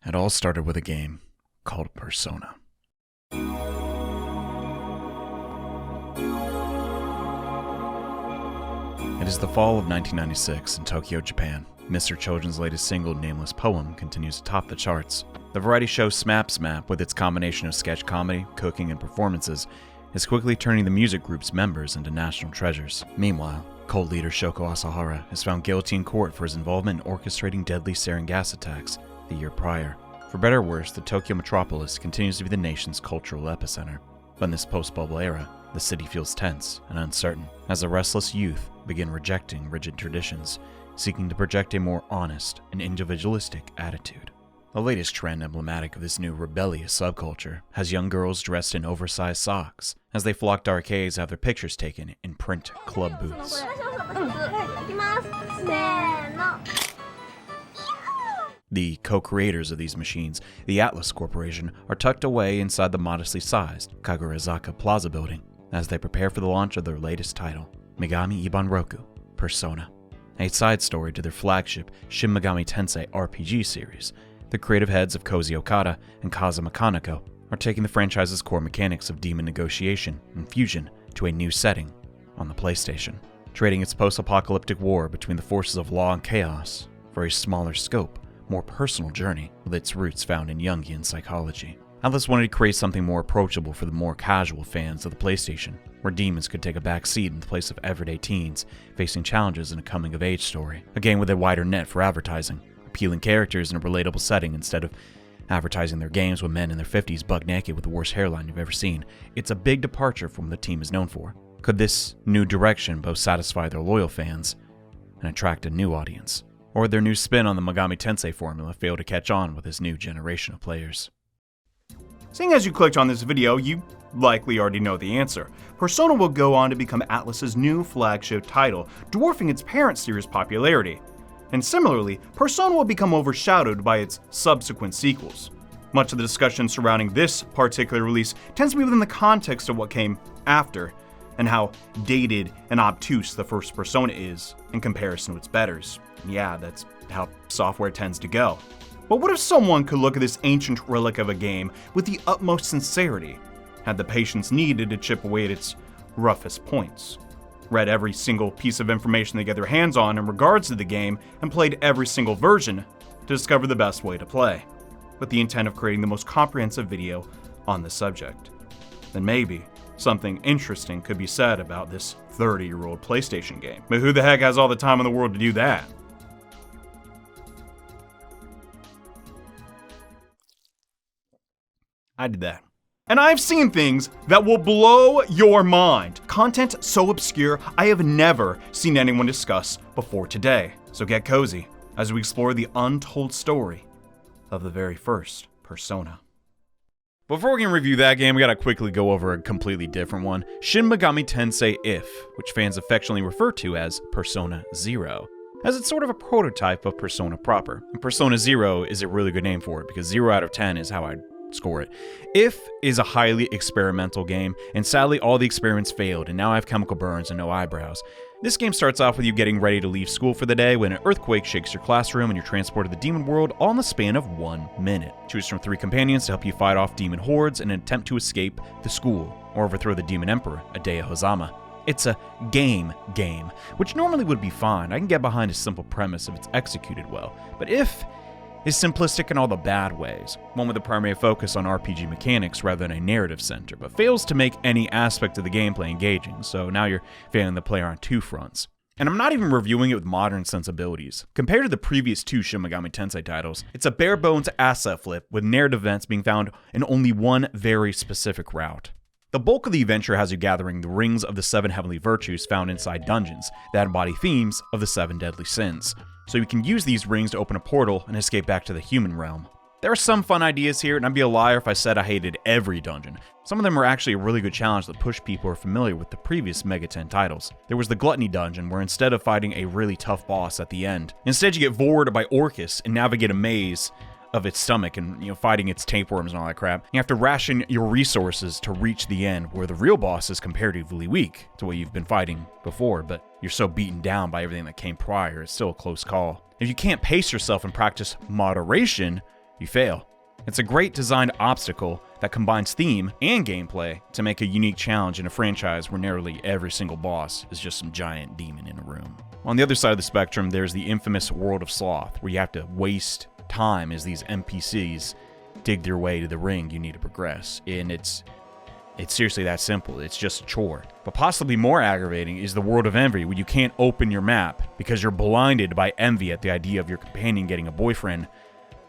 It all started with a game called Persona. It is the fall of 1996 in Tokyo, Japan. Mr. Children's latest single, Nameless Poem, continues to top the charts. The variety show Smap Smap, with its combination of sketch comedy, cooking, and performances, is quickly turning the music group's members into national treasures. Meanwhile, cult leader Shoko Asahara is found guilty in court for his involvement in orchestrating deadly sarin gas attacks the year prior. For better or worse, the Tokyo metropolis continues to be the nation's cultural epicenter. But in this post-bubble era, the city feels tense and uncertain, as the restless youth begin rejecting rigid traditions, seeking to project a more honest and individualistic attitude. The latest trend emblematic of this new rebellious subculture has young girls dressed in oversized socks as they flock to arcades to have their pictures taken in print club booths. The co-creators of these machines, the Atlus Corporation, are tucked away inside the modestly sized Kagurazaka Plaza building as they prepare for the launch of their latest title, Megami Ibanroku Persona, a side story to their flagship Shin Megami Tensei RPG series. The creative heads of Koji Okada and Kazuma Kaneko are taking the franchise's core mechanics of demon negotiation and fusion to a new setting on the PlayStation, trading its post-apocalyptic war between the forces of law and chaos for a smaller scope, more personal journey with its roots found in Jungian psychology. Atlus wanted to create something more approachable for the more casual fans of the PlayStation, where demons could take a back seat in the place of everyday teens facing challenges in a coming-of-age story. A game with a wider net for advertising, appealing characters in a relatable setting instead of advertising their games with men in their 50s buck naked with the worst hairline you've ever seen. It's a big departure from what the team is known for. Could this new direction both satisfy their loyal fans and attract a new audience? Or would their new spin on the Megami Tensei formula fail to catch on with this new generation of players? Seeing as you clicked on this video, you likely already know the answer. Persona will go on to become Atlus's new flagship title, dwarfing its parent series' popularity. And similarly, Persona will become overshadowed by its subsequent sequels. Much of the discussion surrounding this particular release tends to be within the context of what came after, and how dated and obtuse the first Persona is in comparison to its betters. Yeah, that's how software tends to go. But what if someone could look at this ancient relic of a game with the utmost sincerity, had the patience needed to chip away at its roughest points, read every single piece of information they get their hands on in regards to the game, and played every single version to discover the best way to play, with the intent of creating the most comprehensive video on the subject? Then maybe something interesting could be said about this 30-year-old PlayStation game. But who the heck has all the time in the world to do that? I did that. And I've seen things that will blow your mind. Content so obscure I have never seen anyone discuss before today. So get cozy as we explore the untold story of the very first Persona. Before we can review that game, we gotta quickly go over a completely different one, Shin Megami Tensei If, which fans affectionately refer to as Persona Zero, as it's sort of a prototype of Persona proper. And Persona Zero is a really good name for it, because 0 out of 10 is how I'd score it. If is a highly experimental game, and sadly all the experiments failed, and now I have chemical burns and no eyebrows. This game starts off with you getting ready to leave school for the day when an earthquake shakes your classroom and you're transported to the demon world all in the span of 1 minute. Choose from 3 companions to help you fight off demon hordes in an attempt to escape the school, or overthrow the demon emperor, Adea Hozama. It's a game, which normally would be fine. I can get behind a simple premise if it's executed well, but If is simplistic in all the bad ways, one with a primary focus on RPG mechanics rather than a narrative center, but fails to make any aspect of the gameplay engaging, so now you're failing the player on 2 fronts. And I'm not even reviewing it with modern sensibilities. Compared to the previous 2 Shin Megami Tensei titles, it's a bare-bones asset flip with narrative events being found in only one very specific route. The bulk of the adventure has you gathering the rings of the 7 heavenly virtues found inside dungeons that embody themes of the 7 deadly sins, so you can use these rings to open a portal and escape back to the human realm. There are some fun ideas here, and I'd be a liar if I said I hated every dungeon. Some of them are actually a really good challenge that push people who are familiar with the previous Mega 10 titles. There was the Gluttony dungeon, where instead of fighting a really tough boss at the end, instead you get vored by Orcus and navigate a maze of its stomach and, fighting its tapeworms and all that crap. You have to ration your resources to reach the end, where the real boss is comparatively weak to what you've been fighting before, but you're so beaten down by everything that came prior, it's still a close call. If you can't pace yourself and practice moderation, you fail. It's a great designed obstacle that combines theme and gameplay to make a unique challenge in a franchise where nearly every single boss is just some giant demon in a room. On the other side of the spectrum, there's the infamous World of Sloth, where you have to waste time as these NPCs dig their way to the ring you need to progress. And it's seriously that simple. It's just a chore. But possibly more aggravating is the World of Envy, where you can't open your map because you're blinded by envy at the idea of your companion getting a boyfriend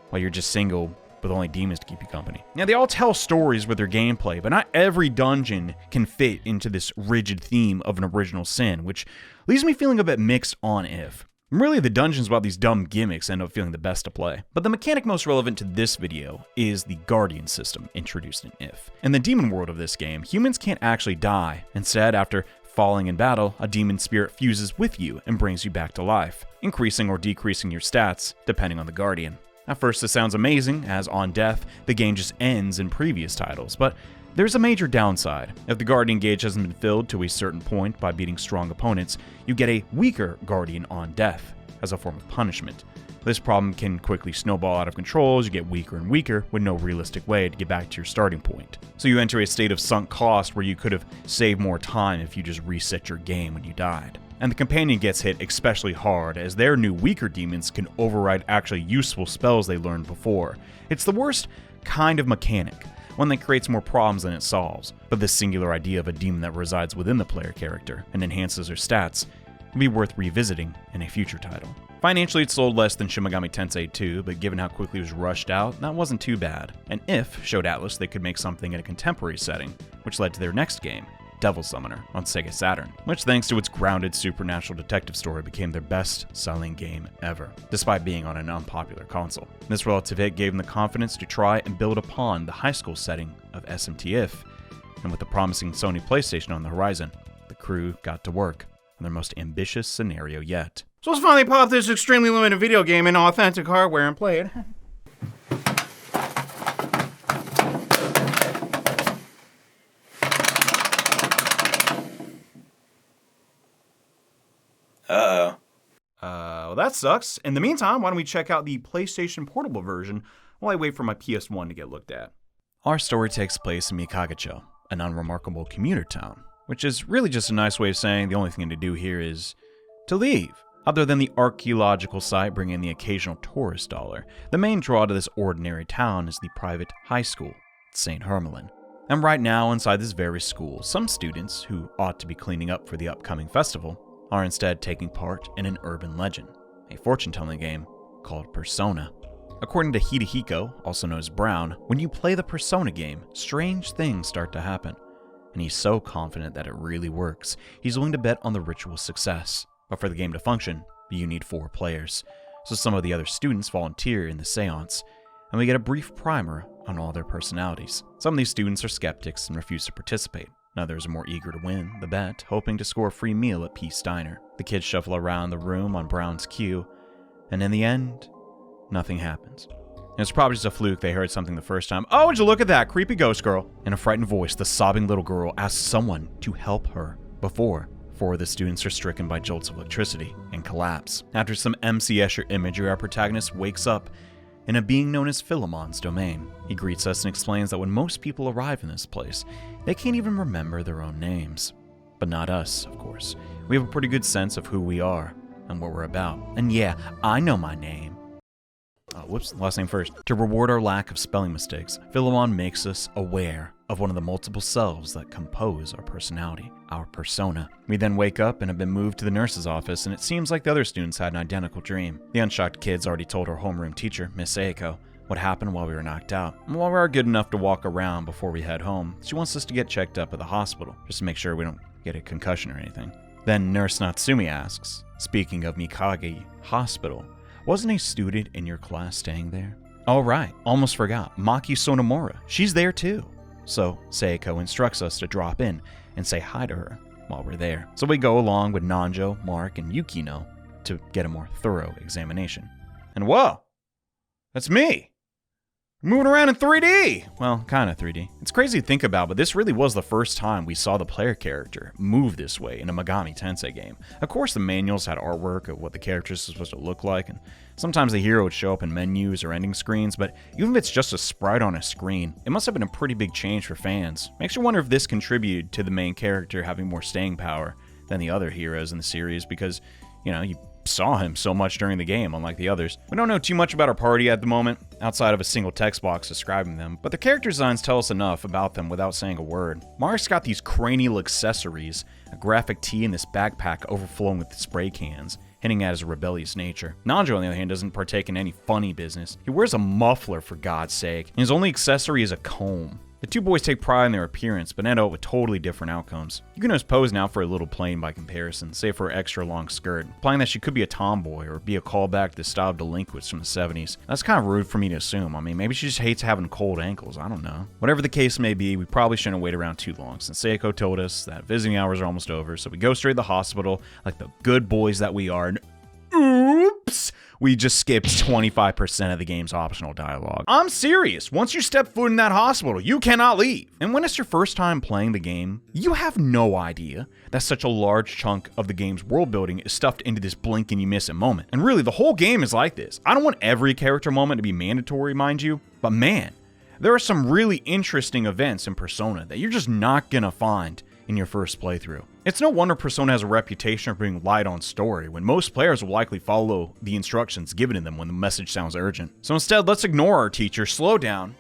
while you're just single with only demons to keep you company. Now, they all tell stories with their gameplay, but not every dungeon can fit into this rigid theme of an original sin, which leaves me feeling a bit mixed on If. Really, the dungeons about these dumb gimmicks end up feeling the best to play. But the mechanic most relevant to this video is the Guardian system introduced in If. In the demon world of this game, humans can't actually die. Instead, after falling in battle, a demon spirit fuses with you and brings you back to life, increasing or decreasing your stats depending on the Guardian. At first, this sounds amazing, as on death, the game just ends in previous titles, but there's a major downside. If the Guardian gauge hasn't been filled to a certain point by beating strong opponents, you get a weaker Guardian on death, as a form of punishment. This problem can quickly snowball out of control as you get weaker and weaker with no realistic way to get back to your starting point. So you enter a state of sunk cost where you could have saved more time if you just reset your game when you died. And the companion gets hit especially hard, as their new weaker demons can override actually useful spells they learned before. It's the worst kind of mechanic, one that creates more problems than it solves. But this singular idea of a demon that resides within the player character and enhances their stats would be worth revisiting in a future title. Financially, it sold less than Shin Megami Tensei 2, but given how quickly it was rushed out, that wasn't too bad. And If showed Atlus they could make something in a contemporary setting, which led to their next game, Devil Summoner, on Sega Saturn, which thanks to its grounded supernatural detective story became their best-selling game ever, despite being on an unpopular console. This relative hit gave them the confidence to try and build upon the high school setting of SMT If, and with the promising Sony PlayStation on the horizon, the crew got to work on their most ambitious scenario yet. So let's finally pop this extremely limited video game in authentic hardware and play it. Well, that sucks. In the meantime, why don't we check out the PlayStation Portable version while I wait for my PS1 to get looked at. Our story takes place in Mikagacho, an unremarkable commuter town, which is really just a nice way of saying the only thing to do here is to leave. Other than the archaeological site bringing in the occasional tourist dollar, the main draw to this ordinary town is the private high school, St. Hermelin. And right now, inside this very school, some students, who ought to be cleaning up for the upcoming festival, are instead taking part in an urban legend, a fortune-telling game called Persona. According to Hidehiko, also known as Brown, when you play the Persona game, strange things start to happen. And he's so confident that it really works, he's willing to bet on the ritual's success. But for the game to function, you need 4 players. So some of the other students volunteer in the seance, and we get a brief primer on all their personalities. Some of these students are skeptics and refuse to participate. Others are more eager to win the bet, hoping to score a free meal at Peace Diner. The kids shuffle around the room on Brown's cue, and in the end, nothing happens. And it's probably just a fluke they heard something the first time. Oh, would you look at that creepy ghost girl? In a frightened voice, the sobbing little girl asks someone to help her before 4 of the students are stricken by jolts of electricity and collapse. After some MC Escher imagery, our protagonist wakes up in a being known as Philemon's domain. He greets us and explains that when most people arrive in this place, they can't even remember their own names. But not us, of course. We have a pretty good sense of who we are and what we're about. And yeah, I know my name. Last name first. To reward our lack of spelling mistakes, Philemon makes us aware of one of the multiple selves that compose our personality, our persona. We then wake up and have been moved to the nurse's office, and it seems like the other students had an identical dream. The unshocked kids already told our homeroom teacher, Miss Seiko, what happened while we were knocked out. And while we are good enough to walk around before we head home, she wants us to get checked up at the hospital, just to make sure we don't get a concussion or anything. Then Nurse Natsumi asks, speaking of Mikage Hospital, wasn't a student in your class staying there? Oh right, almost forgot, Maki Sonomura, she's there too. So Seiko instructs us to drop in and say hi to her while we're there. So we go along with Nanjo, Mark, and Yukino to get a more thorough examination. And whoa, that's me! Moving around in 3D! Well, kind of 3D. It's crazy to think about, but this really was the first time we saw the player character move this way in a Megami Tensei game. Of course, the manuals had artwork of what the characters are supposed to look like, and sometimes the hero would show up in menus or ending screens, but even if it's just a sprite on a screen, it must have been a pretty big change for fans. Makes you wonder if this contributed to the main character having more staying power than the other heroes in the series, because, you know, you saw him so much during the game, unlike the others. We don't know too much about our party at the moment, outside of a single text box describing them, but the character designs tell us enough about them without saying a word. Mark's got these cranial accessories, a graphic tee and this backpack overflowing with spray cans, hinting at his rebellious nature. Nanjo, on the other hand, doesn't partake in any funny business. He wears a muffler, for God's sake, and his only accessory is a comb. The two boys take pride in their appearance, but end up with totally different outcomes. Yukino's pose now for a little plain by comparison, save for her extra long skirt, implying that she could be a tomboy or be a callback to the style of delinquents from the 70s. That's kind of rude for me to assume. I mean, maybe she just hates having cold ankles, I don't know. Whatever the case may be, we probably shouldn't wait around too long, since Seiko told us that visiting hours are almost over, so we go straight to the hospital like the good boys that we are, and oops! We just skipped 25% of the game's optional dialogue. I'm serious. Once you step foot in that hospital, you cannot leave. And when it's your first time playing the game, you have no idea that such a large chunk of the game's world building is stuffed into this blink and you miss it moment. And really, the whole game is like this. I don't want every character moment to be mandatory, mind you, but man, there are some really interesting events in Persona that you're just not gonna find in your first playthrough. It's no wonder Persona has a reputation for being light on story, when most players will likely follow the instructions given to them when the message sounds urgent. So instead, let's ignore our teacher, slow down,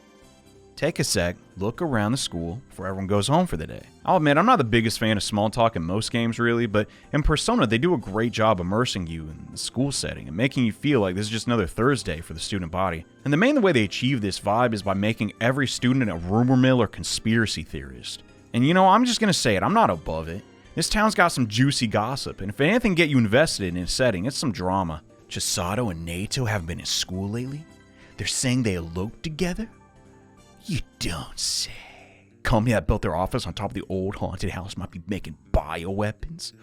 take a sec, look around the school before everyone goes home for the day. I'll admit, I'm not the biggest fan of small talk in most games really, but in Persona, they do a great job immersing you in the school setting and making you feel like this is just another Thursday for the student body. And the main way they achieve this vibe is by making every student a rumor mill or conspiracy theorist. And you know, I'm just gonna say it, I'm not above it. This town's got some juicy gossip, and if anything get you invested in a setting, it's some drama. Chisato and Naito haven't been in school lately? They're saying they eloped together? You don't say. Company that built their office on top of the old haunted house might be making bioweapons?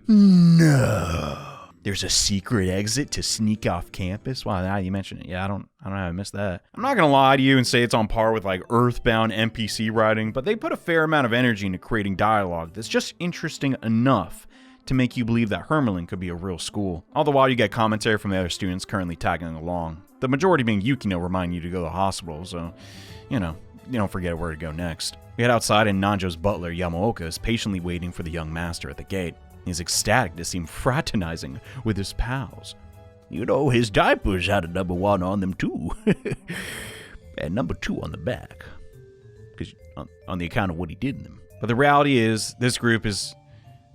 No. There's a secret exit to sneak off campus? Wow, now you mention it. Yeah, I don't know how I missed that. I'm not gonna lie to you and say it's on par with like Earthbound NPC writing, but they put a fair amount of energy into creating dialogue that's just interesting enough to make you believe that Hermelin could be a real school. All the while you get commentary from the other students currently tagging along. The majority being Yukino reminding you to go to the hospital, so, you know, you don't forget where to go next. We head outside and Nanjo's butler, Yamaoka, is patiently waiting for the young master at the gate. He's ecstatic to seem fraternizing with his pals. You know, his diapers had a number 1 on them too. And number 2 on the back. Because on the account of what he did in them. But the reality is, this group is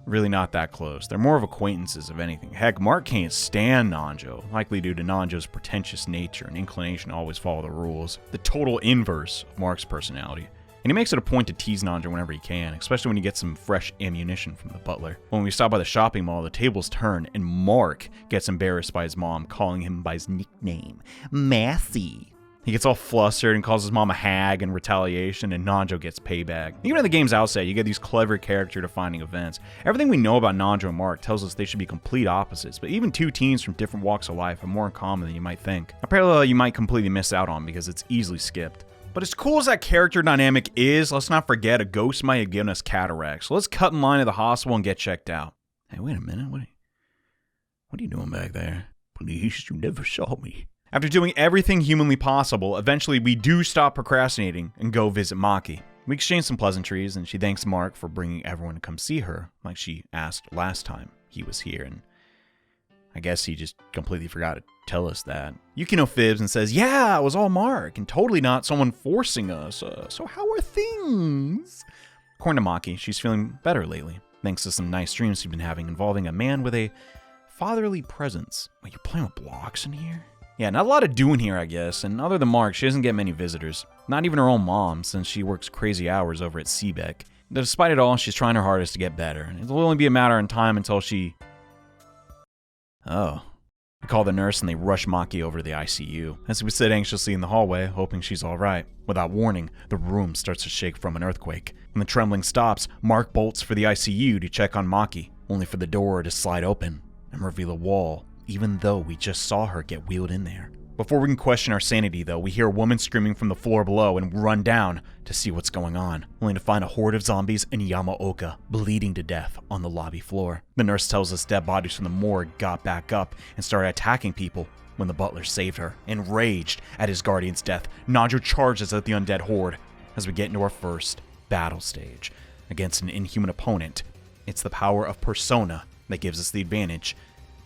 really not that close. They're more of acquaintances of anything. Heck, Mark can't stand Nanjo, likely due to Nanjo's pretentious nature and inclination to always follow the rules. The total inverse of Mark's personality. And he makes it a point to tease Nanjo whenever he can, especially when he gets some fresh ammunition from the butler. When we stop by the shopping mall, the tables turn, and Mark gets embarrassed by his mom calling him by his nickname, Massey. He gets all flustered and calls his mom a hag in retaliation, and Nanjo gets payback. Even at the game's outset, you get these clever character-defining events. Everything we know about Nanjo and Mark tells us they should be complete opposites, but even two teens from different walks of life are more in common than you might think. A parallel you might completely miss out on because it's easily skipped. But as cool as that character dynamic is, let's not forget a ghost might have given us cataracts. So let's cut in line at the hospital and get checked out. Hey, wait a minute. What are you doing back there? Please, you never saw me. After doing everything humanly possible, eventually we do stop procrastinating and go visit Maki. We exchange some pleasantries, and she thanks Mark for bringing everyone to come see her, like she asked last time he was here, and I guess he just completely forgot to tell us that. Yukino fibs and says, yeah, it was all Mark, and totally not someone forcing us. So how are things? According to Maki, she's feeling better lately, thanks to some nice dreams she's been having involving a man with a fatherly presence. Wait, you're playing with blocks in here? Yeah, not a lot of doing here, I guess, and other than Mark, she doesn't get many visitors. Not even her own mom, since she works crazy hours over at Seebeck. Despite it all, she's trying her hardest to get better, and it'll only be a matter of time until she... Oh. We call the nurse and they rush Maki over to the ICU. As we sit anxiously in the hallway, hoping she's alright. Without warning, the room starts to shake from an earthquake. When the trembling stops, Mark bolts for the ICU to check on Maki, only for the door to slide open and reveal a wall, even though we just saw her get wheeled in there. Before we can question our sanity, though, we hear a woman screaming from the floor below and run down to see what's going on, only to find a horde of zombies and Yamaoka bleeding to death on the lobby floor. The nurse tells us dead bodies from the morgue got back up and started attacking people when the butler saved her. Enraged at his guardian's death, Nanjo charges at the undead horde as we get into our first battle stage against an inhuman opponent. It's the power of Persona that gives us the advantage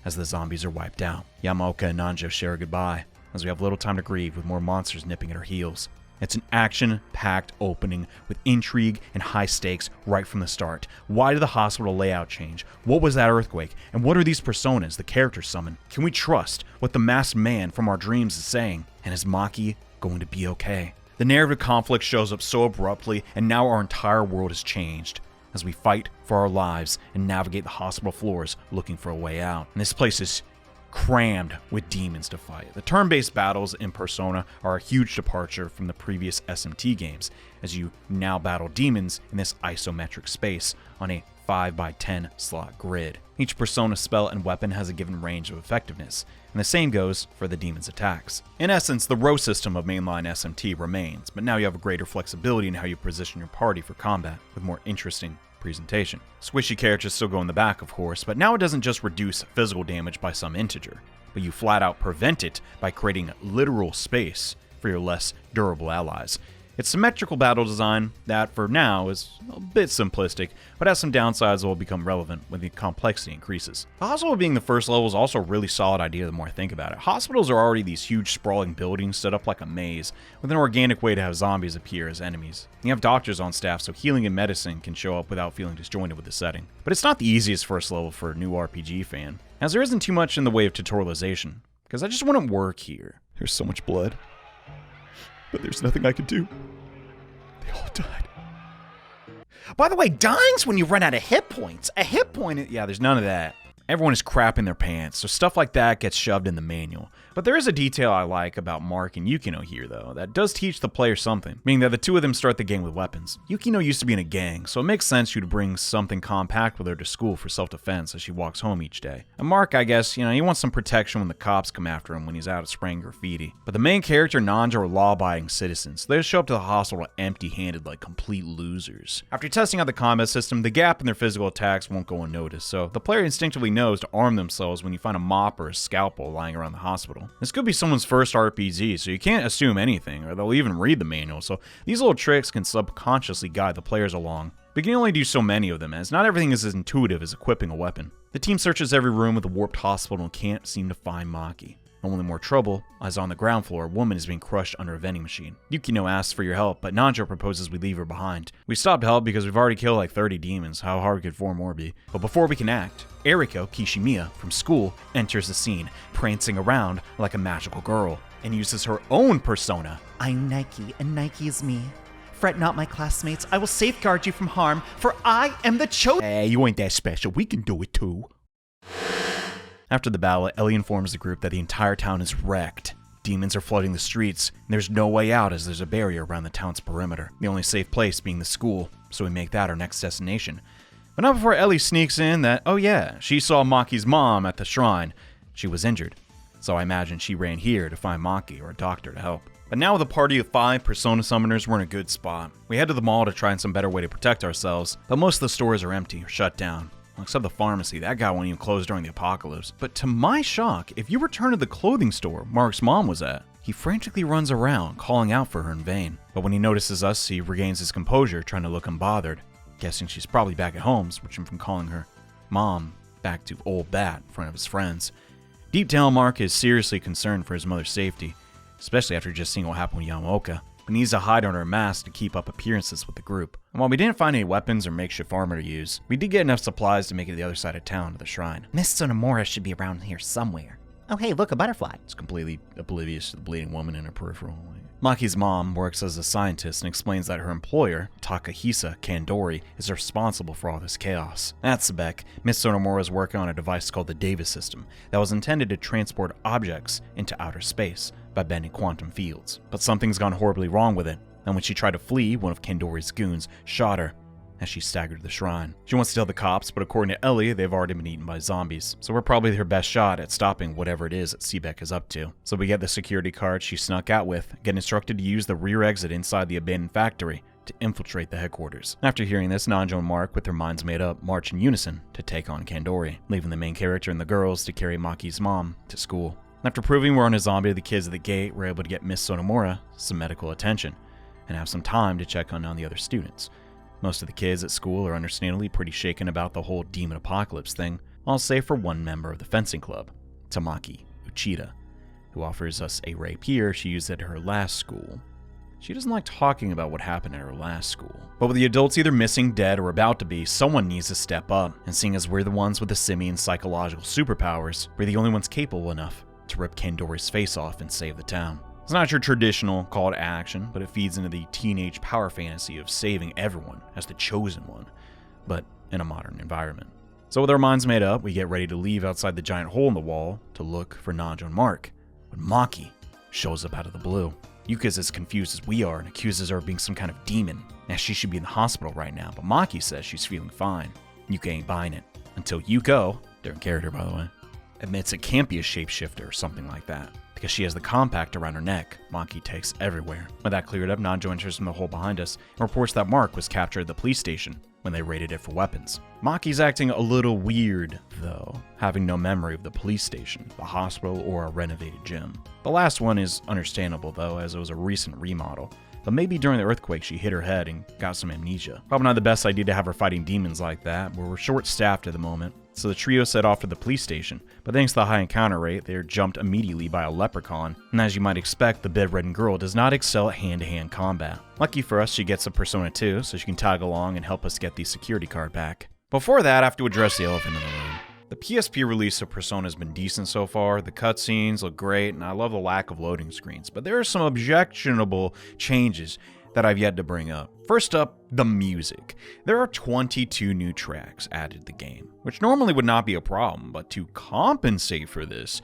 as the zombies are wiped out. Yamaoka and Nanjo share a goodbye as we have little time to grieve with more monsters nipping at our heels. It's an action-packed opening with intrigue and high stakes right from the start. Why did the hospital layout change? What was that earthquake? And what are these personas the characters summon? Can we trust what the masked man from our dreams is saying? And is Maki going to be okay? The narrative conflict shows up so abruptly, and now our entire world has changed as we fight for our lives and navigate the hospital floors looking for a way out. And this place is crammed with demons to fight. The turn-based battles in Persona are a huge departure from the previous SMT games, as you now battle demons in this isometric space on a 5x10 slot grid. Each Persona spell and weapon has a given range of effectiveness, and the same goes for the demon's attacks. In essence, the row system of mainline SMT remains, but now you have a greater flexibility in how you position your party for combat, with more interesting presentation. Squishy characters still go in the back, of course, but now it doesn't just reduce physical damage by some integer, but you flat out prevent it by creating literal space for your less durable allies. It's symmetrical battle design that, for now, is a bit simplistic, but has some downsides that will become relevant when the complexity increases. The hospital being the first level is also a really solid idea the more I think about it. Hospitals are already these huge sprawling buildings set up like a maze, with an organic way to have zombies appear as enemies. You have doctors on staff, so healing and medicine can show up without feeling disjointed with the setting. But it's not the easiest first level for a new RPG fan, as there isn't too much in the way of tutorialization, because I just wouldn't work here. There's so much blood, but there's nothing I could do. They all died. By the way, dying's when you run out of hit points. A hit point, yeah, there's none of that. Everyone is crapping their pants, so stuff like that gets shoved in the manual. But there is a detail I like about Mark and Yukino here, though, that does teach the player something, meaning that the two of them start the game with weapons. Yukino used to be in a gang, so it makes sense she would bring something compact with her to school for self-defense as she walks home each day. And Mark, I guess, he wants some protection when the cops come after him when he's out spraying graffiti. But the main character, Nanjo, are law-abiding citizens, so they show up to the hospital empty-handed like complete losers. After testing out the combat system, the gap in their physical attacks won't go unnoticed, so the player instinctively knows to arm themselves when you find a mop or a scalpel lying around the hospital. This could be someone's first RPG, so you can't assume anything, or they'll even read the manual, so these little tricks can subconsciously guide the players along. But you can only do so many of them, as not everything is as intuitive as equipping a weapon. The team searches every room of the warped hospital and can't seem to find Maki. Only more trouble, as on the ground floor, a woman is being crushed under a vending machine. Yukino asks for your help, but Nanjo proposes we leave her behind. We stop to help because we've already killed like 30 demons. How hard could 4 more be? But before we can act, Eriko Kishimiya from school enters the scene, prancing around like a magical girl, and uses her own persona. I'm Nike, and Nike is me. Fret not, my classmates. I will safeguard you from harm, for I am the chosen. Hey, you ain't that special. We can do it too. After the battle, Ellie informs the group that the entire town is wrecked. Demons are flooding the streets, and there's no way out as there's a barrier around the town's perimeter. The only safe place being the school, so we make that our next destination. But not before Ellie sneaks in that, oh yeah, she saw Maki's mom at the shrine. She was injured, so I imagine she ran here to find Maki or a doctor to help. But now with a party of 5 Persona summoners, we're in a good spot. We head to the mall to try some better way to protect ourselves, but most of the stores are empty or shut down. Except the pharmacy, that guy won't even close during the apocalypse. But to my shock, if you return to the clothing store Mark's mom was at, he frantically runs around, calling out for her in vain. But when he notices us, he regains his composure, trying to look unbothered, guessing she's probably back at home, switching from calling her mom back to old bat in front of his friends. Deep down, Mark is seriously concerned for his mother's safety, especially after just seeing what happened with Yamaoka. But needs to hide under a mask to keep up appearances with the group. And while we didn't find any weapons or makeshift armor to use, we did get enough supplies to make it to the other side of town to the shrine. Miss Sonomura should be around here somewhere. Oh hey, look, a butterfly. It's completely oblivious to the bleeding woman in her peripheral. Maki's mom works as a scientist and explains that her employer, Takahisa Kandori, is responsible for all this chaos. At Sebek, Miss Sonomura is working on a device called the Davis system that was intended to transport objects into outer space by bending quantum fields. But something's gone horribly wrong with it, and when she tried to flee, one of Kandori's goons shot her as she staggered to the shrine. She wants to tell the cops, but according to Ellie, they've already been eaten by zombies, so we're probably her best shot at stopping whatever it is that Seebeck is up to. So we get the security card she snuck out with, get instructed to use the rear exit inside the abandoned factory to infiltrate the headquarters. After hearing this, Nanjo and Mark, with their minds made up, march in unison to take on Kandori, leaving the main character and the girls to carry Maki's mom to school. After proving we're on a zombie to the kids at the gate, we're able to get Miss Sonomura some medical attention and have some time to check on the other students. Most of the kids at school are understandably pretty shaken about the whole demon apocalypse thing, all save for one member of the fencing club, Tamaki Uchida, who offers us a rapier she used at her last school. She doesn't like talking about what happened at her last school. But with the adults either missing, dead, or about to be, someone needs to step up, and seeing as we're the ones with the simian psychological superpowers, we're the only ones capable enough to rip Kandori's face off and save the town. It's not your traditional call to action, but it feeds into the teenage power fantasy of saving everyone as the chosen one, but in a modern environment. So with our minds made up, we get ready to leave outside the giant hole in the wall to look for Nanjo and Mark, when Maki shows up out of the blue. Yuka's as confused as we are and accuses her of being some kind of demon, as she should be in the hospital right now, but Maki says she's feeling fine. Yuka ain't buying it, until Yuko, different character by the way, admits it can't be a shapeshifter or something like that, because she has the compact around her neck Maki takes everywhere. With that cleared up, Nanjo enters from the hole behind us and reports that Mark was captured at the police station when they raided it for weapons. Maki's acting a little weird, though, having no memory of the police station, the hospital, or a renovated gym. The last one is understandable, though, as it was a recent remodel. But maybe during the earthquake she hit her head and got some amnesia. Probably not the best idea to have her fighting demons like that, but we're short-staffed at the moment. So the trio set off to the police station, but thanks to the high encounter rate, they are jumped immediately by a leprechaun, and as you might expect, the bedridden girl does not excel at hand-to-hand combat. Lucky for us, she gets a Persona 2, so she can tag along and help us get the security card back. Before that, I have to address the elephant in the room. The PSP release of Persona has been decent so far, the cutscenes look great, and I love the lack of loading screens, but there are some objectionable changes that I've yet to bring up. First up, the music. There are 22 new tracks added to the game, which normally would not be a problem, but to compensate for this,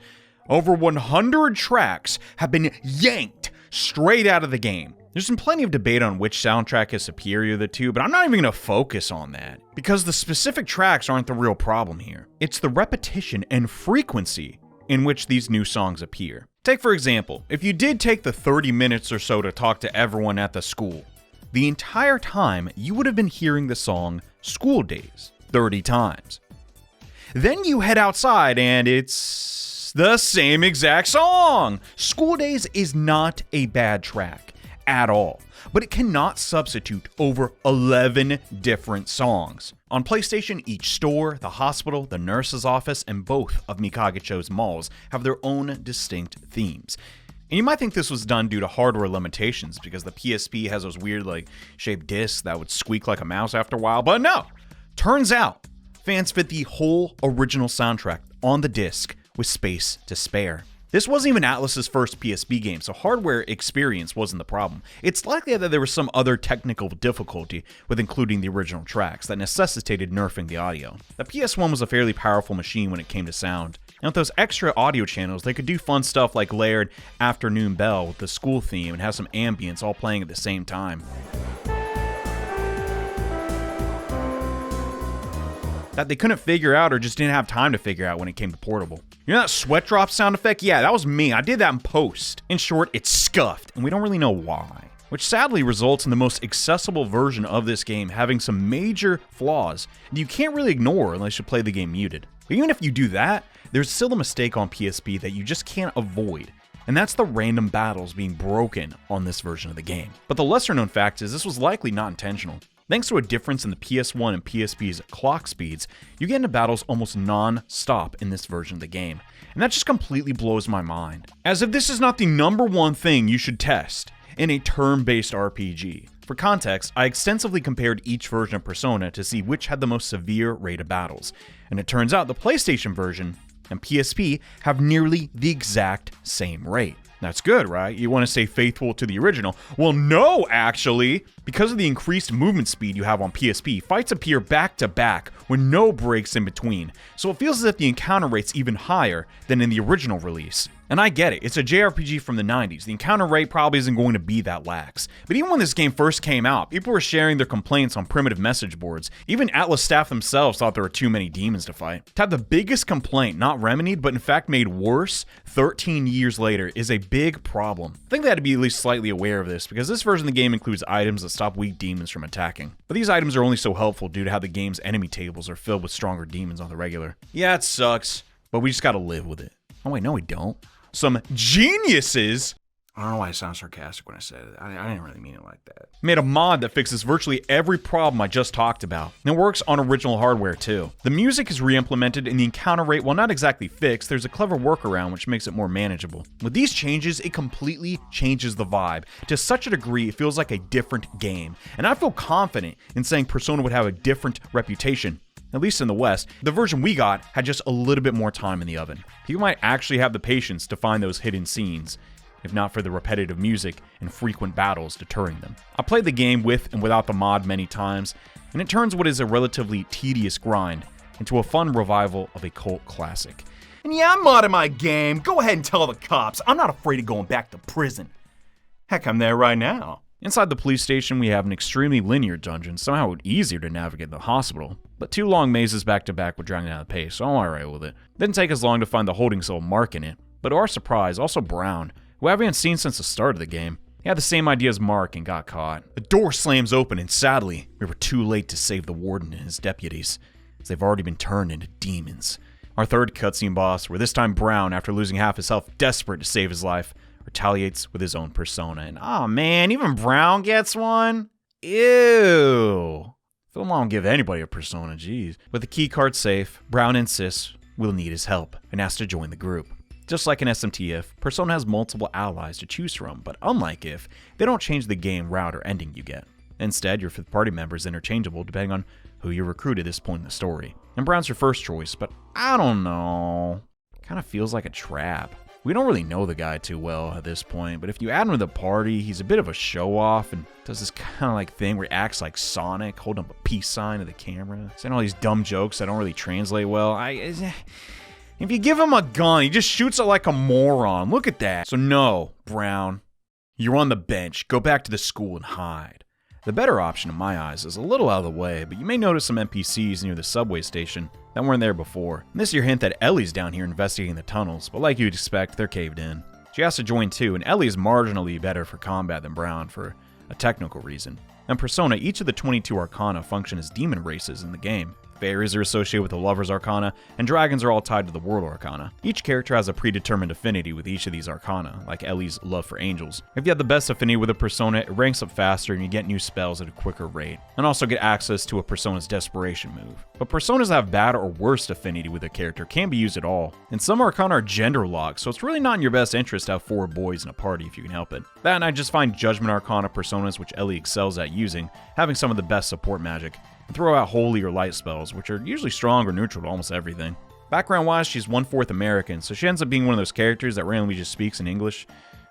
over 100 tracks have been yanked straight out of the game. There's been plenty of debate on which soundtrack is superior to the two, but I'm not even going to focus on that, because the specific tracks aren't the real problem here. It's the repetition and frequency in which these new songs appear. Take for example, if you did take the 30 minutes or so to talk to everyone at the school, the entire time you would have been hearing the song School Days 30 times. Then you head outside and it's the same exact song! School Days is not a bad track at all, but it cannot substitute over 11 different songs. On PlayStation, each store, the hospital, the nurse's office, and both of Mikagecho's malls have their own distinct themes. And you might think this was done due to hardware limitations, because the PSP has those weird, shaped discs that would squeak like a mouse after a while, but no! Turns out, fans fit the whole original soundtrack on the disc with space to spare. This wasn't even Atlus's first PSP game, so hardware experience wasn't the problem. It's likely that there was some other technical difficulty with including the original tracks that necessitated nerfing the audio. The PS1 was a fairly powerful machine when it came to sound, and with those extra audio channels, they could do fun stuff like layered Afternoon Bell with the school theme and have some ambience all playing at the same time. That they couldn't figure out or just didn't have time to figure out when it came to portable. You know that sweat drop sound effect? Yeah, that was me. I did that in post. In short, it's scuffed, and we don't really know why. Which sadly results in the most accessible version of this game having some major flaws that you can't really ignore unless you play the game muted. But even if you do that, there's still a mistake on PSP that you just can't avoid. And that's the random battles being broken on this version of the game. But the lesser known fact is this was likely not intentional. Thanks to a difference in the PS1 and PSP's clock speeds, you get into battles almost non-stop in this version of the game. And that just completely blows my mind. As if this is not the number one thing you should test in a turn-based RPG. For context, I extensively compared each version of Persona to see which had the most severe rate of battles. And it turns out the PlayStation version and PSP have nearly the exact same rate. That's good, right? You want to stay faithful to the original. Well, no, actually. Because of the increased movement speed you have on PSP, fights appear back to back with no breaks in between. So it feels as if the encounter rate's even higher than in the original release. And I get it, it's a JRPG from the 90s. The encounter rate probably isn't going to be that lax. But even when this game first came out, people were sharing their complaints on primitive message boards. Even Atlus staff themselves thought there were too many demons to fight. To have the biggest complaint not remedied, but in fact made worse 13 years later is a big problem. I think they had to be at least slightly aware of this, because this version of the game includes items that stop weak demons from attacking. But these items are only so helpful due to how the game's enemy tables are filled with stronger demons on the regular. Yeah, it sucks, but we just gotta live with it. Oh wait, no we don't. Some geniuses, I don't know why I sound sarcastic when I said it. I didn't really mean it like that. made a mod that fixes virtually every problem I just talked about. And it works on original hardware too. The music is re-implemented and the encounter rate, while not exactly fixed, there's a clever workaround which makes it more manageable. With these changes, it completely changes the vibe. To such a degree, it feels like a different game. And I feel confident in saying Persona would have a different reputation. At least in the West, the version we got had just a little bit more time in the oven. You might actually have the patience to find those hidden scenes, if not for the repetitive music and frequent battles deterring them. I played the game with and without the mod many times, and it turns what is a relatively tedious grind into a fun revival of a cult classic. And yeah, I'm modding my game. Go ahead and tell the cops. I'm not afraid of going back to prison. Heck, I'm there right now. Inside the police station, we have an extremely linear dungeon, somehow easier to navigate than the hospital, but 2 long mazes back to back would drag down the pace, so I'm alright with it. Didn't take as long to find the holding cell Mark in it, but to our surprise, also Brown, who I haven't seen since the start of the game. He had the same idea as Mark and got caught. The door slams open and sadly, we were too late to save the warden and his deputies, as they've already been turned into demons. Our third cutscene boss, where this time Brown, after losing half his health, desperate to save his life, retaliates with his own persona. And oh man, even Brown gets one? Ew. Phil won't give anybody a persona, jeez. With the keycard safe, Brown insists we'll need his help and asks to join the group. Just like in SMTF, Persona has multiple allies to choose from, but unlike if, they don't change the game route or ending you get. Instead, your 5th party member is interchangeable depending on who you recruit at this point in the story. And Brown's your first choice, but I don't know. Kind of feels like a trap. We don't really know the guy too well at this point, but if you add him to the party, he's a bit of a show-off and does this kind of like thing where he acts like Sonic, holding up a peace sign to the camera, saying all these dumb jokes that don't really translate well. If you give him a gun, he just shoots it like a moron. Look at that. So no, Brown, you're on the bench. Go back to the school and hide. The better option in my eyes is a little out of the way, but you may notice some NPCs near the subway station that weren't there before. And this is your hint that Ellie's down here investigating the tunnels, but like you'd expect, they're caved in. She has to join too, and Ellie is marginally better for combat than Brown for a technical reason. In Persona, each of the 22 Arcana function as demon races in the game. Fairies are associated with the Lover's Arcana, and dragons are all tied to the World Arcana. Each character has a predetermined affinity with each of these Arcana, like Ellie's love for angels. If you have the best affinity with a Persona, it ranks up faster and you get new spells at a quicker rate, and also get access to a Persona's Desperation move. But Personas that have bad or worst affinity with a character can be used at all, and some Arcana are gender locked, so it's really not in your best interest to have 4 boys in a party if you can help it. That and I just find Judgment Arcana Personas, which Ellie excels at using, having some of the best support magic. And throw out holy or light spells, which are usually strong or neutral to almost everything. Background-wise, she's 1/4 American, so she ends up being one of those characters that randomly just speaks in English,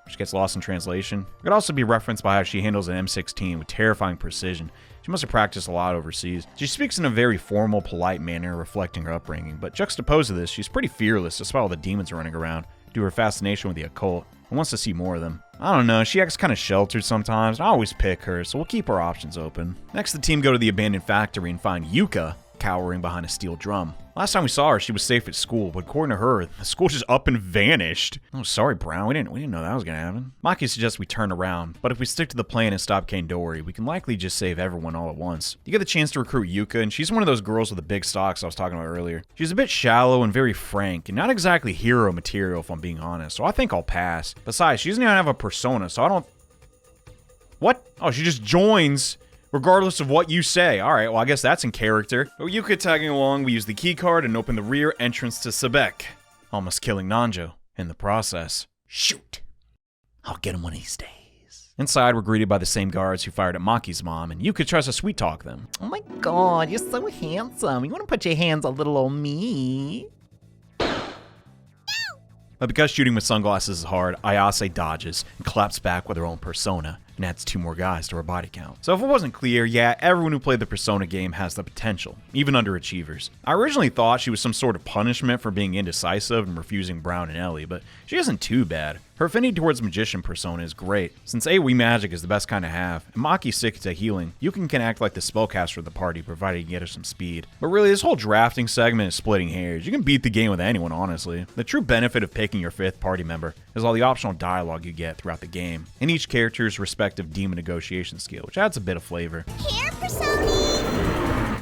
which gets lost in translation. It could also be referenced by how she handles an M16 with terrifying precision. She must have practiced a lot overseas. She speaks in a very formal, polite manner, reflecting her upbringing, but juxtaposed to this, she's pretty fearless despite all the demons running around, due to her fascination with the occult, and wants to see more of them. I don't know, she acts kind of sheltered sometimes, and I always pick her, so we'll keep our options open. Next, the team go to the abandoned factory and find Yuka cowering behind a steel drum. Last time we saw her, she was safe at school, but according to her, the school just up and vanished. Oh, sorry, Brown, we didn't know that was gonna happen. Maki suggests we turn around, but if we stick to the plan and stop Kandori, we can likely just save everyone all at once. You get the chance to recruit Yuka, and she's one of those girls with the big stocks I was talking about earlier. She's a bit shallow and very frank, and not exactly hero material if I'm being honest, so I think I'll pass. Besides, she doesn't even have a persona, so I don't... What? Oh, she just joins... regardless of what you say. Alright, well I guess that's in character. With Yuka tagging along, we use the keycard and open the rear entrance to Sebek, almost killing Nanjo in the process. Shoot! I'll get him one of these days. Inside, we're greeted by the same guards who fired at Maki's mom, and Yuka tries to sweet talk them. Oh my god, you're so handsome. You want to put your hands on little old me? But because shooting with sunglasses is hard, Ayase dodges and claps back with her own persona, and adds 2 more guys to our body count. So if it wasn't clear, yeah, everyone who played the Persona game has the potential, even underachievers. I originally thought she was some sort of punishment for being indecisive and refusing Brown and Ellie, but she isn't too bad. Her affinity towards Magician Persona is great. Since AoE magic is the best kind to have, and Maki's sick to healing, you can act like the spellcaster of the party provided you get her some speed. But really, this whole drafting segment is splitting hairs. You can beat the game with anyone, honestly. The true benefit of picking your 5th party member is all the optional dialogue you get throughout the game, and each character's respective demon negotiation skill, which adds a bit of flavor. Here, Persona!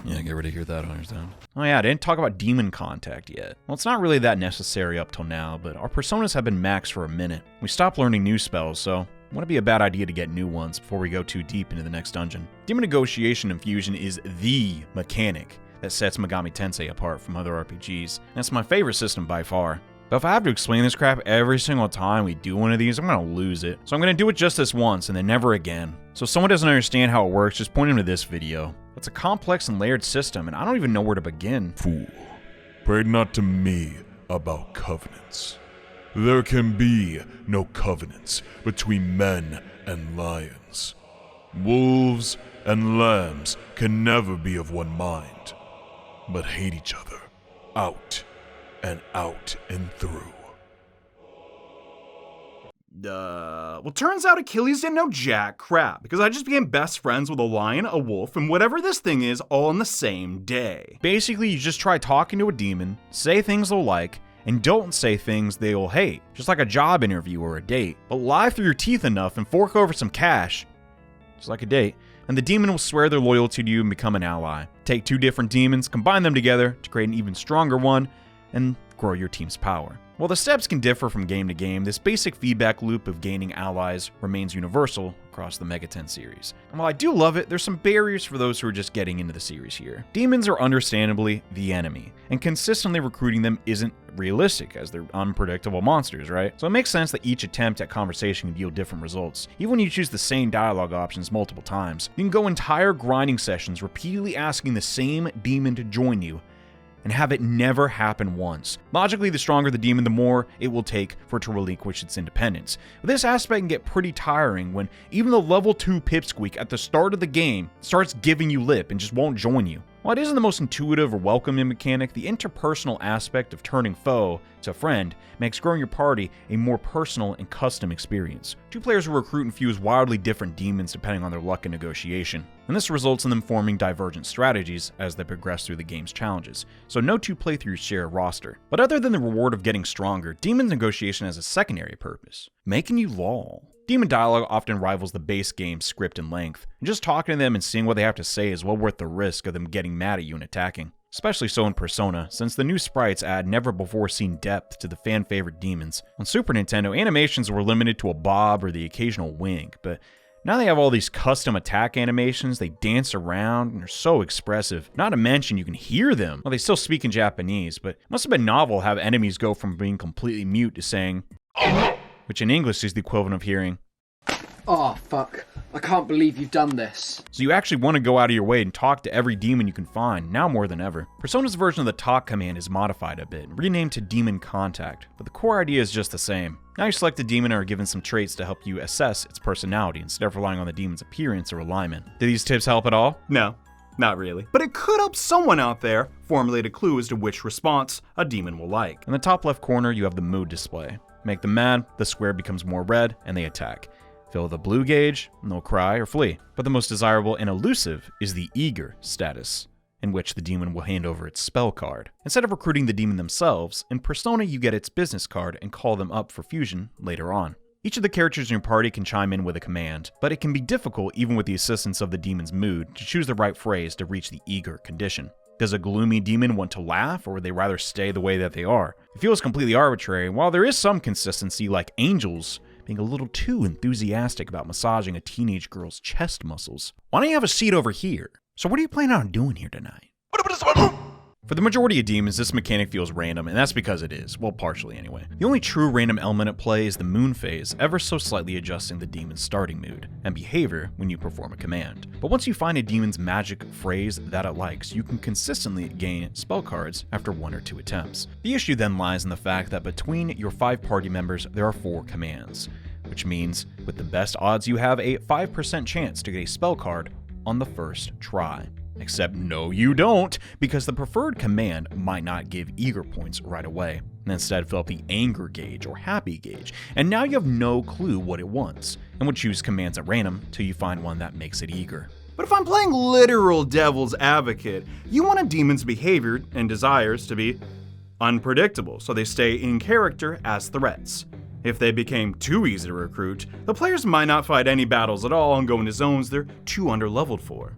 Yeah, get ready to hear that, understand? Oh yeah, I didn't talk about demon contact yet. Well, it's not really that necessary up till now, but our personas have been maxed for a minute. We stopped learning new spells, so it wouldn't be a bad idea to get new ones before we go too deep into the next dungeon. Demon negotiation infusion is the mechanic that sets Megami Tensei apart from other RPGs, and it's my favorite system by far. But if I have to explain this crap every single time we do one of these, I'm gonna lose it. So I'm gonna do it just this once and then never again. So if someone doesn't understand how it works, just point them to this video. It's a complex and layered system, and I don't even know where to begin. Fool, pray not to me about covenants. There can be no covenants between men and lions. Wolves and lambs can never be of one mind, but hate each other out and through. Well, turns out Achilles didn't know jack crap, because I just became best friends with a lion, a wolf, and whatever this thing is all on the same day. Basically, you just try talking to a demon, say things they'll like, and don't say things they will hate, just like a job interview or a date. But lie through your teeth enough and fork over some cash, just like a date, and the demon will swear their loyalty to you and become an ally. Take 2 different demons, combine them together to create an even stronger one, and grow your team's power. While the steps can differ from game to game, this basic feedback loop of gaining allies remains universal across the Megaten series. And while I do love it, there's some barriers for those who are just getting into the series here. Demons are understandably the enemy, and consistently recruiting them isn't realistic, as they're unpredictable monsters, right? So it makes sense that each attempt at conversation can yield different results. Even when you choose the same dialogue options multiple times, you can go entire grinding sessions repeatedly asking the same demon to join you, and have it never happen once. Logically, the stronger the demon, the more it will take for it to relinquish its independence. But this aspect can get pretty tiring when even the level 2 pipsqueak at the start of the game starts giving you lip and just won't join you. While it isn't the most intuitive or welcoming mechanic, the interpersonal aspect of turning foe to friend makes growing your party a more personal and custom experience. 2 players will recruit and fuse wildly different demons depending on their luck and negotiation, and this results in them forming divergent strategies as they progress through the game's challenges, so no 2 playthroughs share a roster. But other than the reward of getting stronger, demon negotiation has a secondary purpose, making you lol. Demon dialogue often rivals the base game's script in length, and just talking to them and seeing what they have to say is well worth the risk of them getting mad at you and attacking. Especially so in Persona, since the new sprites add never-before-seen depth to the fan-favorite demons. On Super Nintendo, animations were limited to a bob or the occasional wink, but now they have all these custom attack animations, they dance around, and are so expressive. Not to mention you can hear them. Well, they still speak in Japanese, but it must have been novel to have enemies go from being completely mute to saying, which in English is the equivalent of hearing, "Oh, fuck. I can't believe you've done this." So you actually want to go out of your way and talk to every demon you can find, now more than ever. Persona's version of the talk command is modified a bit, renamed to Demon Contact, but the core idea is just the same. Now you select a demon and are given some traits to help you assess its personality instead of relying on the demon's appearance or alignment. Do these tips help at all? No, not really. But it could help someone out there formulate a clue as to which response a demon will like. In the top left corner, you have the mood display. Make them mad, the square becomes more red, and they attack. Fill the blue gauge, and they'll cry or flee. But the most desirable and elusive is the eager status, in which the demon will hand over its spell card. Instead of recruiting the demon themselves, in Persona you get its business card and call them up for fusion later on. Each of the characters in your party can chime in with a command, but it can be difficult even with the assistance of the demon's mood to choose the right phrase to reach the eager condition. Does a gloomy demon want to laugh, or would they rather stay the way that they are? It feels completely arbitrary, and while there is some consistency, like Angels being a little too enthusiastic about massaging a teenage girl's chest muscles. Why don't you have a seat over here? So what are you planning on doing here tonight? For the majority of demons, this mechanic feels random, and that's because it is. Well, partially anyway. The only true random element at play is the moon phase, ever so slightly adjusting the demon's starting mood and behavior when you perform a command. But once you find a demon's magic phrase that it likes, you can consistently gain spell cards after 1 or 2 attempts. The issue then lies in the fact that between your 5 party members, there are 4 commands. which means with the best odds you have a 5% chance to get a spell card on the first try. Except no you don't, because the preferred command might not give eager points right away, and instead fill up the anger gauge or happy gauge, and now you have no clue what it wants, and would choose commands at random till you find one that makes it eager. But if I'm playing literal devil's advocate, you want a demon's behavior and desires to be unpredictable, so they stay in character as threats. If they became too easy to recruit, the players might not fight any battles at all and go into zones they're too underleveled for.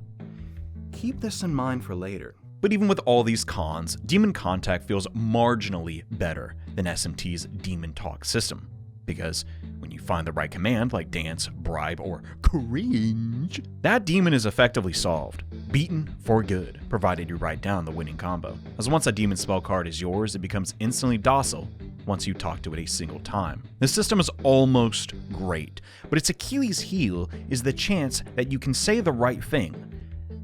Keep this in mind for later. But even with all these cons, Demon Contact feels marginally better than SMT's Demon Talk system. Because when you find the right command like dance, bribe, or cringe, that demon is effectively solved, beaten for good, provided you write down the winning combo. As once a demon spell card is yours, it becomes instantly docile once you talk to it a single time. This system is almost great, but its Achilles heel is the chance that you can say the right thing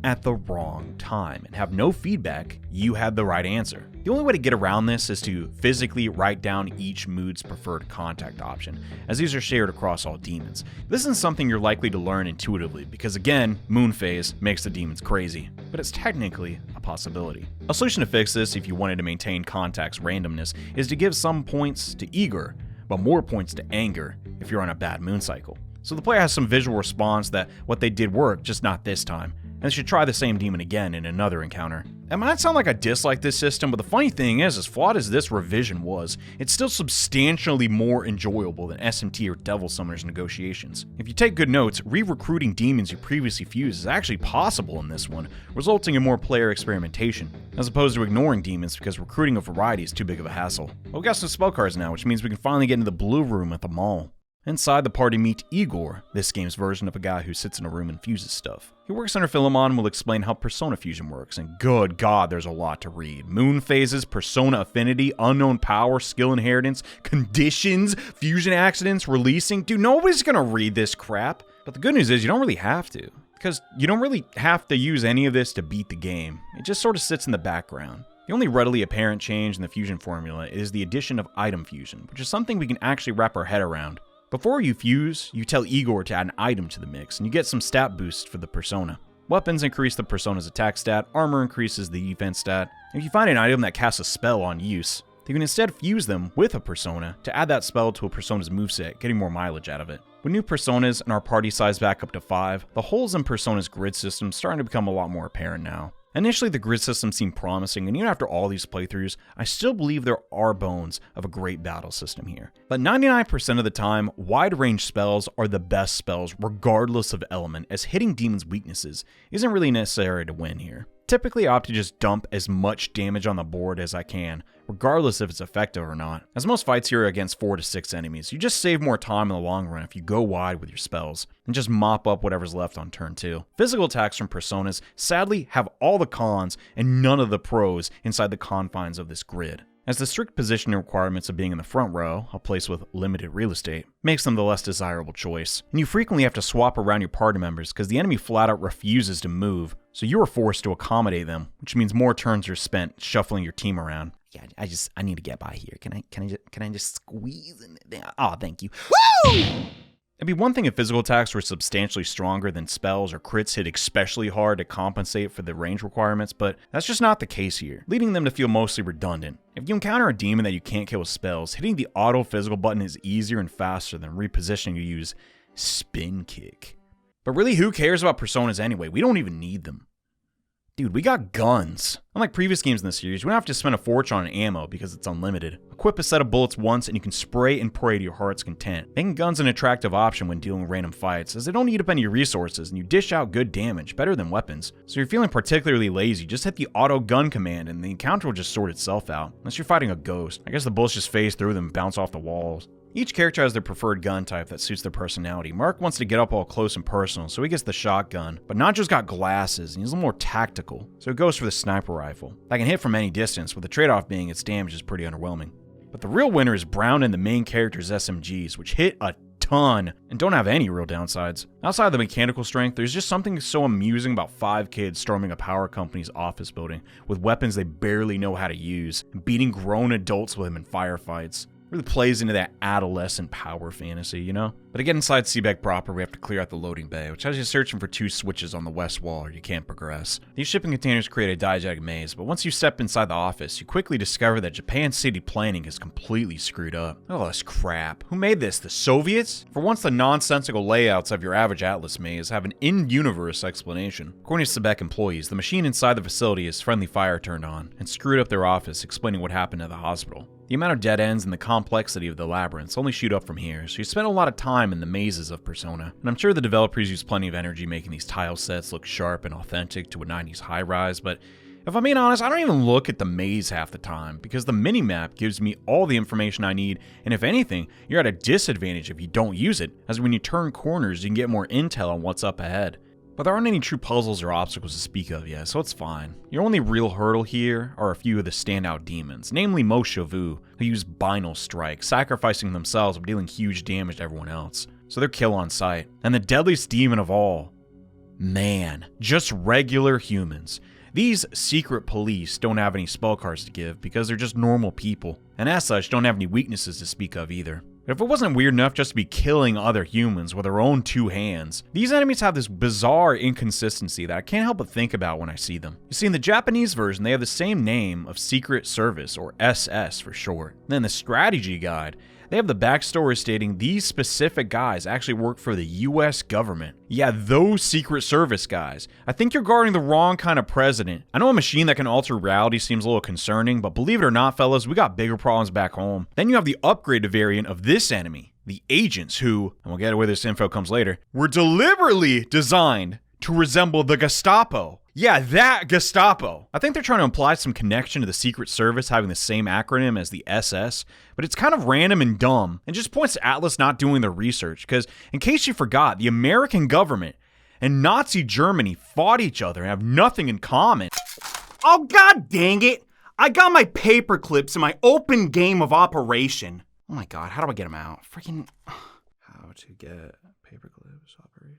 at the wrong time and have no feedback you had the right answer. The only way to get around this is to physically write down each mood's preferred contact option, as these are shared across all demons. This isn't something you're likely to learn intuitively, because again, moon phase makes the demons crazy, but it's technically a possibility. A solution to fix this, if you wanted to maintain contact's randomness, is to give some points to eager, but more points to anger if you're on a bad moon cycle. So the player has some visual response that what they did worked, just not this time, and they should try the same demon again in another encounter. It might sound like I dislike this system, but the funny thing is, as flawed as this revision was, it's still substantially more enjoyable than SMT or Devil Summoner's negotiations. If you take good notes, re-recruiting demons you previously fused is actually possible in this one, resulting in more player experimentation, as opposed to ignoring demons because recruiting a variety is too big of a hassle. But we got some spell cards now, which means we can finally get into the blue room at the mall. Inside, the party meet Igor, this game's version of a guy who sits in a room and fuses stuff. He works under Philemon and will explain how Persona fusion works, and good god, there's a lot to read. Moon phases, Persona affinity, unknown power, skill inheritance, conditions, fusion accidents, releasing. Dude, nobody's gonna read this crap. But the good news is you don't really have to, because you don't really have to use any of this to beat the game. It just sort of sits in the background. The only readily apparent change in the fusion formula is the addition of item fusion, which is something we can actually wrap our head around. Before you fuse, you tell Igor to add an item to the mix, and you get some stat boosts for the persona. Weapons increase the persona's attack stat, armor increases the defense stat. If you find an item that casts a spell on use, you can instead fuse them with a persona to add that spell to a persona's moveset, getting more mileage out of it. With new personas and our party size back up to 5, the holes in Persona's grid system starting to become a lot more apparent now. Initially, the grid system seemed promising, and even after all these playthroughs, I still believe there are bones of a great battle system here. But 99% of the time, wide-range spells are the best spells regardless of element, as hitting demons' weaknesses isn't really necessary to win here. Typically, I opt to just dump as much damage on the board as I can, regardless if it's effective or not. As most fights here are against 4 to 6 enemies, you just save more time in the long run if you go wide with your spells, and just mop up whatever's left on turn 2. Physical attacks from Personas sadly have all the cons and none of the pros inside the confines of this grid, as the strict positioning requirements of being in the front row, a place with limited real estate, makes them the less desirable choice. And you frequently have to swap around your party members because the enemy flat out refuses to move, so you are forced to accommodate them, which means more turns are spent shuffling your team around. Yeah, I need to get by here. Can I just squeeze in there? Oh, thank you. Woo! It'd be one thing if physical attacks were substantially stronger than spells or crits hit especially hard to compensate for the range requirements, but that's just not the case here, leading them to feel mostly redundant. If you encounter a demon that you can't kill with spells, hitting the auto physical button is easier and faster than repositioning to use spin kick. But really, who cares about personas anyway? We don't even need them. Dude, we got guns. Unlike previous games in the series, we don't have to spend a fortune on ammo because it's unlimited. Equip a set of bullets once and you can spray and pray to your heart's content. Making guns an attractive option when dealing with random fights, as they don't eat up any resources and you dish out good damage, better than weapons. So if you're feeling particularly lazy, just hit the auto gun command and the encounter will just sort itself out. Unless you're fighting a ghost. I guess the bullets just phase through them and bounce off the walls. Each character has their preferred gun type that suits their personality. Mark wants to get up all close and personal, so he gets the shotgun. But Nacho's got glasses, and he's a little more tactical, so he goes for the sniper rifle. That can hit from any distance, with the trade-off being its damage is pretty underwhelming. But the real winner is Brown and the main character's SMGs, which hit a ton and don't have any real downsides. Outside of the mechanical strength, there's just something so amusing about 5 kids storming a power company's office building with weapons they barely know how to use, and beating grown adults with them in firefights. Really plays into that adolescent power fantasy, you know? But to get inside Seebeck proper, we have to clear out the loading bay, which has you searching for 2 switches on the west wall or you can't progress. These shipping containers create a diegetic maze, but once you step inside the office, you quickly discover that Japan's city planning is completely screwed up. Look at all this crap. Who made this? The Soviets? For once, the nonsensical layouts of your average Atlas maze have an in-universe explanation. According to Seebeck employees, the machine inside the facility is friendly fire turned on and screwed up their office, explaining what happened at the hospital. The amount of dead ends and the complexity of the labyrinths only shoot up from here, so you spend a lot of time in the mazes of Persona. And I'm sure the developers use plenty of energy making these tile sets look sharp and authentic to a 90s high-rise, but if I'm being honest, I don't even look at the maze half the time, because the minimap gives me all the information I need, and if anything, you're at a disadvantage if you don't use it, as when you turn corners, you can get more intel on what's up ahead. But there aren't any true puzzles or obstacles to speak of yet, so it's fine. Your only real hurdle here are a few of the standout demons, namely Moshovu, who use Binal Strike, sacrificing themselves but dealing huge damage to everyone else. So they're kill on sight. And the deadliest demon of all, man, just regular humans. These secret police don't have any spell cards to give because they're just normal people, and as such don't have any weaknesses to speak of either. But if it wasn't weird enough just to be killing other humans with their own 2 hands, these enemies have this bizarre inconsistency that I can't help but think about when I see them. You see, in the Japanese version, they have the same name of Secret Service, or SS for short. And then the strategy guide, they have the backstory stating these specific guys actually work for the US government. Yeah, those Secret Service guys. I think you're guarding the wrong kind of president. I know a machine that can alter reality seems a little concerning, but believe it or not, fellas, we got bigger problems back home. Then you have the upgraded variant of this enemy, the agents who, and we'll get to where this info comes later, were deliberately designed to resemble the Gestapo. Yeah, that Gestapo. I think they're trying to imply some connection to the Secret Service having the same acronym as the SS, but it's kind of random and dumb, and just points to Atlus not doing their research, because in case you forgot, the American government and Nazi Germany fought each other and have nothing in common. Oh, god dang it! I got my paper clips in my open game of operation. Oh my god, how do I get them out? Freaking... How to get paper clips operation...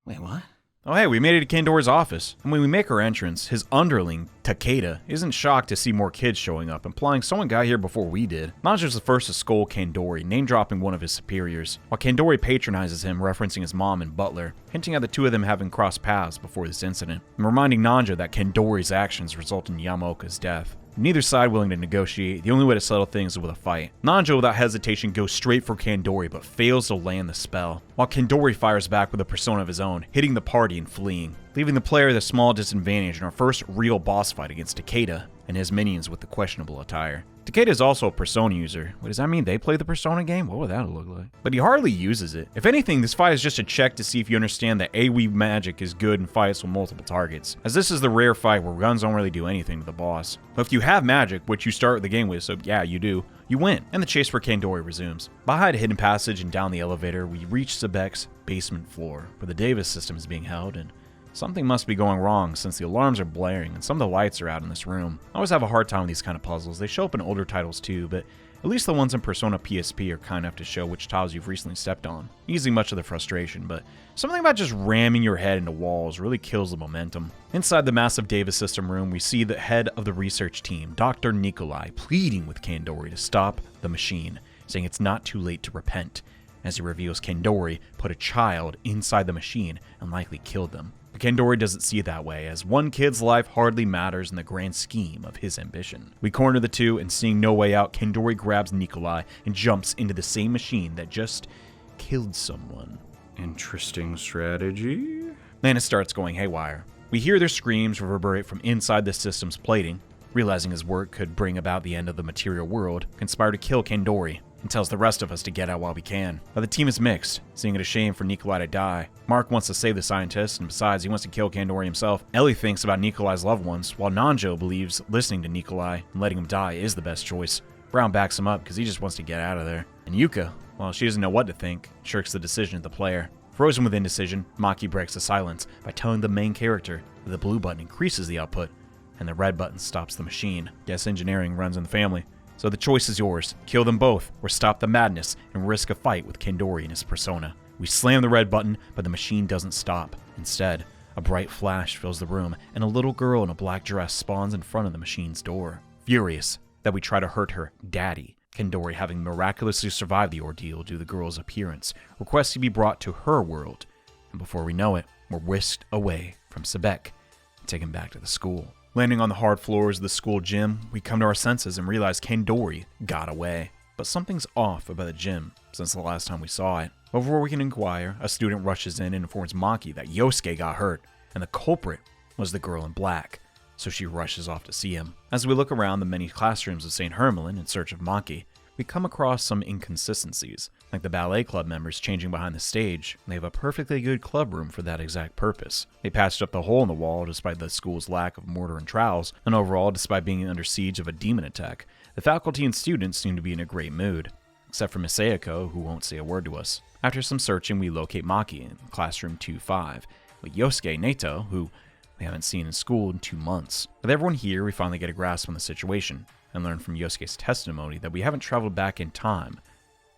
Wait, what? Oh hey, we made it to Kandori's office. And when we make our entrance, his underling, Takeda, isn't shocked to see more kids showing up, implying someone got here before we did. Nanjo's the first to scold Kandori, name-dropping one of his superiors, while Kandori patronizes him, referencing his mom and butler, hinting at the 2 of them having crossed paths before this incident, and reminding Nanjo that Kandori's actions result in Yamaoka's death. Neither side willing to negotiate, the only way to settle things is with a fight. Nanjo without hesitation goes straight for Kandori but fails to land the spell, while Kandori fires back with a persona of his own, hitting the party and fleeing, leaving the player at a small disadvantage in our first real boss fight against Takeda and his minions with the questionable attire. Takeda is also a Persona user. Wait, does that mean they play the Persona game? What would that look like? But he hardly uses it. If anything, this fight is just a check to see if you understand that AoE magic is good in fights with multiple targets, as this is the rare fight where guns don't really do anything to the boss. But if you have magic, which you start the game with, so yeah, you do, you win, and the chase for Kandori resumes. Behind a hidden passage and down the elevator, we reach Seebeck's basement floor, where the Davis system is being held, and something must be going wrong since the alarms are blaring and some of the lights are out in this room. I always have a hard time with these kind of puzzles. They show up in older titles too, but at least the ones in Persona PSP are kind enough to show which tiles you've recently stepped on, easing much of the frustration, but something about just ramming your head into walls really kills the momentum. Inside the massive Davis system room, we see the head of the research team, Dr. Nikolai, pleading with Kandori to stop the machine, saying it's not too late to repent, as he reveals Kandori put a child inside the machine and likely killed them. But Kandori doesn't see it that way, as one kid's life hardly matters in the grand scheme of his ambition. We corner the 2, and seeing no way out, Kandori grabs Nikolai and jumps into the same machine that just killed someone. Interesting strategy. Then it starts going haywire. We hear their screams reverberate from inside the system's plating. Realizing his work could bring about the end of the material world, conspire to kill Kandori, and tells the rest of us to get out while we can. But the team is mixed, seeing it a shame for Nikolai to die. Mark wants to save the scientist, and besides, he wants to kill Kandori himself. Ellie thinks about Nikolai's loved ones, while Nanjo believes listening to Nikolai and letting him die is the best choice. Brown backs him up because he just wants to get out of there. And Yuka, well, she doesn't know what to think, shirks the decision of the player. Frozen with indecision, Maki breaks the silence by telling the main character that the blue button increases the output, and the red button stops the machine. Guess engineering runs in the family. So the choice is yours. Kill them both, or stop the madness and risk a fight with Kandori and his persona. We slam the red button, but the machine doesn't stop. Instead, a bright flash fills the room, and a little girl in a black dress spawns in front of the machine's door. Furious that we try to hurt her daddy, Kendori, having miraculously survived the ordeal due to the girl's appearance, requests to be brought to her world. And before we know it, we're whisked away from Sebek and taken back to the school. Landing on the hard floors of the school gym, we come to our senses and realize Kendori got away. But something's off about the gym since the last time we saw it. Before we can inquire, a student rushes in and informs Maki that Yosuke got hurt, and the culprit was the girl in black, so she rushes off to see him. As we look around the many classrooms of St. Hermelin in search of Maki, we come across some inconsistencies, like the ballet club members changing behind the stage. They have a perfectly good club room for that exact purpose. They patched up the hole in the wall despite the school's lack of mortar and trowels, and overall, despite being under siege of a demon attack, the faculty and students seem to be in a great mood, except for Miss Ayako, who won't say a word to us. After some searching, we locate Maki in classroom 2-5, with Yosuke Neto, who we haven't seen in school in 2 months. With everyone here, we finally get a grasp on the situation, and learn from Yosuke's testimony that we haven't traveled back in time,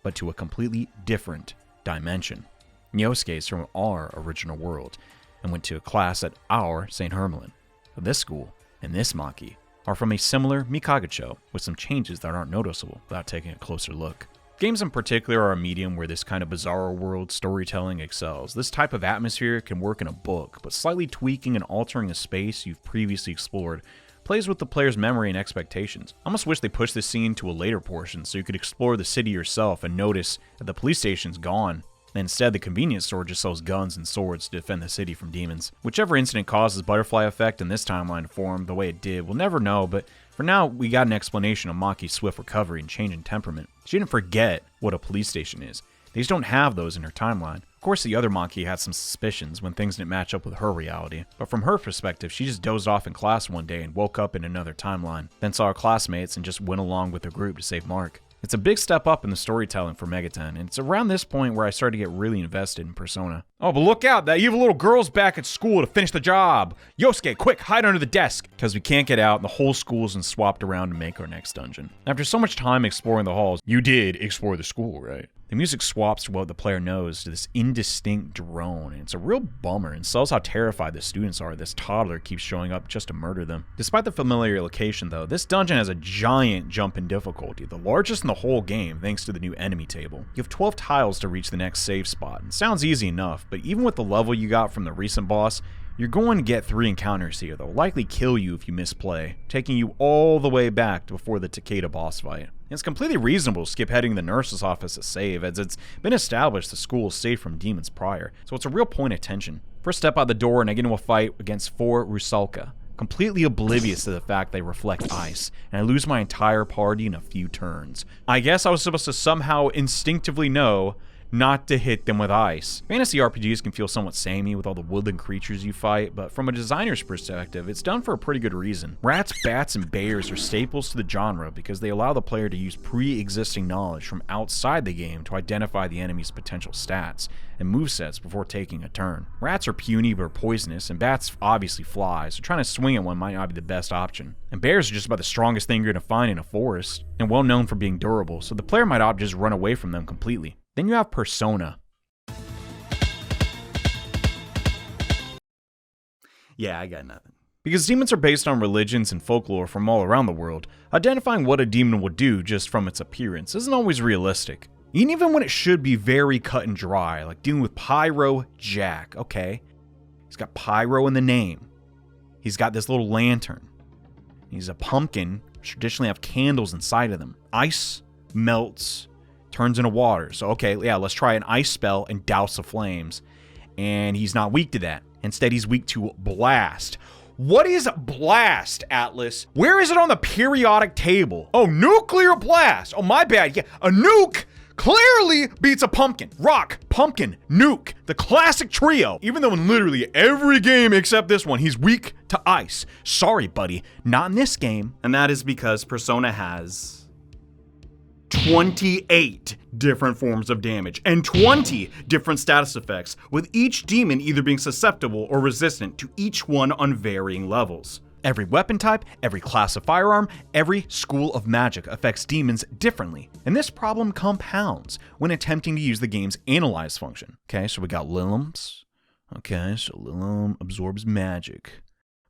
but to a completely different dimension. Yosuke is from our original world, and went to a class at our St. Hermelin. But this school, and this Maki, are from a similar Mikagacho, with some changes that aren't noticeable without taking a closer look. Games in particular are a medium where this kind of bizarro world storytelling excels. This type of atmosphere can work in a book, but slightly tweaking and altering a space you've previously explored plays with the player's memory and expectations. I almost wish they pushed this scene to a later portion so you could explore the city yourself and notice that the police station's gone. Instead, the convenience store just sells guns and swords to defend the city from demons. Whichever incident causes butterfly effect in this timeline to form the way it did, we'll never know, but for now, we got an explanation of Maki's swift recovery and change in temperament. She didn't forget what a police station is. They just don't have those in her timeline. Of course, the other Maki had some suspicions when things didn't match up with her reality, but from her perspective, she just dozed off in class one day and woke up in another timeline, then saw her classmates and just went along with her group to save Mark. It's a big step up in the storytelling for Megaten, and it's around this point where I started to get really invested in Persona. Oh, but look out, that evil little girl's back at school to finish the job! Yosuke, quick, hide under the desk! Because we can't get out, and the whole school's been swapped around to make our next dungeon. After so much time exploring the halls, you did explore the school, right? The music swaps to what the player knows to this indistinct drone, and it's a real bummer and sells how terrified the students are this toddler keeps showing up just to murder them. Despite the familiar location though, this dungeon has a giant jump in difficulty, the largest in the whole game thanks to the new enemy table. You have 12 tiles to reach the next save spot, and it sounds easy enough, but even with the level you got from the recent boss, you're going to get 3 encounters here that will likely kill you if you misplay, taking you all the way back to before the Takeda boss fight. And it's completely reasonable to skip heading to the nurse's office to save, as it's been established the school is safe from demons prior, so it's a real point of tension. First step out the door and I get into a fight against 4 Rusalka, completely oblivious to the fact they reflect ice, and I lose my entire party in a few turns. I guess I was supposed to somehow instinctively know not to hit them with ice. Fantasy RPGs can feel somewhat samey with all the woodland creatures you fight, but from a designer's perspective, it's done for a pretty good reason. Rats, bats, and bears are staples to the genre because they allow the player to use pre-existing knowledge from outside the game to identify the enemy's potential stats and movesets before taking a turn. Rats are puny but are poisonous, and bats obviously fly, so trying to swing at one might not be the best option. And bears are just about the strongest thing you're going to find in a forest, and well known for being durable, so the player might opt to just run away from them completely. Then you have Persona. Yeah, I got nothing. Because demons are based on religions and folklore from all around the world, identifying what a demon will do just from its appearance isn't always realistic. Even when it should be very cut and dry, like dealing with Pyro Jack, okay? He's got Pyro in the name. He's got this little lantern. He's a pumpkin, which traditionally have candles inside of them. Ice melts, turns into water. So, okay, yeah, let's try an ice spell and douse the flames. And he's not weak to that. Instead, he's weak to blast. What is blast, Atlas? Where is it on the periodic table? Oh, nuclear blast. Oh, my bad. Yeah, a nuke clearly beats a pumpkin. Rock, pumpkin, nuke. The classic trio. Even though in literally every game except this one, he's weak to ice. Sorry, buddy. Not in this game. And that is because Persona has 28 different forms of damage and 20 different status effects, with each demon either being susceptible or resistant to each one on varying levels. Every weapon type, every class of firearm, every school of magic affects demons differently, and this problem compounds when attempting to use the game's analyze function. Okay, so we got Lilums. Okay, so Lilum absorbs magic,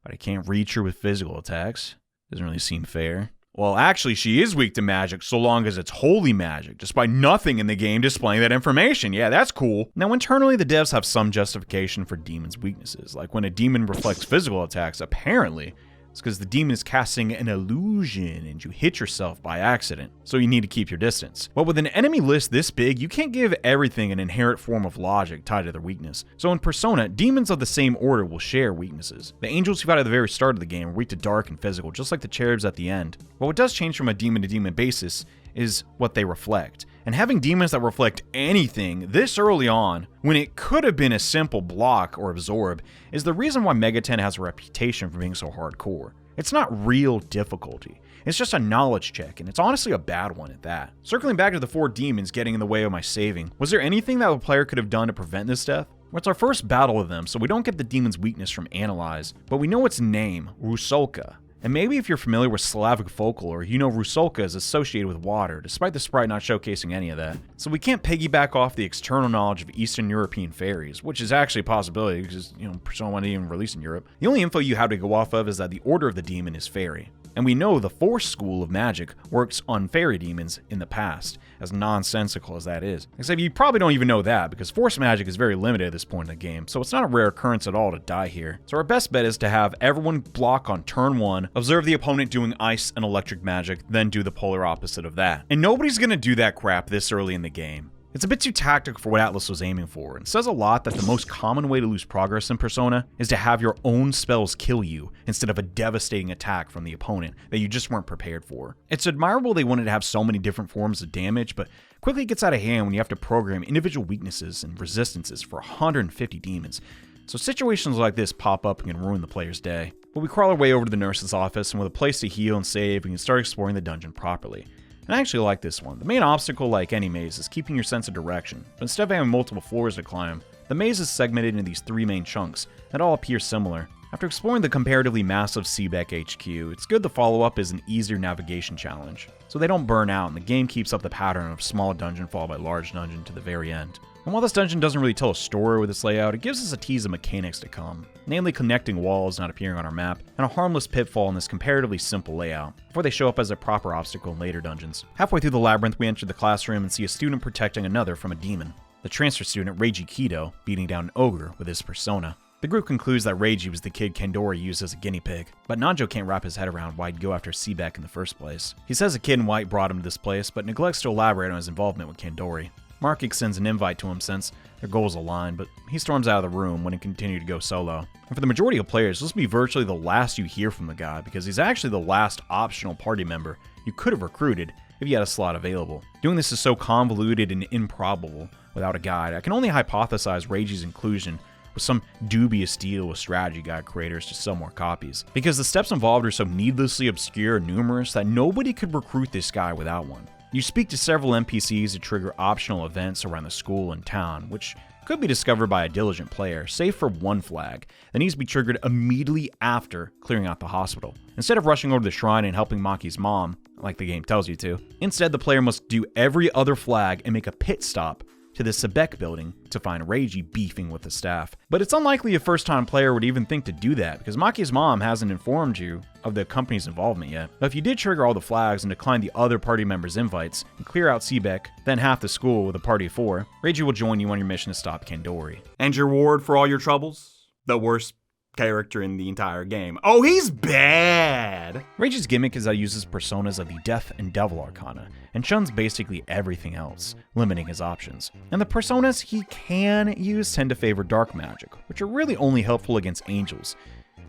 but I can't reach her with physical attacks. Doesn't really seem fair. Well, actually, she is weak to magic so long as it's holy magic, despite nothing in the game displaying that information. Yeah, that's cool. Now, internally, the devs have some justification for demons' weaknesses, like when a demon reflects physical attacks, apparently, it's because the demon is casting an illusion and you hit yourself by accident, so you need to keep your distance. But with an enemy list this big, you can't give everything an inherent form of logic tied to their weakness. So in Persona, demons of the same order will share weaknesses. The angels you fight at the very start of the game are weak to dark and physical, just like the cherubs at the end. But what does change from a demon to demon basis is what they reflect. And having demons that reflect anything this early on, when it could have been a simple block or absorb, is the reason why Megaten has a reputation for being so hardcore. It's not real difficulty. It's just a knowledge check, and it's honestly a bad one at that. Circling back to the 4 demons getting in the way of my saving, was there anything that a player could have done to prevent this death? Well, it's our first battle with them, so we don't get the demon's weakness from Analyze, but we know its name, Rusalka. And maybe if you're familiar with Slavic folklore, you know Rusalka is associated with water, despite the sprite not showcasing any of that. So we can't piggyback off the external knowledge of Eastern European fairies, which is actually a possibility because, Persona 1 didn't even release in Europe. The only info you have to go off of is that the order of the demon is fairy. And we know the Force school of magic works on fairy demons in the past, as nonsensical as that is. Except you probably don't even know that, because Force magic is very limited at this point in the game, so it's not a rare occurrence at all to die here. So our best bet is to have everyone block on turn 1, observe the opponent doing ice and electric magic, then do the polar opposite of that. And nobody's gonna do that crap this early in the game. It's a bit too tactical for what Atlus was aiming for, and says a lot that the most common way to lose progress in Persona is to have your own spells kill you instead of a devastating attack from the opponent that you just weren't prepared for. It's admirable they wanted to have so many different forms of damage, but quickly gets out of hand when you have to program individual weaknesses and resistances for 150 demons. So situations like this pop up and can ruin the player's day. But we crawl our way over to the nurse's office, and with a place to heal and save, we can start exploring the dungeon properly. And I actually like this one. The main obstacle, like any maze, is keeping your sense of direction, but instead of having multiple floors to climb, the maze is segmented into these 3 main chunks that all appear similar. After exploring the comparatively massive Seebeck HQ, it's good the follow-up is an easier navigation challenge, so they don't burn out and the game keeps up the pattern of small dungeon followed by large dungeon to the very end. And while this dungeon doesn't really tell a story with its layout, it gives us a tease of mechanics to come, namely connecting walls not appearing on our map, and a harmless pitfall in this comparatively simple layout, before they show up as a proper obstacle in later dungeons. Halfway through the labyrinth, we enter the classroom and see a student protecting another from a demon. The transfer student, Reiji Kido, beating down an ogre with his persona. The group concludes that Reiji was the kid Kandori used as a guinea pig, but Nanjo can't wrap his head around why he'd go after Seebeck in the first place. He says a kid in white brought him to this place, but neglects to elaborate on his involvement with Kandori. Mark extends an invite to him since their goals align, but he storms out of the room when he continued to go solo. And for the majority of players, this will be virtually the last you hear from the guy, because he's actually the last optional party member you could have recruited if you had a slot available. Doing this is so convoluted and improbable without a guide. I can only hypothesize Reiji's inclusion with some dubious deal with strategy guide creators to sell more copies, because the steps involved are so needlessly obscure and numerous that nobody could recruit this guy without one. You speak to several NPCs to trigger optional events around the school and town, which could be discovered by a diligent player, save for one flag that needs to be triggered immediately after clearing out the hospital. Instead of rushing over to the shrine and helping Maki's mom, like the game tells you to, instead the player must do every other flag and make a pit stop to the Seebeck building to find Reiji beefing with the staff. But it's unlikely a first-time player would even think to do that, because Maki's mom hasn't informed you of the company's involvement yet. But if you did trigger all the flags and decline the other party members' invites, and clear out Seebeck, then half the school with a party of 4, Reiji will join you on your mission to stop Kandori. And your reward for all your troubles? The worst character in the entire game. Oh, he's bad! Reiji's gimmick is that he uses personas of the Death and Devil Arcana, and shuns basically everything else, limiting his options. And the personas he can use tend to favor dark magic, which are really only helpful against angels,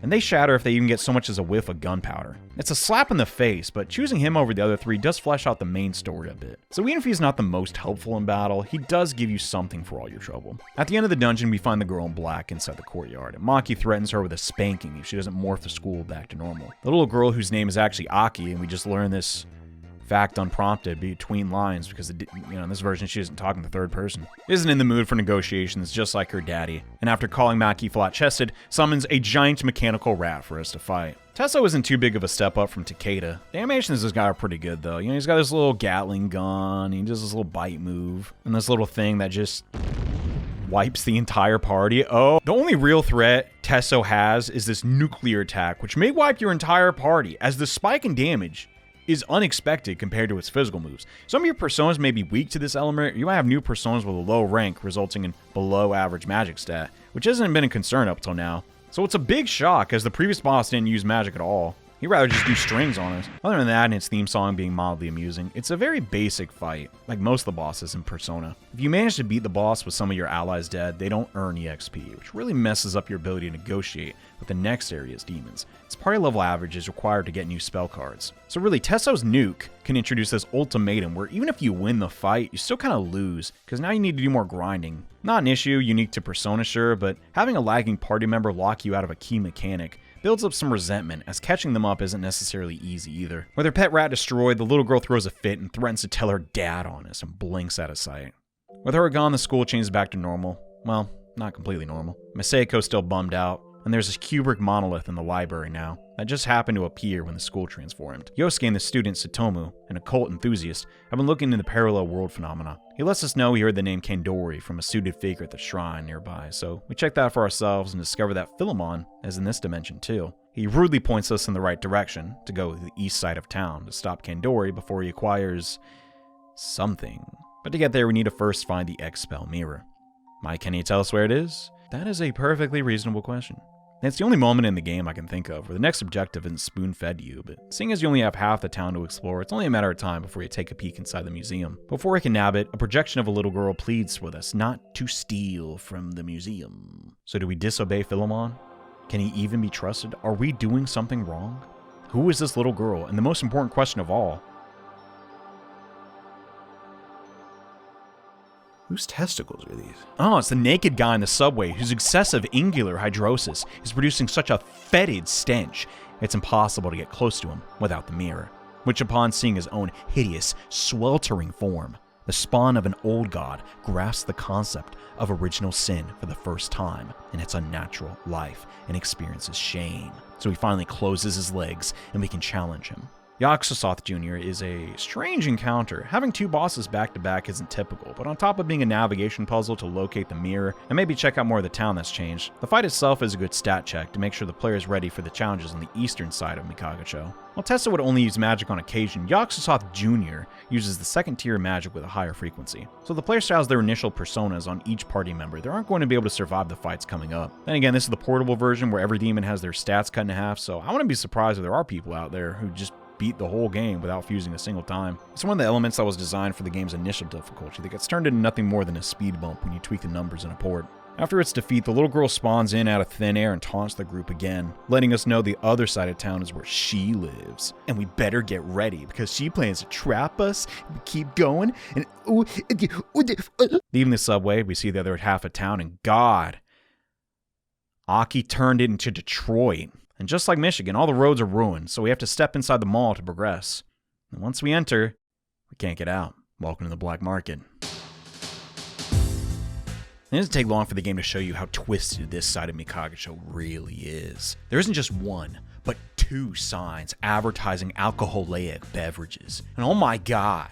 and they shatter if they even get so much as a whiff of gunpowder. It's a slap in the face, but choosing him over the other 3 does flesh out the main story a bit. So even if he's not the most helpful in battle, he does give you something for all your trouble. At the end of the dungeon, we find the girl in black inside the courtyard, and Maki threatens her with a spanking if she doesn't morph the school back to normal. The little girl whose name is actually Aki, and we just learned this fact unprompted between lines because in this version she isn't talking the third person, isn't in the mood for negotiations just like her daddy, and after calling Maki flat-chested, summons a giant mechanical rat for us to fight. Tesso isn't too big of a step up from Takeda. The animations of this guy are pretty good though. He's got this little Gatling gun, he does this little bite move, and this little thing that just wipes the entire party. Oh, the only real threat Tesso has is this nuclear attack, which may wipe your entire party, as the spike in damage is unexpected compared to its physical moves. Some of your personas may be weak to this element, or you might have new personas with a low rank resulting in below average magic stat, which hasn't been a concern up till now. So it's a big shock as the previous boss didn't use magic at all. He'd rather just do strings on us. Other than that and its theme song being mildly amusing, it's a very basic fight, like most of the bosses in Persona. If you manage to beat the boss with some of your allies dead, they don't earn EXP, which really messes up your ability to negotiate with the next area's demons. Its party level average is required to get new spell cards. So really, Tesso's nuke can introduce this ultimatum where even if you win the fight, you still kind of lose, because now you need to do more grinding. Not an issue unique to Persona, sure, but having a lagging party member lock you out of a key mechanic builds up some resentment, as catching them up isn't necessarily easy either. With her pet rat destroyed, the little girl throws a fit and threatens to tell her dad on us and blinks out of sight. With her gone, the school changes back to normal. Well, not completely normal. Masako's still bummed out, and there's this Kubrick monolith in the library now that just happened to appear when the school transformed. Yosuke and the student Satomu, an occult enthusiast, have been looking into the parallel world phenomena. He lets us know he heard the name Kandori from a suited figure at the shrine nearby, so we check that for ourselves and discover that Philemon is in this dimension too. He rudely points us in the right direction, to go to the east side of town to stop Kandori before he acquires something. But to get there, we need to first find the Expel mirror. Why can't he tell us where it is? That is a perfectly reasonable question. And it's the only moment in the game I can think of where the next objective isn't spoon-fed to you, but seeing as you only have half the town to explore, it's only a matter of time before you take a peek inside the museum. Before we can nab it, a projection of a little girl pleads with us not to steal from the museum. So do we disobey Philemon? Can he even be trusted? Are we doing something wrong? Who is this little girl? And the most important question of all, whose testicles are these? oh, it's the naked guy in the subway whose excessive angular hydrosis is producing such a fetid stench, it's impossible to get close to him without the mirror, which upon seeing his own hideous, sweltering form, the spawn of an old god grasps the concept of original sin for the first time in its unnatural life and experiences shame. So he finally closes his legs and we can challenge him. Yaxosoth Jr. is a strange encounter. Having two bosses back-to-back isn't typical, but on top of being a navigation puzzle to locate the mirror and maybe check out more of the town that's changed, the fight itself is a good stat check to make sure the player is ready for the challenges on the eastern side of Mikagacho. While Tessa would only use magic on occasion, Yaxosoth Jr. uses the second tier magic with a higher frequency. So the player styles their initial personas on each party member. They aren't going to be able to survive the fights coming up. Then again, this is the portable version where every demon has their stats cut in half, so I wouldn't be surprised if there are people out there who just beat the whole game without fusing a single time. It's one of the elements that was designed for the game's initial difficulty that gets turned into nothing more than a speed bump when you tweak the numbers in a port. After its defeat, the little girl spawns in out of thin air and taunts the group again, letting us know the other side of town is where she lives. And we better get ready, because she plans to trap us, and we keep going, and leaving the subway, we see the other half of town, and God, Aki turned it into Detroit. And just like Michigan, all the roads are ruined, so we have to step inside the mall to progress. And once we enter, we can't get out. Welcome to the black market. It doesn't take long for the game to show you how twisted this side of Mikagacho really is. There isn't just one, but two signs advertising alcoholic beverages. And oh my God,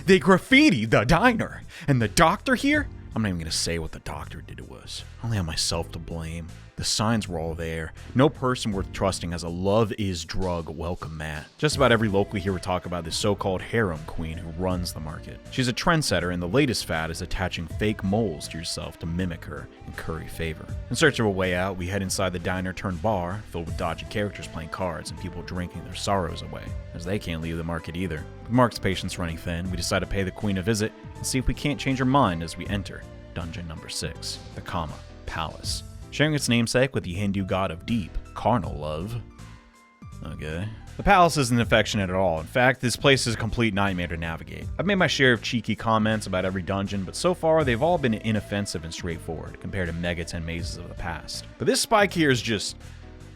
they graffitied the diner. And the doctor here? I'm not even going to say what the doctor did to us. I only have myself to blame. The signs were all there. No person worth trusting has a love is drug welcome mat. Just about every local here would talk about this so-called harem queen who runs the market. She's a trendsetter, and the latest fad is attaching fake moles to yourself to mimic her and curry favor. In search of a way out, we head inside the diner turned bar, filled with dodgy characters playing cards and people drinking their sorrows away, as they can't leave the market either. With Mark's patience running thin, we decide to pay the queen a visit and see if we can't change her mind as we enter dungeon number 6, the Kama Palace, sharing its namesake with the Hindu god of deep, carnal love. Okay. The palace isn't affectionate at all. In fact, this place is a complete nightmare to navigate. I've made my share of cheeky comments about every dungeon, but so far they've all been inoffensive and straightforward compared to Mega 10 mazes of the past. But this spike here is just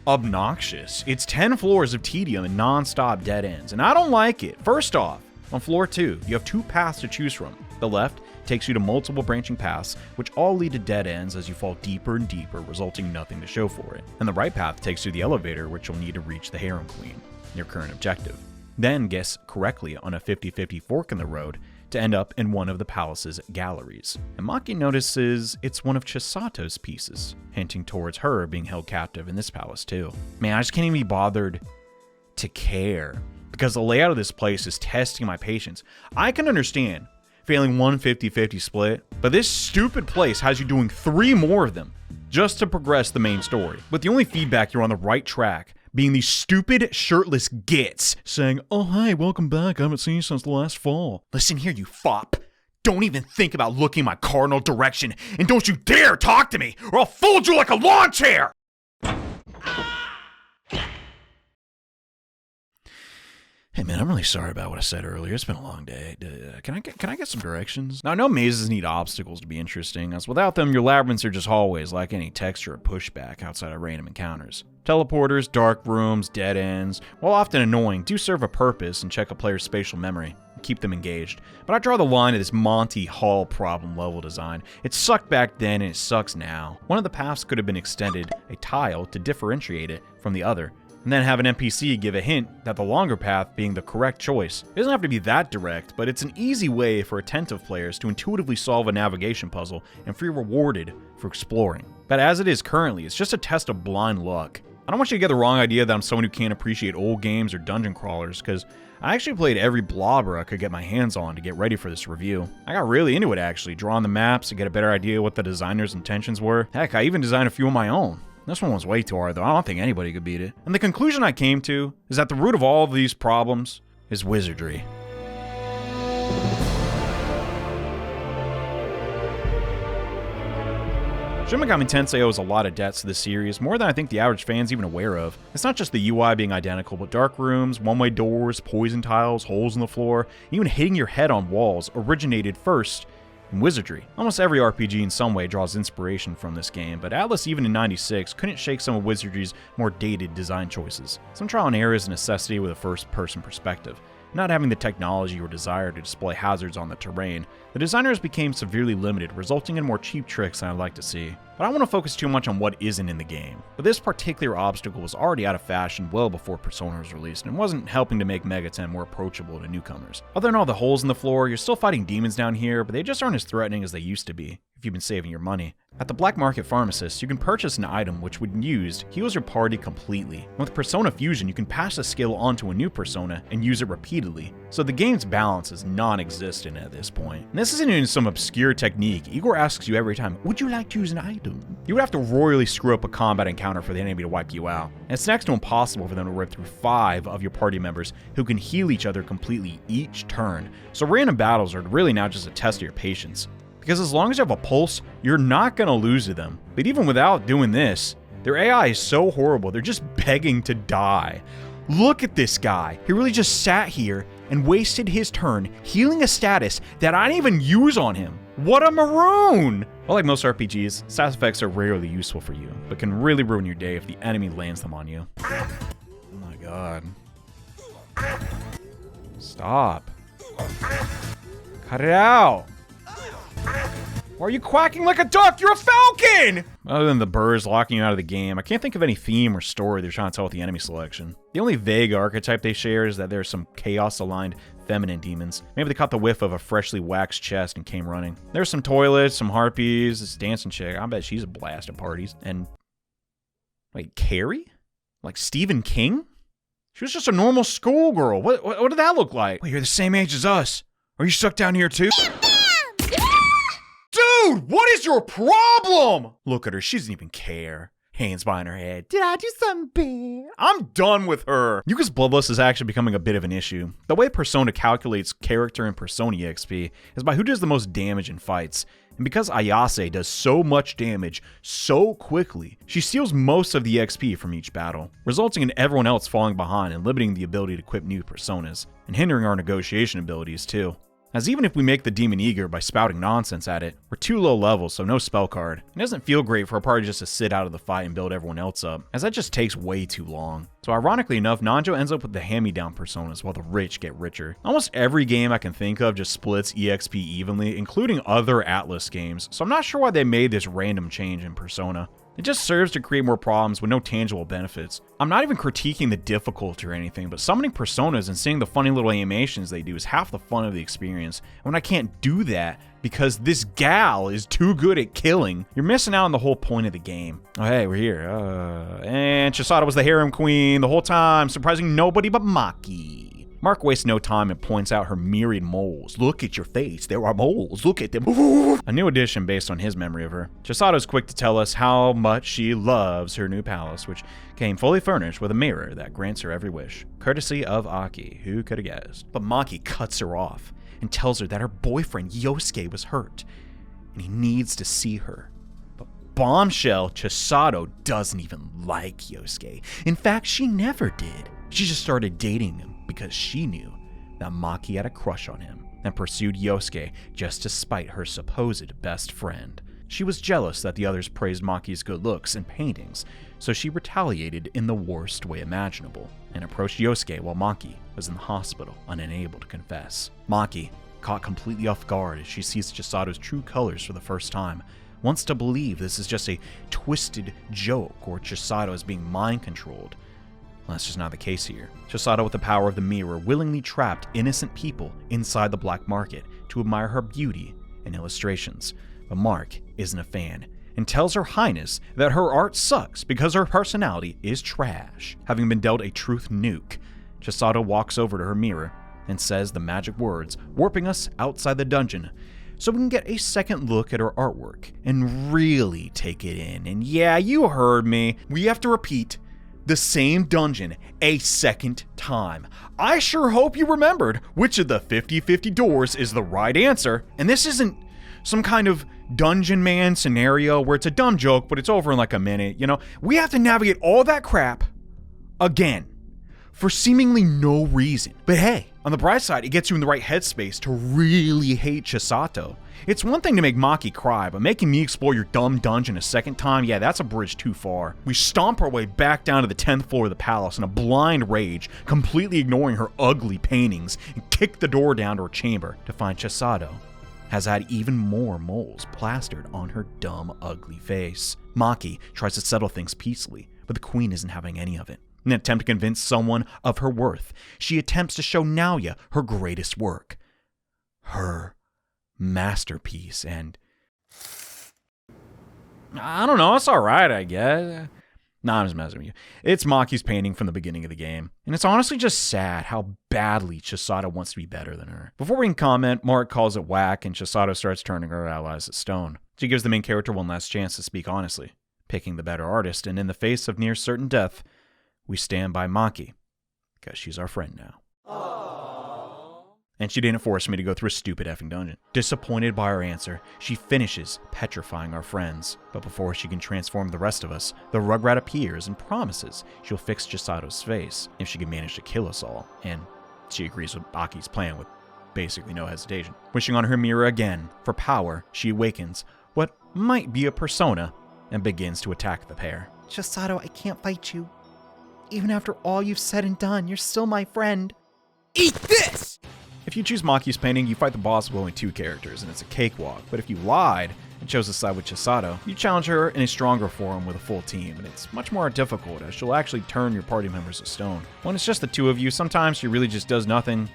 obnoxious. It's 10 floors of tedium and non-stop dead ends, and I don't like it. First off, on floor 2, you have 2 paths to choose from. The left takes you to multiple branching paths, which all lead to dead ends as you fall deeper and deeper, resulting in nothing to show for it. And the right path takes you to the elevator, which you'll need to reach the harem queen, your current objective. Then guess correctly on a 50-50 fork in the road to end up in one of the palace's galleries. And Maki notices it's one of Chisato's pieces, hinting towards her being held captive in this palace too. Man, I just can't even be bothered to care. because the layout of this place is testing my patience. I can understand failing one 50-50 split, but this stupid place has you doing 3 more of them just to progress the main story. But the only feedback you're on the right track being these stupid shirtless gits saying, "Oh hi, welcome back, I haven't seen you since the last fall." Listen here, you fop. Don't even think about looking my cardinal direction, and don't you dare talk to me, or I'll fold you like a lawn chair! Hey man, I'm really sorry about what I said earlier. It's been a long day. Can I get some directions? Now, I know mazes need obstacles to be interesting, as without them, your labyrinths are just hallways like any texture or pushback outside of random encounters. Teleporters, dark rooms, dead ends, while often annoying, do serve a purpose and check a player's spatial memory and keep them engaged. But I draw the line at this Monty Hall problem level design. It sucked back then and it sucks now. One of the paths could have been extended a tile to differentiate it from the other, and then have an NPC give a hint that the longer path being the correct choice. It doesn't have to be that direct, but it's an easy way for attentive players to intuitively solve a navigation puzzle and feel rewarded for exploring. But as it is currently, it's just a test of blind luck. I don't want you to get the wrong idea that I'm someone who can't appreciate old games or dungeon crawlers, because I actually played every blobber I could get my hands on to get ready for this review. I got really into it actually, drawing the maps to get a better idea what the designer's intentions were. Heck, I even designed a few of my own. This one was way too hard though, I don't think anybody could beat it. And the conclusion I came to is that the root of all of these problems is wizardry. Shin Megami Tensei owes a lot of debts to this series, more than I think the average fan's even aware of. It's not just the UI being identical, but dark rooms, one-way doors, poison tiles, holes in the floor, even hitting your head on walls originated first in wizardry. Almost every RPG in some way draws inspiration from this game, but Atlus even in '96 couldn't shake some of wizardry's more dated design choices. Some trial and error is a necessity with a first-person perspective. Not having the technology or desire to display hazards on the terrain, the designers became severely limited, resulting in more cheap tricks than I'd like to see. But I don't want to focus too much on what isn't in the game. But this particular obstacle was already out of fashion well before Persona was released, and wasn't helping to make Mega 10 more approachable to newcomers. Other than all the holes in the floor, you're still fighting demons down here, but they just aren't as threatening as they used to be, if you've been saving your money. At the Black Market Pharmacist, you can purchase an item which, when used, heals your party completely. And with Persona Fusion, you can pass a skill onto a new persona and use it repeatedly. So the game's balance is non-existent at this point. And this isn't even some obscure technique. Igor asks you every time, "Would you like to use an item?" You would have to royally screw up a combat encounter for the enemy to wipe you out. And it's next to impossible for them to rip through 5 of your party members who can heal each other completely each turn. So random battles are really now just a test of your patience. Because as long as you have a pulse, you're not going to lose to them. But even without doing this, their AI is so horrible, they're just begging to die. Look at this guy. He really just sat here and wasted his turn healing a status that I didn't even use on him. What a maroon! Well, like most RPGs, status effects are rarely useful for you, but can really ruin your day if the enemy lands them on you. Oh my god. Stop. Cut it out. Why are you quacking like a duck? You're a falcon! Other than the birds locking you out of the game, I can't think of any theme or story they're trying to tell with the enemy selection. The only vague archetype they share is that there's some chaos-aligned feminine demons. Maybe they caught the whiff of a freshly waxed chest and came running. There's some toilets, some harpies, this dancing chick. I bet she's a blast at parties. And wait, Carrie? Like Stephen King? She was just a normal schoolgirl. What did that look like? Wait, you're the same age as us. Are you stuck down here too? Dude, what is your problem? Look at her, she doesn't even care. Hands behind her head. Did I do something bad? I'm done with her. Yuka's Bloodlust is actually becoming a bit of an issue. The way Persona calculates character and Persona EXP is by who does the most damage in fights. And because Ayase does so much damage so quickly, she steals most of the XP from each battle, resulting in everyone else falling behind and limiting the ability to equip new personas, and hindering our negotiation abilities too. As even if we make the demon eager by spouting nonsense at it, we're too low level, so no spell card. It doesn't feel great for a party just to sit out of the fight and build everyone else up, as that just takes way too long. So ironically enough, Nanjo ends up with the hand-me-down personas while the rich get richer. Almost every game I can think of just splits EXP evenly, including other Atlus games, so I'm not sure why they made this random change in Persona. It just serves to create more problems with no tangible benefits. I'm not even critiquing the difficulty or anything, but summoning personas and seeing the funny little animations they do is half the fun of the experience. And when I can't do that because this gal is too good at killing, you're missing out on the whole point of the game. Oh hey, we're here. And Chisada was the harem queen the whole time, surprising nobody but Maki. Mark wastes no time and points out her myriad moles. Look at your face, there are moles, look at them. A new addition based on his memory of her. Chisato's quick to tell us how much she loves her new palace, which came fully furnished with a mirror that grants her every wish. Courtesy of Aki, who could have guessed. But Maki cuts her off and tells her that her boyfriend Yosuke was hurt, and he needs to see her. But bombshell, Chisato doesn't even like Yosuke. In fact, she never did. She just started dating him because she knew that Maki had a crush on him and pursued Yosuke just to spite her supposed best friend. She was jealous that the others praised Maki's good looks and paintings, so she retaliated in the worst way imaginable and approached Yosuke while Maki was in the hospital, unable to confess. Maki, caught completely off guard as she sees Chisato's true colors for the first time, wants to believe this is just a twisted joke or Chisato is being mind-controlled. Well, that's just not the case here. Chisato, with the power of the mirror, willingly trapped innocent people inside the black market to admire her beauty and illustrations. But Mark isn't a fan and tells Her Highness that her art sucks because her personality is trash. Having been dealt a truth nuke, Chisato walks over to her mirror and says the magic words, warping us outside the dungeon so we can get a second look at her artwork and really take it in. And yeah, you heard me. We have to repeat the same dungeon a second time. I sure hope you remembered which of the 50-50 doors is the right answer. And this isn't some kind of Dungeon Man scenario where it's a dumb joke, but it's over in like a minute, you know? We have to navigate all that crap again for seemingly no reason. But hey, on the bright side, it gets you in the right headspace to really hate Chisato. It's one thing to make Maki cry, but making me explore your dumb dungeon a second time, yeah, that's a bridge too far. We stomp our way back down to the 10th floor of the palace in a blind rage, completely ignoring her ugly paintings, and kick the door down to her chamber to find Chisato has had even more moles plastered on her dumb, ugly face. Maki tries to settle things peacefully, but the queen isn't having any of it. In an attempt to convince someone of her worth, she attempts to show Naoya her greatest work, her masterpiece, and I don't know, it's alright, I guess. Nah, I'm just messing with you. It's Maki's painting from the beginning of the game, and it's honestly just sad how badly Chisato wants to be better than her. Before we can comment, Mark calls it whack, and Chisato starts turning her allies to stone. She gives the main character one last chance to speak honestly, picking the better artist, and in the face of near certain death, we stand by Maki, because she's our friend now. And she didn't force me to go through a stupid effing dungeon. Disappointed by our answer, she finishes petrifying our friends. But before she can transform the rest of us, the Rugrat appears and promises she'll fix Chisato's face if she can manage to kill us all. And she agrees with Aki's plan with basically no hesitation. Wishing on her mirror again for power, she awakens what might be a persona and begins to attack the pair. Chisato, I can't fight you. Even after all you've said and done, you're still my friend. Eat this! If you choose Maki's painting, you fight the boss with only 2 characters, and it's a cakewalk. But if you lied and chose to side with Chisato, you challenge her in a stronger form with a full team, and it's much more difficult as she'll actually turn your party members to stone. When it's just the 2 of you, sometimes she really just does nothing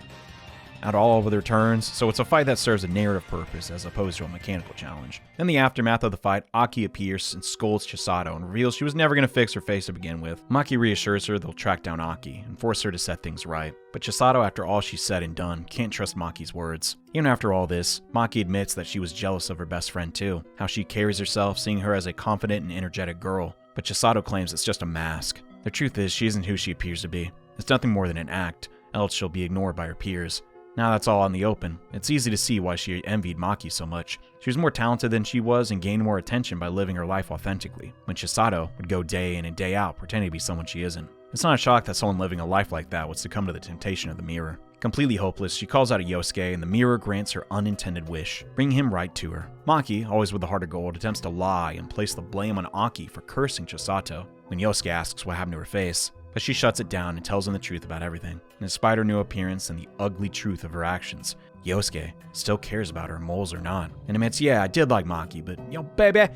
at all over their turns, so it's a fight that serves a narrative purpose as opposed to a mechanical challenge. In the aftermath of the fight, Aki appears and scolds Chisato and reveals she was never going to fix her face to begin with. Maki reassures her they'll track down Aki and force her to set things right. But Chisato, after all she's said and done, can't trust Maki's words. Even after all this, Maki admits that she was jealous of her best friend too, how she carries herself, seeing her as a confident and energetic girl. But Chisato claims it's just a mask. The truth is, she isn't who she appears to be. It's nothing more than an act, else she'll be ignored by her peers. Now that's all in the open, it's easy to see why she envied Maki so much. She was more talented than she was and gained more attention by living her life authentically, when Chisato would go day in and day out pretending to be someone she isn't. It's not a shock that someone living a life like that would succumb to the temptation of the mirror. Completely hopeless, she calls out a Yosuke, and the mirror grants her unintended wish, bringing him right to her. Maki, always with the heart of gold, attempts to lie and place the blame on Aki for cursing Chisato. When Yosuke asks what happened to her face, but she shuts it down and tells him the truth about everything. And despite her new appearance and the ugly truth of her actions, Yosuke still cares about her moles or not, and admits, yeah, I did like Maki, but yo, baby,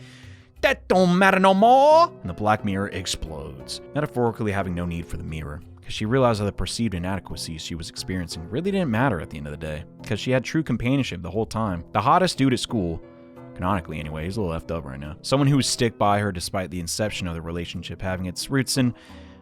that don't matter no more. And the black mirror explodes, metaphorically having no need for the mirror, because she realized that the perceived inadequacies she was experiencing really didn't matter at the end of the day, because she had true companionship the whole time. The hottest dude at school, canonically anyway, he's a little left over right now, someone who would stick by her despite the inception of the relationship having its roots in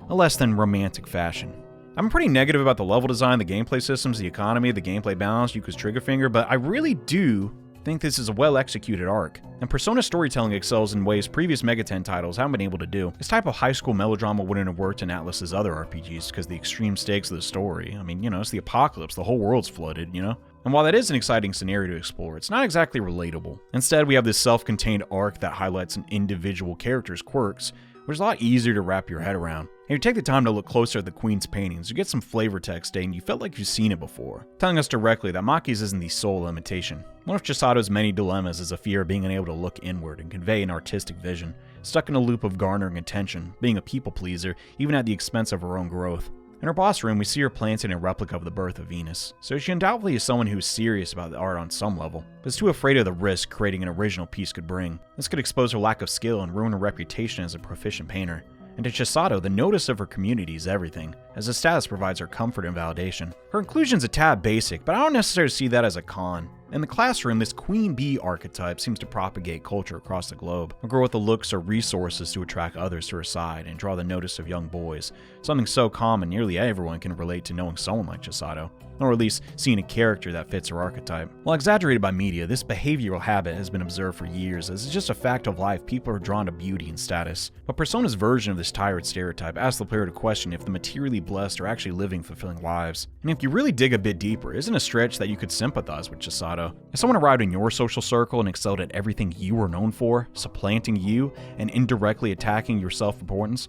a less than romantic fashion. I'm pretty negative about the level design, the gameplay systems, the economy, the gameplay balance, Yuka's trigger finger, but I really do think this is a well-executed arc. And Persona storytelling excels in ways previous Megaten titles haven't been able to do. This type of high school melodrama wouldn't have worked in Atlus's other RPGs because the extreme stakes of the story. I mean, it's the apocalypse, the whole world's flooded, And while that is an exciting scenario to explore, it's not exactly relatable. Instead, we have this self-contained arc that highlights an individual character's quirks, which is a lot easier to wrap your head around. And you take the time to look closer at the Queen's paintings, you get some flavor text stating you felt like you've seen it before, telling us directly that Maki's isn't the sole limitation. One of Chisato's many dilemmas is a fear of being unable to look inward and convey an artistic vision, stuck in a loop of garnering attention, being a people pleaser, even at the expense of her own growth. In her boss room, we see her planting a replica of the birth of Venus, so she undoubtedly is someone who is serious about the art on some level, but is too afraid of the risk creating an original piece could bring. This could expose her lack of skill and ruin her reputation as a proficient painter. And to Chisato, the notice of her community is everything, as the status provides her comfort and validation. Her inclusion's a tad basic, but I don't necessarily see that as a con. In the classroom, this Queen Bee archetype seems to propagate culture across the globe, a girl with the looks or resources to attract others to her side and draw the notice of young boys, something so common nearly everyone can relate to knowing someone like Chisato, or at least seeing a character that fits her archetype. While exaggerated by media, this behavioral habit has been observed for years, as it's just a fact of life. People are drawn to beauty and status. But Persona's version of this tired stereotype asks the player to question if the materially blessed are actually living fulfilling lives. And if you really dig a bit deeper, isn't a stretch that you could sympathize with Chisato. If someone arrived in your social circle and excelled at everything you were known for, supplanting you and indirectly attacking your self-importance,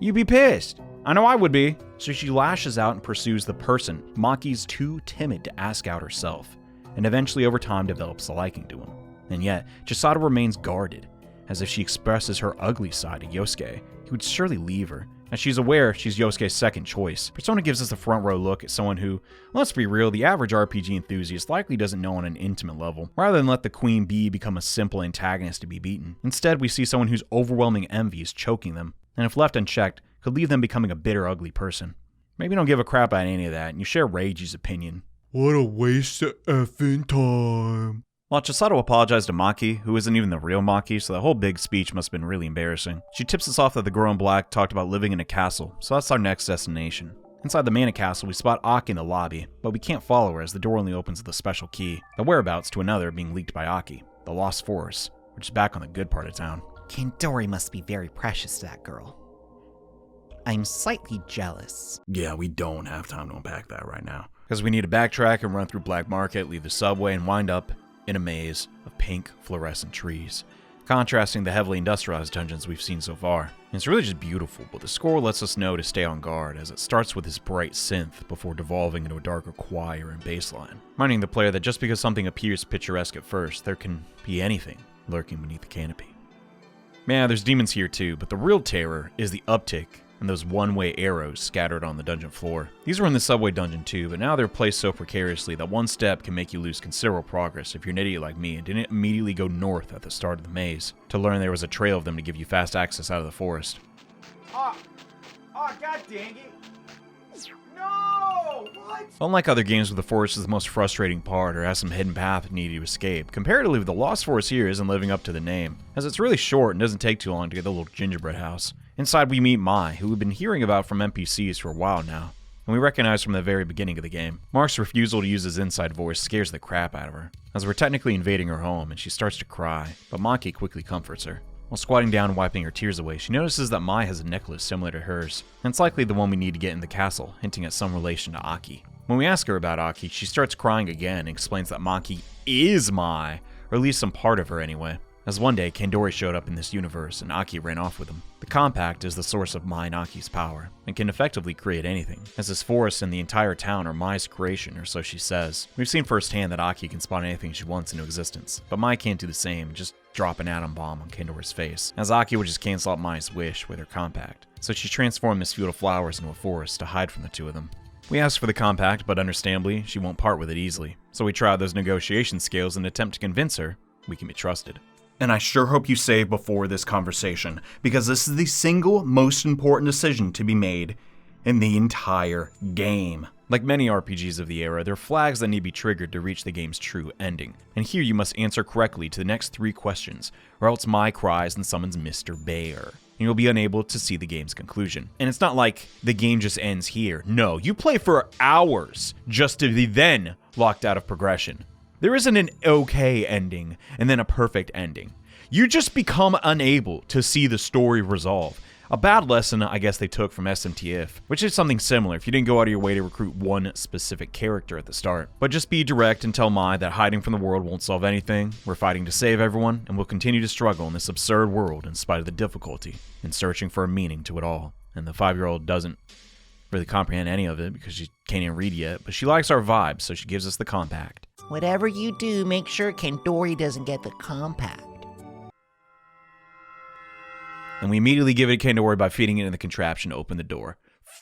you'd be pissed. I know I would be. So she lashes out and pursues the person Maki's too timid to ask out herself, and eventually over time develops a liking to him. And yet, Chisato remains guarded, as if she expresses her ugly side to Yosuke, he would surely leave her. As she's aware she's Yosuke's second choice, Persona gives us a front row look at someone who, let's be real, the average RPG enthusiast likely doesn't know on an intimate level, rather than let the Queen Bee become a simple antagonist to be beaten. Instead, we see someone whose overwhelming envy is choking them, and if left unchecked, could leave them becoming a bitter, ugly person. Maybe you don't give a crap about any of that, and you share Reiji's opinion. What a waste of effing time. While Chisato apologized to Maki, who isn't even the real Maki, so that whole big speech must have been really embarrassing, she tips us off that the girl in black talked about living in a castle, so that's our next destination. Inside the Mana Castle, we spot Aki in the lobby, but we can't follow her as the door only opens with a special key, the whereabouts to another being leaked by Aki, the Lost Forest, which is back on the good part of town. Kandori must be very precious to that girl. I'm slightly jealous. Yeah, we don't have time to unpack that right now, because we need to backtrack and run through Black Market, leave the subway, and wind up in a maze of pink fluorescent trees, contrasting the heavily industrialized dungeons we've seen so far. And it's really just beautiful, but the score lets us know to stay on guard as it starts with this bright synth before devolving into a darker choir and bass line, reminding the player that just because something appears picturesque at first, there can be anything lurking beneath the canopy. Yeah, there's demons here too, but the real terror is the uptick and those one-way arrows scattered on the dungeon floor. These were in the subway dungeon too, but now they're placed so precariously that one step can make you lose considerable progress if you're an idiot like me and didn't immediately go north at the start of the maze to learn there was a trail of them to give you fast access out of the forest. Oh, god dang it. No! What? Unlike other games where the forest is the most frustrating part or has some hidden path needed to escape, comparatively the Lost Forest here isn't living up to the name, as it's really short and doesn't take too long to get the little gingerbread house. Inside we meet Mai, who we've been hearing about from NPCs for a while now, and we recognize from the very beginning of the game. Mark's refusal to use his inside voice scares the crap out of her, as we're technically invading her home and she starts to cry, but Maki quickly comforts her. While squatting down and wiping her tears away, she notices that Mai has a necklace similar to hers, and it's likely the one we need to get in the castle, hinting at some relation to Aki. When we ask her about Aki, she starts crying again and explains that Maki is Mai, or at least some part of her anyway. As one day, Kandori showed up in this universe and Aki ran off with him. The compact is the source of Mai and Aki's power, and can effectively create anything, as this forest and the entire town are Mai's creation, or so she says. We've seen firsthand that Aki can spawn anything she wants into existence, but Mai can't do the same, just drop an atom bomb on Kandori's face, as Aki would just cancel out Mai's wish with her compact. So she transformed this field of flowers into a forest to hide from the two of them. We ask for the compact, but understandably, she won't part with it easily. So we try out those negotiation skills and attempt to convince her we can be trusted. And I sure hope you save before this conversation, because this is the single most important decision to be made in the entire game. Like many RPGs of the era, there are flags that need to be triggered to reach the game's true ending. And here you must answer correctly to the next 3 questions, or else Mai cries and summons Mr. Bear. and you'll be unable to see the game's conclusion. And it's not like the game just ends here. No, you play for hours just to be then locked out of progression. There isn't an okay ending and then a perfect ending. You just become unable to see the story resolve. A bad lesson I guess they took from SMTF, which is something similar if you didn't go out of your way to recruit one specific character at the start. But just be direct and tell Mai that hiding from the world won't solve anything, we're fighting to save everyone, and we'll continue to struggle in this absurd world in spite of the difficulty, in searching for a meaning to it all. And the 5-year-old doesn't really comprehend any of it because she can't even read yet, but she likes our vibe, so she gives us the compact. Whatever you do, make sure Kendori doesn't get the compact. And we immediately give it to Kendori by feeding it in the contraption to open the door.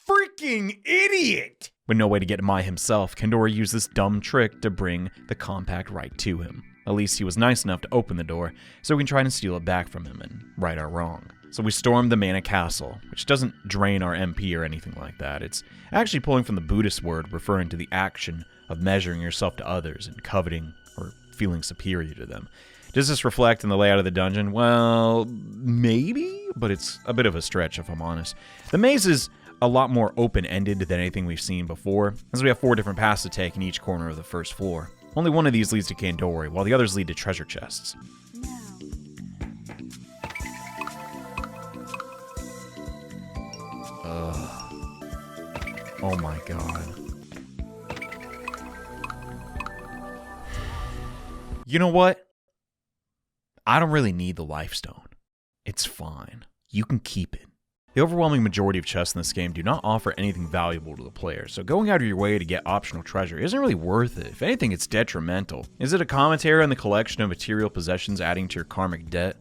Freaking idiot! With no way to get to Mai himself, Kendori used this dumb trick to bring the compact right to him. At least he was nice enough to open the door, so we can try to steal it back from him and right our wrong. So we storm the Mana Castle, which doesn't drain our MP or anything like that. It's actually pulling from the Buddhist word referring to the action of measuring yourself to others and coveting or feeling superior to them. Does this reflect in the layout of the dungeon? Well, maybe, but it's a bit of a stretch if I'm honest. The maze is a lot more open-ended than anything we've seen before, as we have 4 different paths to take in each corner of the first floor. Only one of these leads to Kendori, while the others lead to treasure chests. Oh my god. You know what? I don't really need the life stone. It's fine. You can keep it. The overwhelming majority of chests in this game do not offer anything valuable to the player, so going out of your way to get optional treasure isn't really worth it. If anything, it's detrimental. Is it a commentary on the collection of material possessions adding to your karmic debt?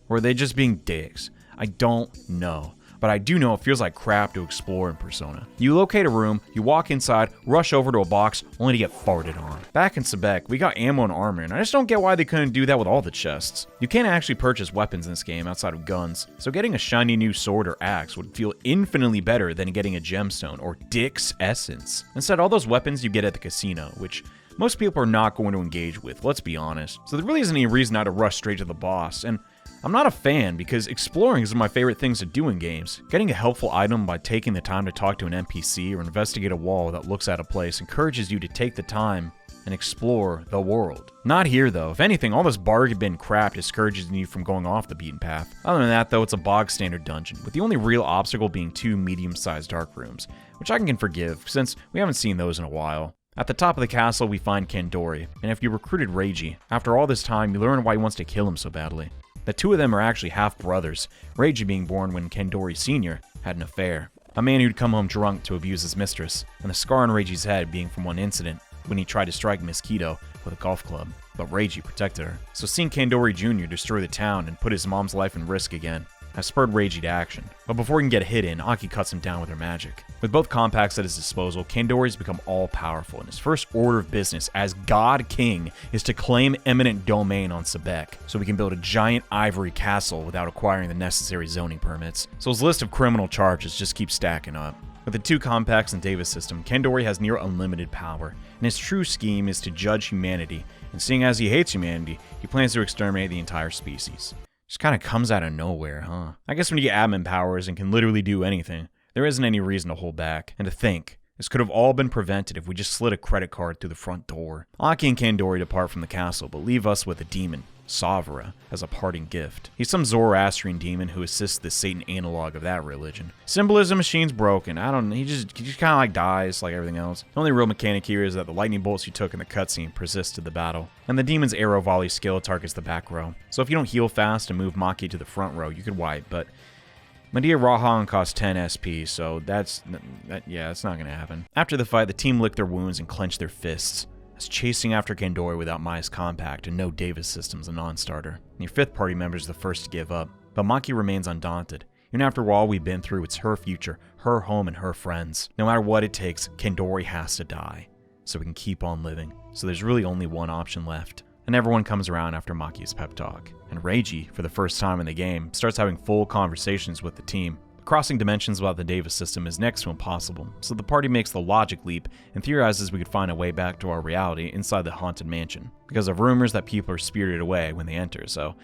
Or are they just being dicks? I don't know. But I do know it feels like crap to explore in Persona. You locate a room, you walk inside, rush over to a box, only to get farted on. Back in Sebek, we got ammo and armor, and I just don't get why they couldn't do that with all the chests. You can't actually purchase weapons in this game outside of guns, so getting a shiny new sword or axe would feel infinitely better than getting a gemstone or Dick's Essence. Instead, all those weapons you get at the casino, which most people are not going to engage with, let's be honest. So there really isn't any reason now to rush straight to the boss, and I'm not a fan because exploring is one of my favorite things to do in games. Getting a helpful item by taking the time to talk to an NPC or investigate a wall that looks at a place encourages you to take the time and explore the world. Not here though. If anything, all this bargain bin crap discourages you from going off the beaten path. Other than that though, it's a bog standard dungeon, with the only real obstacle being 2 medium-sized dark rooms, which I can forgive since we haven't seen those in a while. At the top of the castle, we find Kendori, and if you recruited Reiji, after all this time, you learn why he wants to kill him so badly. The 2 of them are actually half-brothers, Reiji being born when Kendori Sr. had an affair. A man who'd come home drunk to abuse his mistress, and the scar on Reiji's head being from one incident when he tried to strike Miss Kido with a golf club, but Reiji protected her. So seeing Kendori Jr. destroy the town and put his mom's life in risk again has spurred Reiji to action. But before he can get a hit in, Aki cuts him down with her magic. With both compacts at his disposal, Kendori's become all-powerful, and his first order of business as God King is to claim eminent domain on Sebek, so we can build a giant ivory castle without acquiring the necessary zoning permits. So his list of criminal charges just keeps stacking up. With the 2 compacts and Davis system, Kendori has near unlimited power, and his true scheme is to judge humanity, and seeing as he hates humanity, he plans to exterminate the entire species. Just kind of comes out of nowhere, huh? I guess when you get admin powers and can literally do anything, there isn't any reason to hold back. And to think, this could have all been prevented if we just slid a credit card through the front door. Aki and Kendori depart from the castle, but leave us with a demon, Savara, as a parting gift. He's some Zoroastrian demon who assists the Satan analog of that religion. Symbolism machine's broken. He just kind of like dies like everything else. The only real mechanic here is that the lightning bolts you took in the cutscene persisted the battle. And the demon's arrow volley skill targets the back row. So if you don't heal fast and move Maki to the front row, you could wipe, but Medea Rahan costs 10 SP, so that's not gonna happen. After the fight, the team licked their wounds and clenched their fists, as chasing after Kendori without Mai's compact and no Davis system's a non-starter. Your 5th party member is the first to give up, but Maki remains undaunted. Even after all we've been through, it's her future, her home, and her friends. No matter what it takes, Kendori has to die, so we can keep on living. So there's really only one option left. And everyone comes around after Maki's pep talk. And Reiji, for the first time in the game, starts having full conversations with the team. Crossing dimensions without the Davis system is next to impossible, so the party makes the logic leap and theorizes we could find a way back to our reality inside the haunted mansion, because of rumors that people are spirited away when they enter, so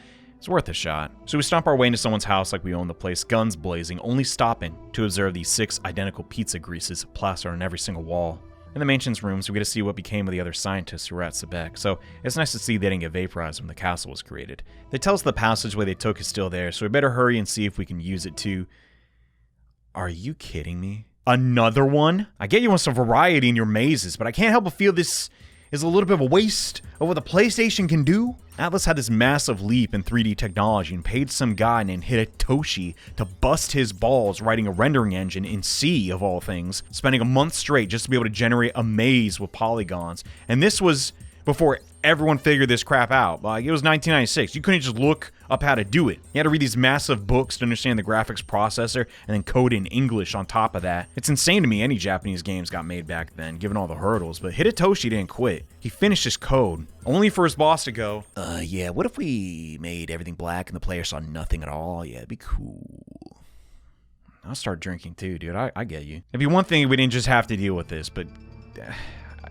It's worth a shot. So we stomp our way into someone's house like we own the place, guns blazing, only stopping to observe these 6 identical pizza greases plastered on every single wall. In the mansion's rooms, we get to see what became of the other scientists who were at Sebek, so it's nice to see they didn't get vaporized when the castle was created. They tell us the passageway they took is still there, so we better hurry and see if we can use it to... Are you kidding me? Another one? I get you want some variety in your mazes, but I can't help but feel this is a little bit of a waste of what the PlayStation can do. Atlus had this massive leap in 3D technology and paid some guy named Hidetoshi to bust his balls writing a rendering engine in C, of all things, spending a month straight just to be able to generate a maze with polygons. And this was before everyone figured this crap out. Like, it was 1996. You couldn't just look up how to do it. You had to read these massive books to understand the graphics processor and then code in English on top of that. It's insane to me any Japanese games got made back then, given all the hurdles, but Hidetoshi didn't quit. He finished his code, only for his boss to go, yeah, what if we made everything black and the player saw nothing at all? Yeah, it'd be cool. I'll start drinking too, dude. I get you. It'd be one thing if we didn't just have to deal with this, but...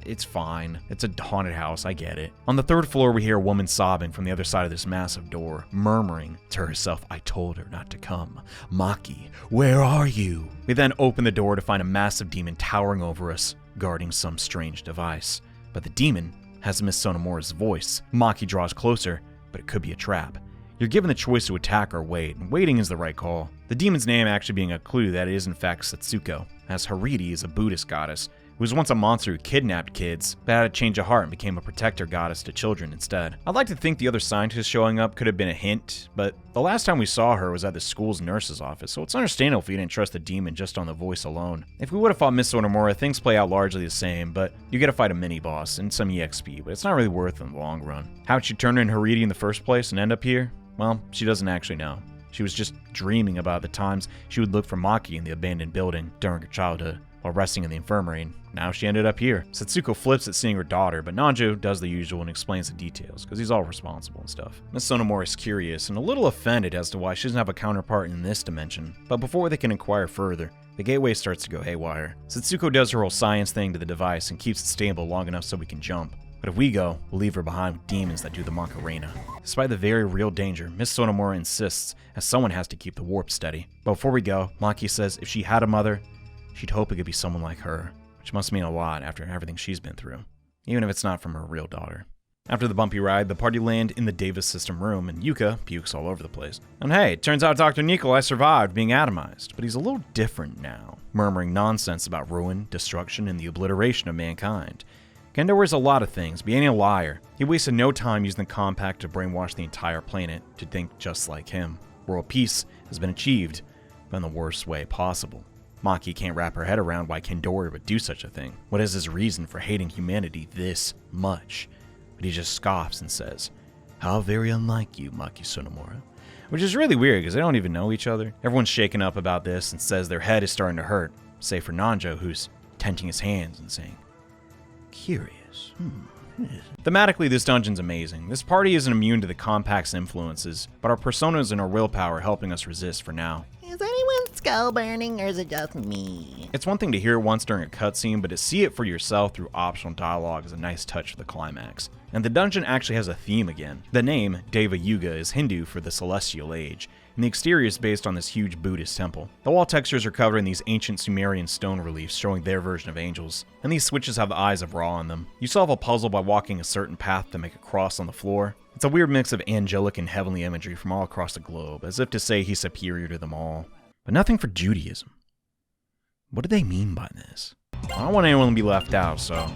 it's fine. It's a haunted house, I get it. On the 3rd floor, we hear a woman sobbing from the other side of this massive door, murmuring to herself, I told her not to come. Maki, where are you? We then open the door to find a massive demon towering over us, guarding some strange device. But the demon has Miss Sonomura's voice. Maki draws closer, but it could be a trap. You're given the choice to attack or wait, and waiting is the right call. The demon's name actually being a clue that it is in fact Setsuko, as Haridi is a Buddhist goddess, who was once a monster who kidnapped kids, but had a change of heart and became a protector goddess to children instead. I'd like to think the other scientist showing up could have been a hint, but the last time we saw her was at the school's nurse's office, so it's understandable if you didn't trust the demon just on the voice alone. If we would have fought Miss Sonomura, things play out largely the same, but you get to fight a mini-boss and some EXP, but it's not really worth it in the long run. How'd she turn in Haridi in the first place and end up here? Well, she doesn't actually know. She was just dreaming about the times she would look for Maki in the abandoned building during her childhood, while resting in the infirmary, and now she ended up here. Setsuko flips at seeing her daughter, but Nanjo does the usual and explains the details, because he's all responsible and stuff. Miss Sonomura is curious and a little offended as to why she doesn't have a counterpart in this dimension, but before they can inquire further, the gateway starts to go haywire. Setsuko does her whole science thing to the device and keeps it stable long enough so we can jump. But if we go, we'll leave her behind with demons that do the Macarena. Despite the very real danger, Miss Sonomura insists, as someone has to keep the warp steady. But before we go, Maki says if she had a mother, she'd hope it could be someone like her, which must mean a lot after everything she's been through, even if it's not from her real daughter. After the bumpy ride, the party land in the Davis system room, and Yuka pukes all over the place. And hey, it turns out Dr. Nikolai survived being atomized, but he's a little different now, murmuring nonsense about ruin, destruction, and the obliteration of mankind. Gendo wears a lot of things, being a liar. He wasted no time using the compact to brainwash the entire planet to think just like him. World peace has been achieved, but in the worst way possible. Maki can't wrap her head around why Kendori would do such a thing. What is his reason for hating humanity this much? But he just scoffs and says, "How very unlike you, Maki Sonomura." Which is really weird because they don't even know each other. Everyone's shaken up about this and says their head is starting to hurt, save for Nanjo, who's tenting his hands and saying, "Curious. Thematically, this dungeon's amazing. This party isn't immune to the compact's influences, but our personas and our willpower are helping us resist for now. Is anyone skull burning or is it just me? It's one thing to hear it once during a cutscene, but to see it for yourself through optional dialogue is a nice touch for the climax. And the dungeon actually has a theme again. The name, Deva Yuga, is Hindu for the Celestial Age, and the exterior is based on this huge Buddhist temple. The wall textures are covered in these ancient Sumerian stone reliefs showing their version of angels, and these switches have the eyes of Ra on them. You solve a puzzle by walking a certain path to make a cross on the floor. It's a weird mix of angelic and heavenly imagery from all across the globe, as if to say he's superior to them all. But nothing for Judaism. What do they mean by this? I don't want anyone to be left out, so...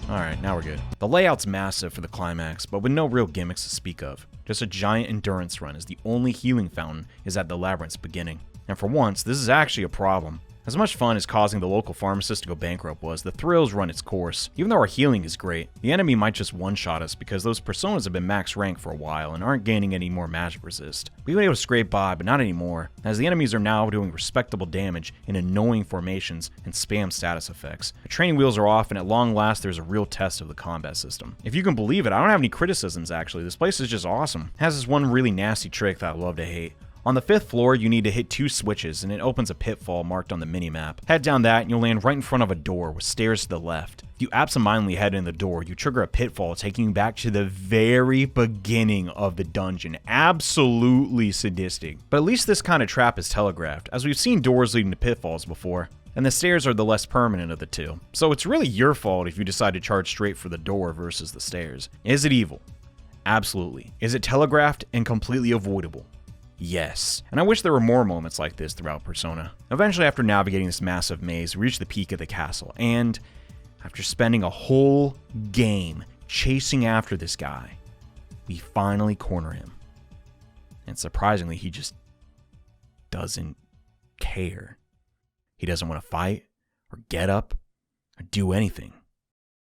Alright, now we're good. The layout's massive for the climax, but with no real gimmicks to speak of. Just a giant endurance run, as the only healing fountain is at the labyrinth's beginning. And for once, this is actually a problem. As much fun as causing the local pharmacist to go bankrupt was, the thrills run its course. Even though our healing is great, the enemy might just one-shot us because those personas have been max rank for a while and aren't gaining any more magic resist. We've been able to scrape by, but not anymore, as the enemies are now doing respectable damage in annoying formations and spam status effects. The training wheels are off, and at long last there's a real test of the combat system. If you can believe it, I don't have any criticisms actually. This place is just awesome. It has this one really nasty trick that I love to hate. On the 5th floor, you need to hit 2 switches, and it opens a pitfall marked on the minimap. Head down that, and you'll land right in front of a door with stairs to the left. If you absentmindedly head in the door, you trigger a pitfall, taking you back to the very beginning of the dungeon. Absolutely sadistic. But at least this kind of trap is telegraphed, as we've seen doors leading to pitfalls before. And the stairs are the less permanent of the two. So it's really your fault if you decide to charge straight for the door versus the stairs. Is it evil? Absolutely. Is it telegraphed and completely avoidable? Yes. And I wish there were more moments like this throughout Persona. Eventually, after navigating this massive maze, we reach the peak of the castle, and after spending a whole game chasing after this guy, we finally corner him. And surprisingly, he just doesn't care. He doesn't want to fight, or get up, or do anything.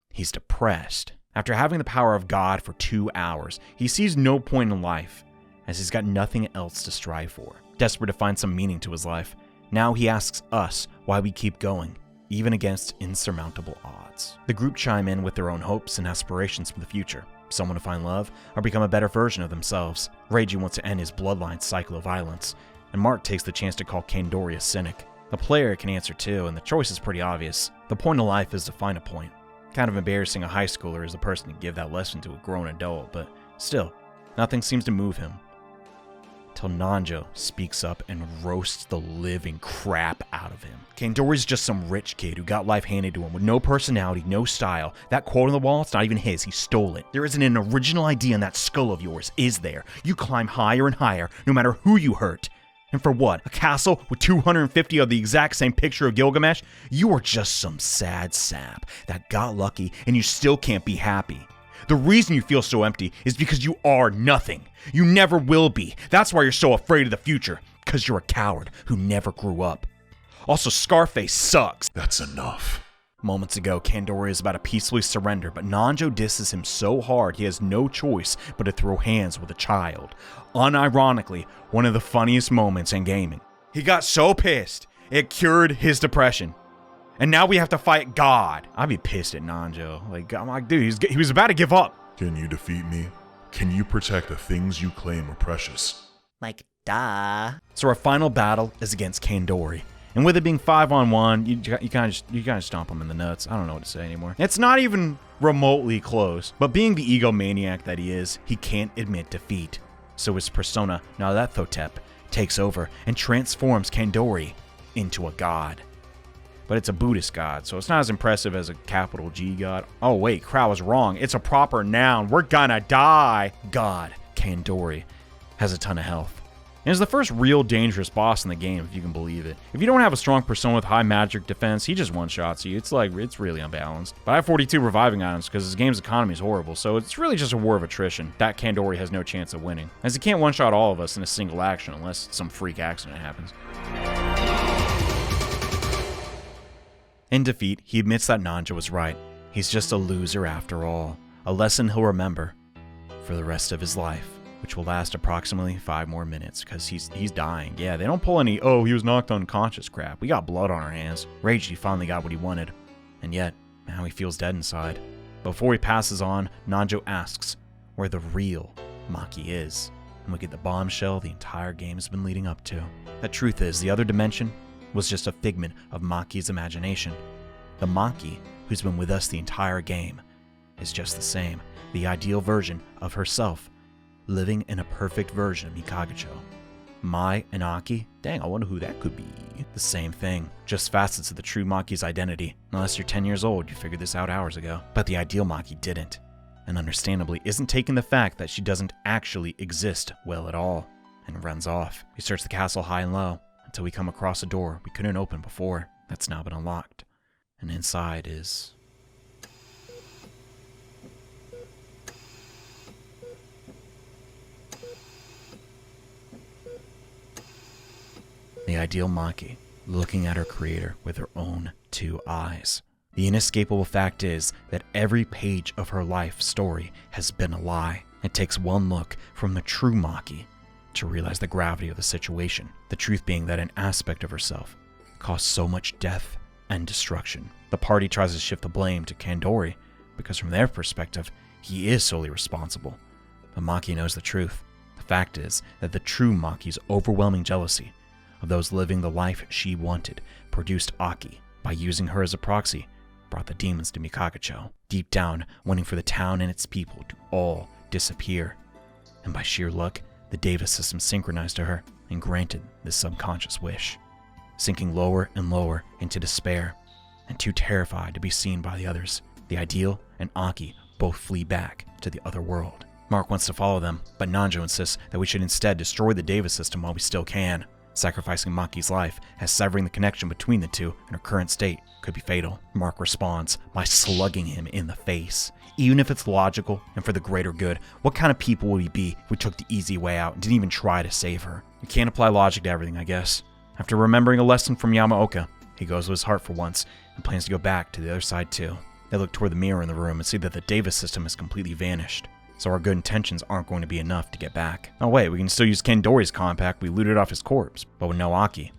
He's depressed. After having the power of God for 2 hours, he sees no point in life, as he's got nothing else to strive for. Desperate to find some meaning to his life, now he asks us why we keep going, even against insurmountable odds. The group chime in with their own hopes and aspirations for the future. Some want to find love, or become a better version of themselves. Reiji wants to end his bloodline cycle of violence, and Mark takes the chance to call Kandori a cynic. The player can answer too, and the choice is pretty obvious. The point of life is to find a point. Kind of embarrassing a high schooler as the person to give that lesson to a grown adult, but still, nothing seems to move him. Till Nanjo speaks up and roasts the living crap out of him. Kandori's just some rich kid who got life handed to him with no personality, no style. That quote on the wall, it's not even his, he stole it. There isn't an original idea in that skull of yours, is there? You climb higher and higher, no matter who you hurt. And for what? A castle with 250 of the exact same picture of Gilgamesh? You are just some sad sap that got lucky and you still can't be happy. The reason you feel so empty is because you are nothing. You never will be. That's why you're so afraid of the future. Because you're a coward who never grew up. Also, Scarface sucks. That's enough. Moments ago, Kandori is about to peacefully surrender, but Nanjo disses him so hard he has no choice but to throw hands with a child. Unironically, one of the funniest moments in gaming. He got so pissed, it cured his depression. And now we have to fight God. I'd be pissed at Nanjo. Like, I'm like, dude, he was about to give up. Can you defeat me? Can you protect the things you claim are precious? Like, duh. So our final battle is against Kandori. And with it being 5-on-1, you kind of stomp him in the nuts. I don't know what to say anymore. It's not even remotely close. But being the egomaniac that he is, he can't admit defeat. So his persona, Nyarlathotep, takes over and transforms Kandori into a god. But it's a Buddhist god, so it's not as impressive as a capital G god. Oh wait, crowd was wrong. It's a proper noun. We're gonna die. God, Kandori, has a ton of health. And is the first real dangerous boss in the game, if you can believe it. If you don't have a strong persona with high magic defense, he just one-shots you. It's really unbalanced. But I have 42 reviving items because this game's economy is horrible, so it's really just a war of attrition. That Kandori has no chance of winning, as he can't one-shot all of us in a single action unless some freak accident happens. In defeat, he admits that Nanjo was right. He's just a loser after all. A lesson he'll remember for the rest of his life, which will last approximately 5 more minutes, because he's dying. Yeah, they don't pull any, oh, he was knocked unconscious crap. We got blood on our hands. Reiji finally got what he wanted. And yet, now he feels dead inside. Before he passes on, Nanjo asks where the real Maki is. And we get the bombshell the entire game has been leading up to. The truth is, the other dimension was just a figment of Maki's imagination. The Maki, who's been with us the entire game, is just the same, the ideal version of herself, living in a perfect version of Mikagacho. Mai and Aki? Dang, I wonder who that could be. The same thing, just facets of the true Maki's identity. Unless you're 10 years old, you figured this out hours ago. But the ideal Maki didn't, and understandably isn't taking the fact that she doesn't actually exist well at all, and runs off. We search the castle high and low, until we come across a door we couldn't open before, that's now been unlocked. And inside is... the ideal Maki, looking at her creator with her own 2 eyes. The inescapable fact is that every page of her life story has been a lie. It takes one look from the true Maki to realize the gravity of the situation. The truth being that an aspect of herself caused so much death and destruction. The party tries to shift the blame to Kandori because from their perspective, he is solely responsible. But Maki knows the truth. The The fact is that the true Maki's overwhelming jealousy of those living the life she wanted produced Aki. By using her as a proxy, brought the demons to Mikagacho, deep down wanting for the town and its people to all disappear. And by sheer luck, the Davis system synchronized to her and granted this subconscious wish. Sinking lower and lower into despair, and too terrified to be seen by the others, the Ideal and Aki both flee back to the other world. Mark wants to follow them, but Nanjo insists that we should instead destroy the Davis system while we still can. Sacrificing Maki's life, as severing the connection between the two in her current state could be fatal. Mark responds by slugging him in the face. Even if it's logical and for the greater good, what kind of people would we be if we took the easy way out and didn't even try to save her? You can't apply logic to everything, I guess. After remembering a lesson from Yamaoka, he goes with his heart for once and plans to go back to the other side too. They look toward the mirror in the room and see that the Davis system has completely vanished. So our good intentions aren't going to be enough to get back. Oh wait, we can still use Ken Dori's compact we looted off his corpse, but with no Aki.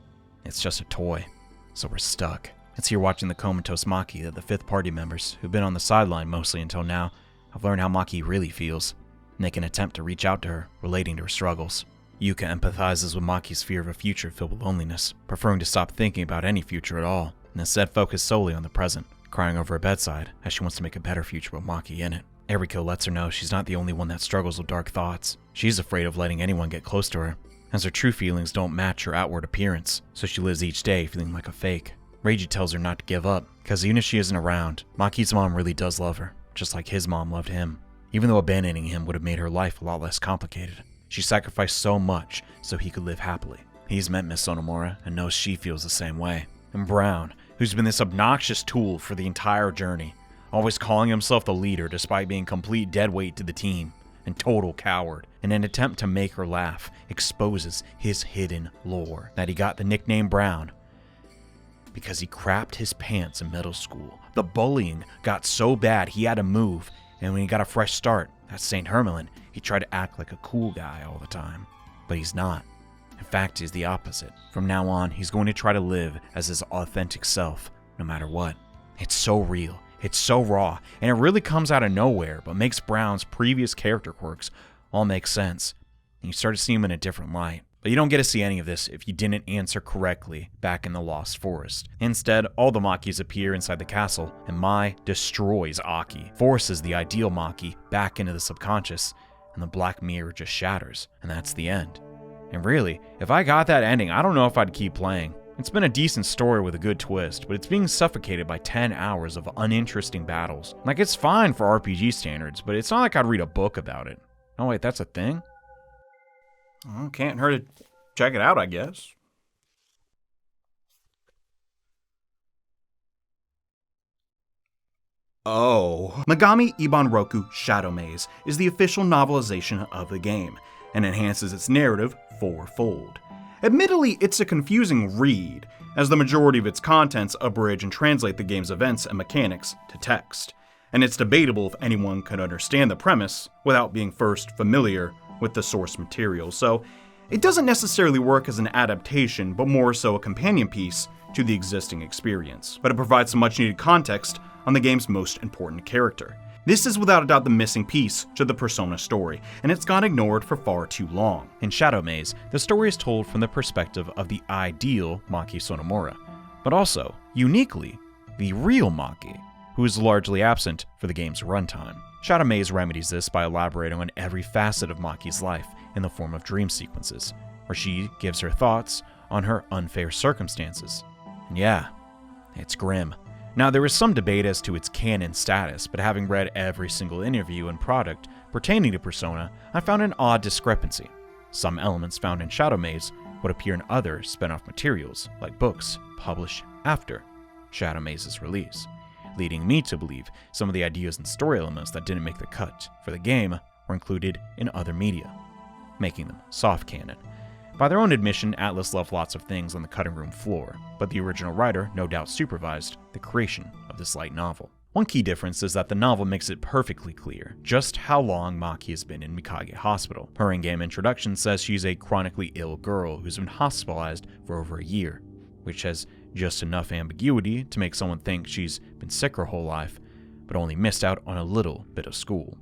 It's just a toy, so we're stuck. It's here watching the comatose Maki that the fifth party members, who've been on the sideline mostly until now, have learned how Maki really feels, and they can attempt to reach out to her, relating to her struggles. Yuka empathizes with Maki's fear of a future filled with loneliness, preferring to stop thinking about any future at all, and instead focus solely on the present, crying over her bedside as she wants to make a better future with Maki in it. Eriko lets her know she's not the only one that struggles with dark thoughts. She's afraid of letting anyone get close to her, as her true feelings don't match her outward appearance, so she lives each day feeling like a fake. Reiji tells her not to give up, because even if she isn't around, Maki's mom really does love her, just like his mom loved him, even though abandoning him would have made her life a lot less complicated. She sacrificed so much so he could live happily. He's met Miss Sonomura and knows she feels the same way. And Brown, who's been this obnoxious tool for the entire journey, always calling himself the leader despite being complete deadweight to the team and total coward, in an attempt to make her laugh, exposes his hidden lore, that he got the nickname Brown because he crapped his pants in middle school. The bullying got so bad he had to move, and when he got a fresh start at St. Hermelin, he tried to act like a cool guy all the time. But he's not. In fact, he's the opposite. From now on, he's going to try to live as his authentic self, no matter what. It's so real. It's so raw, and it really comes out of nowhere, but makes Brown's previous character quirks all make sense, and you start to see him in a different light. But you don't get to see any of this if you didn't answer correctly back in the Lost Forest. Instead, all the Makis appear inside the castle, and Mai destroys Aki, forces the ideal Maki back into the subconscious, and the black mirror just shatters, and that's the end. And really, if I got that ending, I don't know if I'd keep playing. It's been a decent story with a good twist, but it's being suffocated by 10 hours of uninteresting battles. Like, it's fine for RPG standards, but it's not like I'd read a book about it. Oh wait, that's a thing? Well, can't hurt to check it out, I guess. Oh. Megami Ibanroku Shadow Maze is the official novelization of the game, and enhances its narrative fourfold. Admittedly, it's a confusing read, as the majority of its contents abridge and translate the game's events and mechanics to text, and it's debatable if anyone could understand the premise without being first familiar with the source material, so it doesn't necessarily work as an adaptation, but more so a companion piece to the existing experience. But it provides some much needed context on the game's most important character. This is without a doubt the missing piece to the Persona story, and it's gone ignored for far too long. In Shadow Maze, the story is told from the perspective of the ideal Maki Sonomura, but also, uniquely, the real Maki, who is largely absent for the game's runtime. Shadow Maze remedies this by elaborating on every facet of Maki's life in the form of dream sequences, where she gives her thoughts on her unfair circumstances. And yeah, it's grim. Now, there is some debate as to its canon status, but having read every single interview and product pertaining to Persona, I found an odd discrepancy. Some elements found in Shadow Maze would appear in other spin-off materials, like books published after Shadow Maze's release, leading me to believe some of the ideas and story elements that didn't make the cut for the game were included in other media, making them soft canon. By their own admission, Atlus left lots of things on the cutting room floor, but the original writer no doubt supervised the creation of this light novel. One key difference is that the novel makes it perfectly clear just how long Maki has been in Mikage Hospital. Her in-game introduction says she's a chronically ill girl who's been hospitalized for over a year, which has just enough ambiguity to make someone think she's been sick her whole life, but only missed out on a little bit of school.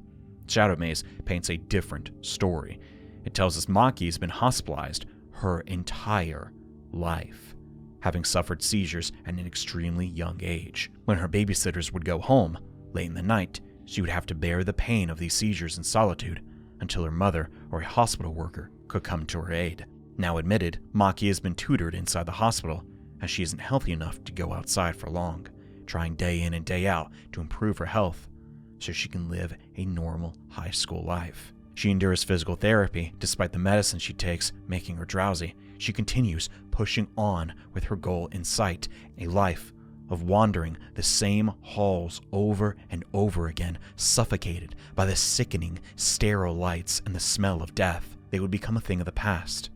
Shadow Maze paints a different story, It tells us Maki has been hospitalized her entire life, having suffered seizures at an extremely young age. When her babysitters would go home late in the night, she would have to bear the pain of these seizures in solitude until her mother or a hospital worker could come to her aid. Now admitted, Maki has been tutored inside the hospital as she isn't healthy enough to go outside for long, trying day in and day out to improve her health so she can live a normal high school life. She endures physical therapy despite the medicine she takes making her drowsy. She continues pushing on with her goal in sight, a life of wandering the same halls over and over again, suffocated by the sickening, sterile lights and the smell of death. They would become a thing of the past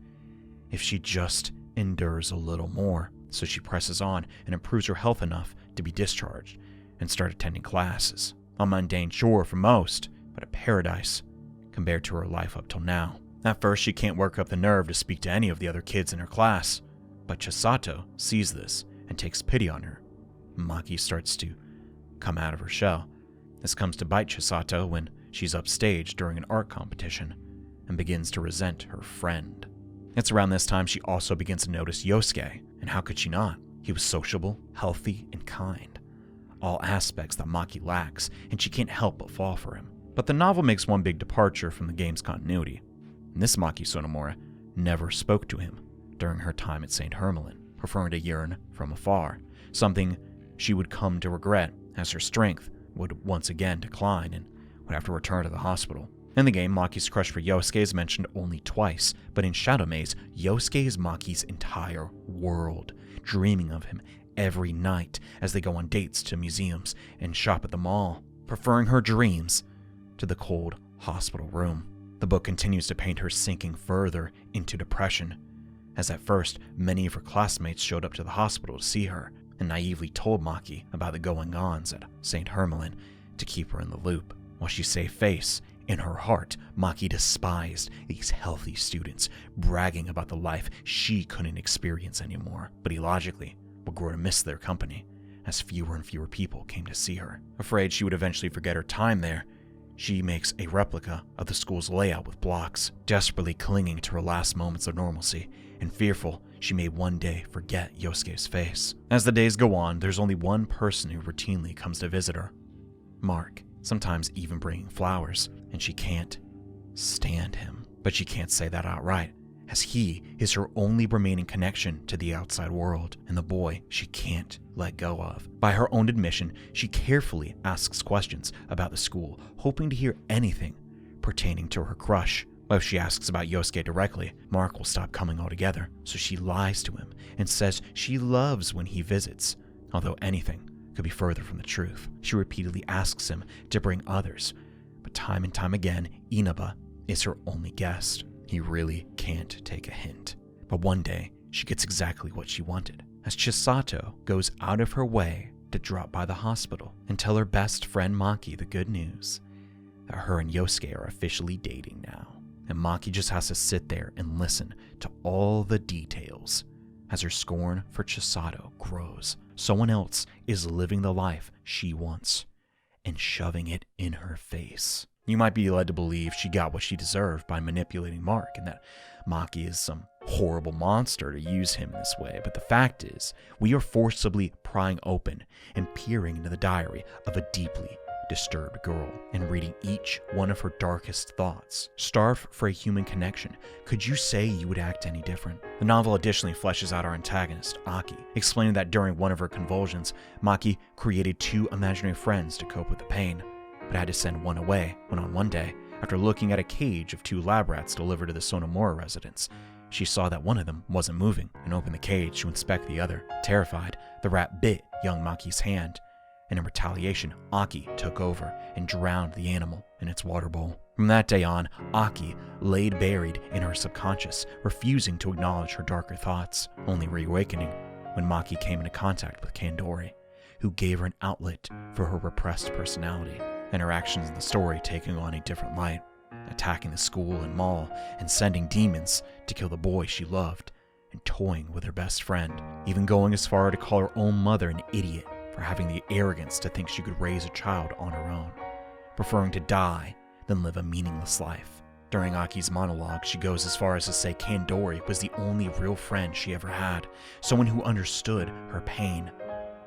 if she just endures a little more. So she presses on and improves her health enough to be discharged and start attending classes. A mundane chore for most, but a paradise compared to her life up till now. At first, she can't work up the nerve to speak to any of the other kids in her class, but Chisato sees this and takes pity on her. Maki starts to come out of her shell. This comes to bite Chisato when she's upstage during an art competition and begins to resent her friend. It's around this time she also begins to notice Yosuke, and how could she not? He was sociable, healthy, and kind. All aspects that Maki lacks, and she can't help but fall for him. But the novel makes one big departure from the game's continuity. And this Maki Sonomura never spoke to him during her time at St. Hermelin, preferring to yearn from afar, something she would come to regret as her strength would once again decline and would have to return to the hospital. In the game, Maki's crush for Yosuke is mentioned only twice, but in Shadow Maze, Yosuke is Maki's entire world, dreaming of him every night as they go on dates to museums and shop at the mall, preferring her dreams to the cold hospital room. The book continues to paint her sinking further into depression, as at first many of her classmates showed up to the hospital to see her and naively told Maki about the going-ons at St. Hermelin to keep her in the loop. While she saved face, in her heart, Maki despised these healthy students, bragging about the life she couldn't experience anymore, but illogically would grow to miss their company as fewer and fewer people came to see her. Afraid she would eventually forget her time there, she makes a replica of the school's layout with blocks, desperately clinging to her last moments of normalcy, and fearful she may one day forget Yosuke's face. As the days go on, there's only one person who routinely comes to visit her, Mark, sometimes even bringing flowers, and she can't stand him. But she can't say that outright, as he is her only remaining connection to the outside world, and the boy she can't let go of. By her own admission, she carefully asks questions about the school, hoping to hear anything pertaining to her crush. But if she asks about Yosuke directly, Mark will stop coming altogether, so she lies to him and says she loves when he visits, although anything could be further from the truth. She repeatedly asks him to bring others, but time and time again, Inaba is her only guest. He really can't take a hint. But one day, she gets exactly what she wanted, as Chisato goes out of her way to drop by the hospital and tell her best friend Maki the good news that her and Yosuke are officially dating now. And Maki just has to sit there and listen to all the details as her scorn for Chisato grows. Someone else is living the life she wants and shoving it in her face. You might be led to believe she got what she deserved by manipulating Mark and that Maki is some horrible monster to use him in this way, but the fact is, we are forcibly prying open and peering into the diary of a deeply disturbed girl and reading each one of her darkest thoughts. Starved for a human connection, could you say you would act any different? The novel additionally fleshes out our antagonist, Aki, explaining that during one of her convulsions, Maki created 2 imaginary friends to cope with the pain, but had to send one away when on one day, after looking at a cage of 2 lab rats delivered to the Sonomura residence, she saw that one of them wasn't moving and opened the cage to inspect the other. Terrified, the rat bit young Maki's hand, and in retaliation, Aki took over and drowned the animal in its water bowl. From that day on, Aki laid buried in her subconscious, refusing to acknowledge her darker thoughts, only reawakening when Maki came into contact with Kandori, who gave her an outlet for her repressed personality, and her actions in the story taking on a different light, attacking the school and mall and sending demons to kill the boy she loved, and toying with her best friend, even going as far to call her own mother an idiot for having the arrogance to think she could raise a child on her own, preferring to die than live a meaningless life. During Aki's monologue, she goes as far as to say Kandori was the only real friend she ever had, someone who understood her pain.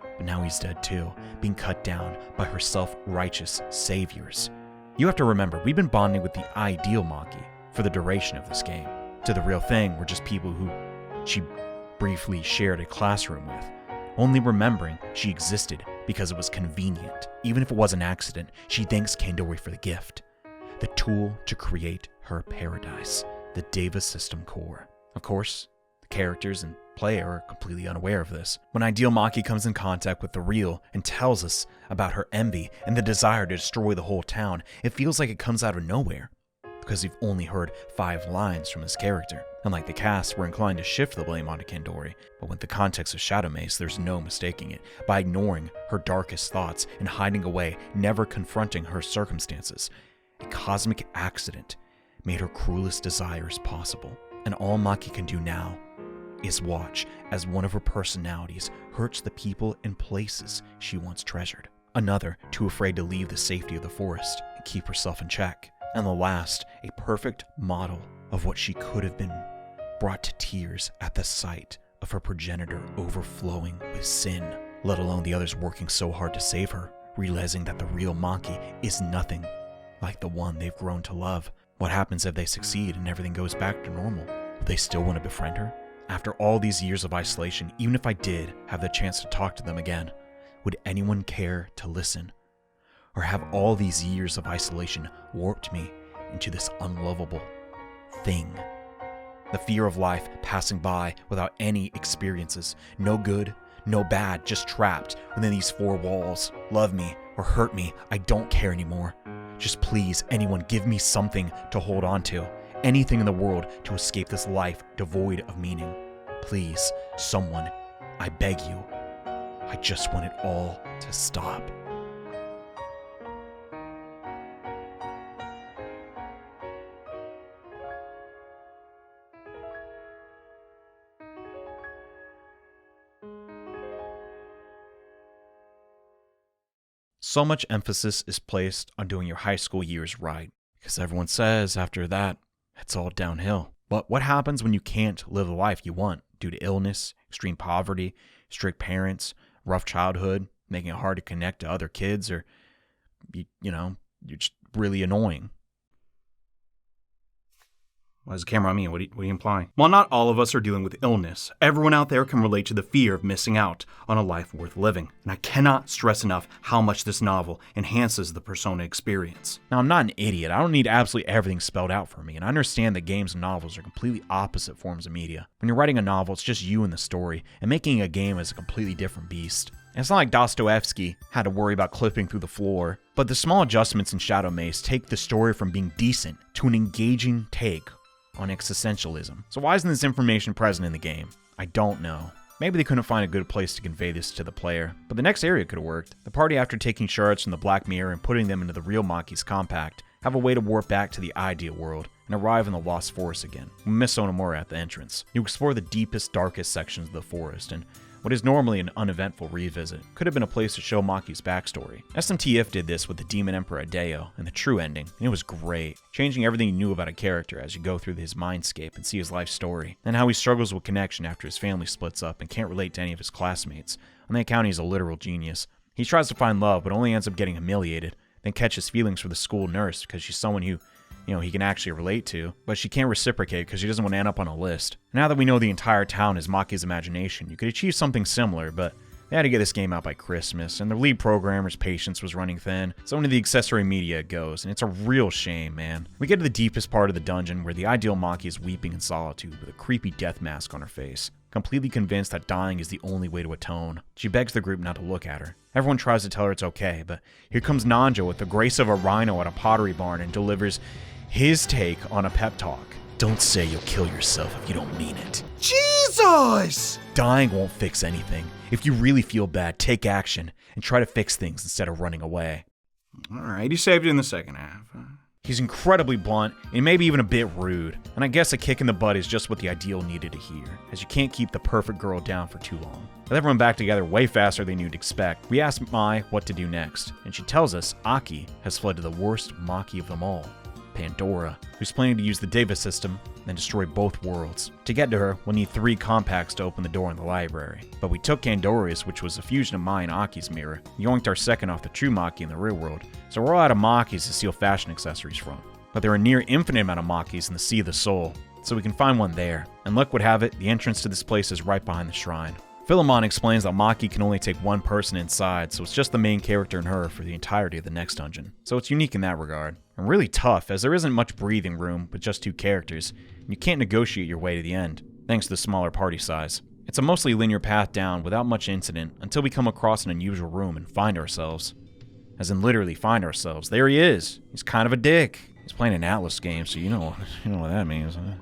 But now he's dead too, being cut down by her self-righteous saviors. You have to remember, we've been bonding with the ideal Maki for the duration of this game. To the real thing, we're just people who she briefly shared a classroom with, only remembering she existed because it was convenient. Even if it was an accident, she thanks Kandori for the gift, the tool to create her paradise, the Deva System core. Of course, the characters and player are completely unaware of this. When Ideal Maki comes in contact with the real and tells us about her envy and the desire to destroy the whole town, it feels like it comes out of nowhere, because we've only heard 5 lines from this character. Unlike the cast, we're inclined to shift the blame onto Kandori, but with the context of Shadow Mace, there's no mistaking it. By ignoring her darkest thoughts and hiding away, never confronting her circumstances, a cosmic accident made her cruelest desires possible. And all Maki can do now is watch as one of her personalities hurts the people and places she once treasured. Another, too afraid to leave the safety of the forest and keep herself in check. And the last, a perfect model of what she could have been, brought to tears at the sight of her progenitor overflowing with sin, let alone the others working so hard to save her, realizing that the real Maki is nothing like the one they've grown to love. What happens if they succeed and everything goes back to normal? Will they still want to befriend her? After all these years of isolation, even if I did have the chance to talk to them again, would anyone care to listen? Or have all these years of isolation warped me into this unlovable thing? The fear of life passing by without any experiences, no good, no bad, just trapped within these 4 walls. Love me or hurt me, I don't care anymore. Just please, anyone, give me something to hold on to. Anything in the world to escape this life devoid of meaning. Please, someone, I beg you. I just want it all to stop. So much emphasis is placed on doing your high school years right, because everyone says after that, it's all downhill. But what happens when you can't live the life you want due to illness, extreme poverty, strict parents, rough childhood, making it hard to connect to other kids, or, you're just really annoying? Why is the camera on me? What are you implying? While not all of us are dealing with illness, everyone out there can relate to the fear of missing out on a life worth living. And I cannot stress enough how much this novel enhances the Persona experience. Now, I'm not an idiot. I don't need absolutely everything spelled out for me, and I understand that games and novels are completely opposite forms of media. When you're writing a novel, it's just you and the story, and making a game is a completely different beast. And it's not like Dostoevsky had to worry about clipping through the floor, but the small adjustments in Shadow Mace take the story from being decent to an engaging take on existentialism. So why isn't this information present in the game? I don't know. Maybe they couldn't find a good place to convey this to the player, but the next area could have worked. The party, after taking shards from the Black Mirror and putting them into the real Maki's compact, have a way to warp back to the ideal world and arrive in the Lost Forest again. We miss Sonomura at the entrance. You explore the deepest, darkest sections of the forest, and what is normally an uneventful revisit could have been a place to show Maki's backstory. SMTF did this with the Demon Emperor Adeo and the true ending, and it was great, changing everything you knew about a character as you go through his mindscape and see his life story, and how he struggles with connection after his family splits up and can't relate to any of his classmates. On that account, he's a literal genius. He tries to find love, but only ends up getting humiliated, then catches feelings for the school nurse because she's someone who he can actually relate to, but she can't reciprocate because she doesn't want to end up on a list. Now that we know the entire town is Maki's imagination, you could achieve something similar, but they had to get this game out by Christmas, and the lead programmer's patience was running thin, so into the Accessory Media it goes, and it's a real shame, man. We get to the deepest part of the dungeon where the ideal Maki is weeping in solitude with a creepy death mask on her face, completely convinced that dying is the only way to atone. She begs the group not to look at her. Everyone tries to tell her it's okay, but here comes Nanjo with the grace of a rhino at a pottery barn and delivers his take on a pep talk. Don't say you'll kill yourself if you don't mean it. Jesus! Dying won't fix anything. If you really feel bad, take action and try to fix things instead of running away. Alright, he saved it in the second half. He's incredibly blunt and maybe even a bit rude, and I guess a kick in the butt is just what the ideal needed to hear, as you can't keep the perfect girl down for too long. With everyone back together way faster than you'd expect, we ask Mai what to do next, and she tells us Aki has fled to the worst Maki of them all, Pandora, who's planning to use the Deva system and destroy both worlds. To get to her, we'll need 3 compacts to open the door in the library. But we took Kandori's, which was a fusion of Mai and Aki's mirror, and yoinked our second off the true Maki in the real world, so we're all out of Makis to steal fashion accessories from. But there are a near infinite amount of Makis in the Sea of the Soul, so we can find one there. And luck would have it, the entrance to this place is right behind the shrine. Philemon explains that Maki can only take one person inside, so it's just the main character and her for the entirety of the next dungeon. So it's unique in that regard. And really tough, as there isn't much breathing room with just 2 characters, and you can't negotiate your way to the end, thanks to the smaller party size. It's a mostly linear path down without much incident until we come across an unusual room and find ourselves. As in literally find ourselves. There he is. He's kind of a dick. He's playing an Atlus game, so you know what that means, huh?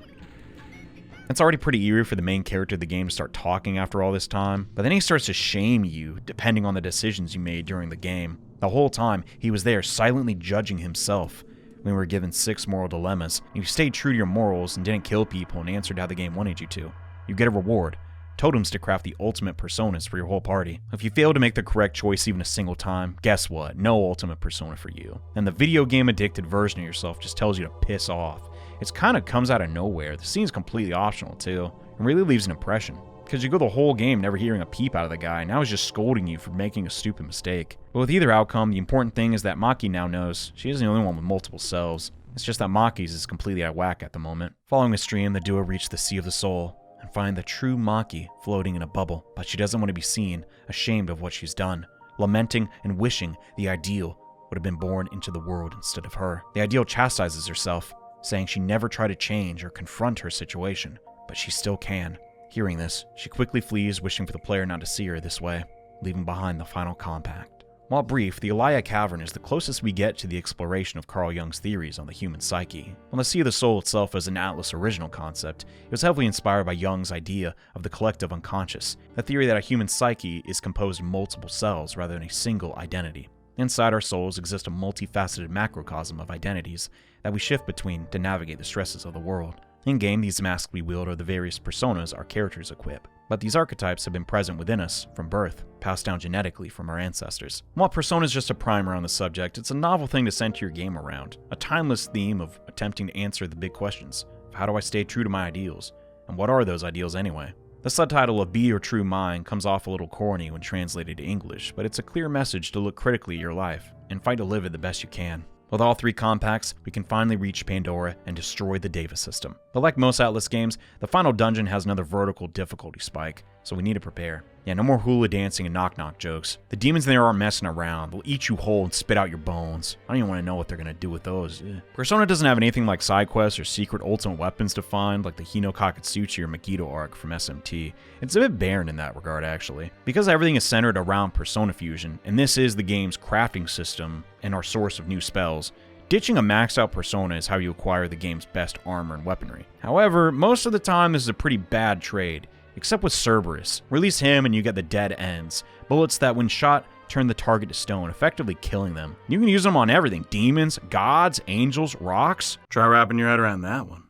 It's already pretty eerie for the main character of the game to start talking after all this time, but then he starts to shame you depending on the decisions you made during the game. The whole time, he was there silently judging himself. When we were given 6 moral dilemmas, and you stayed true to your morals and didn't kill people and answered how the game wanted you to. You get a reward. Totems to craft the ultimate personas for your whole party. If you fail to make the correct choice even a single time, guess what? No ultimate persona for you. And the video game addicted version of yourself just tells you to piss off. It kind of comes out of nowhere. The scene's completely optional too, and really leaves an impression. Because you go the whole game never hearing a peep out of the guy, now he's just scolding you for making a stupid mistake. But with either outcome, the important thing is that Maki now knows she isn't the only one with multiple selves. It's just that Maki's is completely out of whack at the moment. Following a stream, the duo reach the Sea of the Soul and find the true Maki floating in a bubble, but she doesn't want to be seen, ashamed of what she's done, lamenting and wishing the ideal would have been born into the world instead of her. The ideal chastises herself, saying she never tried to change or confront her situation, but she still can. Hearing this, she quickly flees, wishing for the player not to see her this way, leaving behind the final compact. While brief, the Elia Cavern is the closest we get to the exploration of Carl Jung's theories on the human psyche. While the Sea of the Soul itself is an Atlus original concept, it was heavily inspired by Jung's idea of the collective unconscious, the theory that a human psyche is composed of multiple cells rather than a single identity. Inside our souls exists a multifaceted macrocosm of identities that we shift between to navigate the stresses of the world. In-game, these masks we wield are the various personas our characters equip, but these archetypes have been present within us from birth, passed down genetically from our ancestors. While Persona is just a primer on the subject, it's a novel thing to center your game around, a timeless theme of attempting to answer the big questions of how do I stay true to my ideals, and what are those ideals anyway? The subtitle of Be Your True Mind comes off a little corny when translated to English, but it's a clear message to look critically at your life and fight to live it the best you can. With all 3 compacts, we can finally reach Pandora and destroy the Deva system. But like most Atlus games, the final dungeon has another vertical difficulty spike, so we need to prepare. Yeah, no more hula dancing and knock-knock jokes. The demons there aren't messing around. They'll eat you whole and spit out your bones. I don't even want to know what they're going to do with those. Persona doesn't have anything like side quests or secret ultimate weapons to find, like the Hino Kakatsuchi or Megiddo arc from SMT. It's a bit barren in that regard, actually. Because everything is centered around Persona Fusion, and this is the game's crafting system and our source of new spells, ditching a maxed out persona is how you acquire the game's best armor and weaponry. However, most of the time this is a pretty bad trade, except with Cerberus. Release him and you get the dead ends, bullets that when shot turn the target to stone, effectively killing them. You can use them on everything, demons, gods, angels, rocks. Try wrapping your head around that one.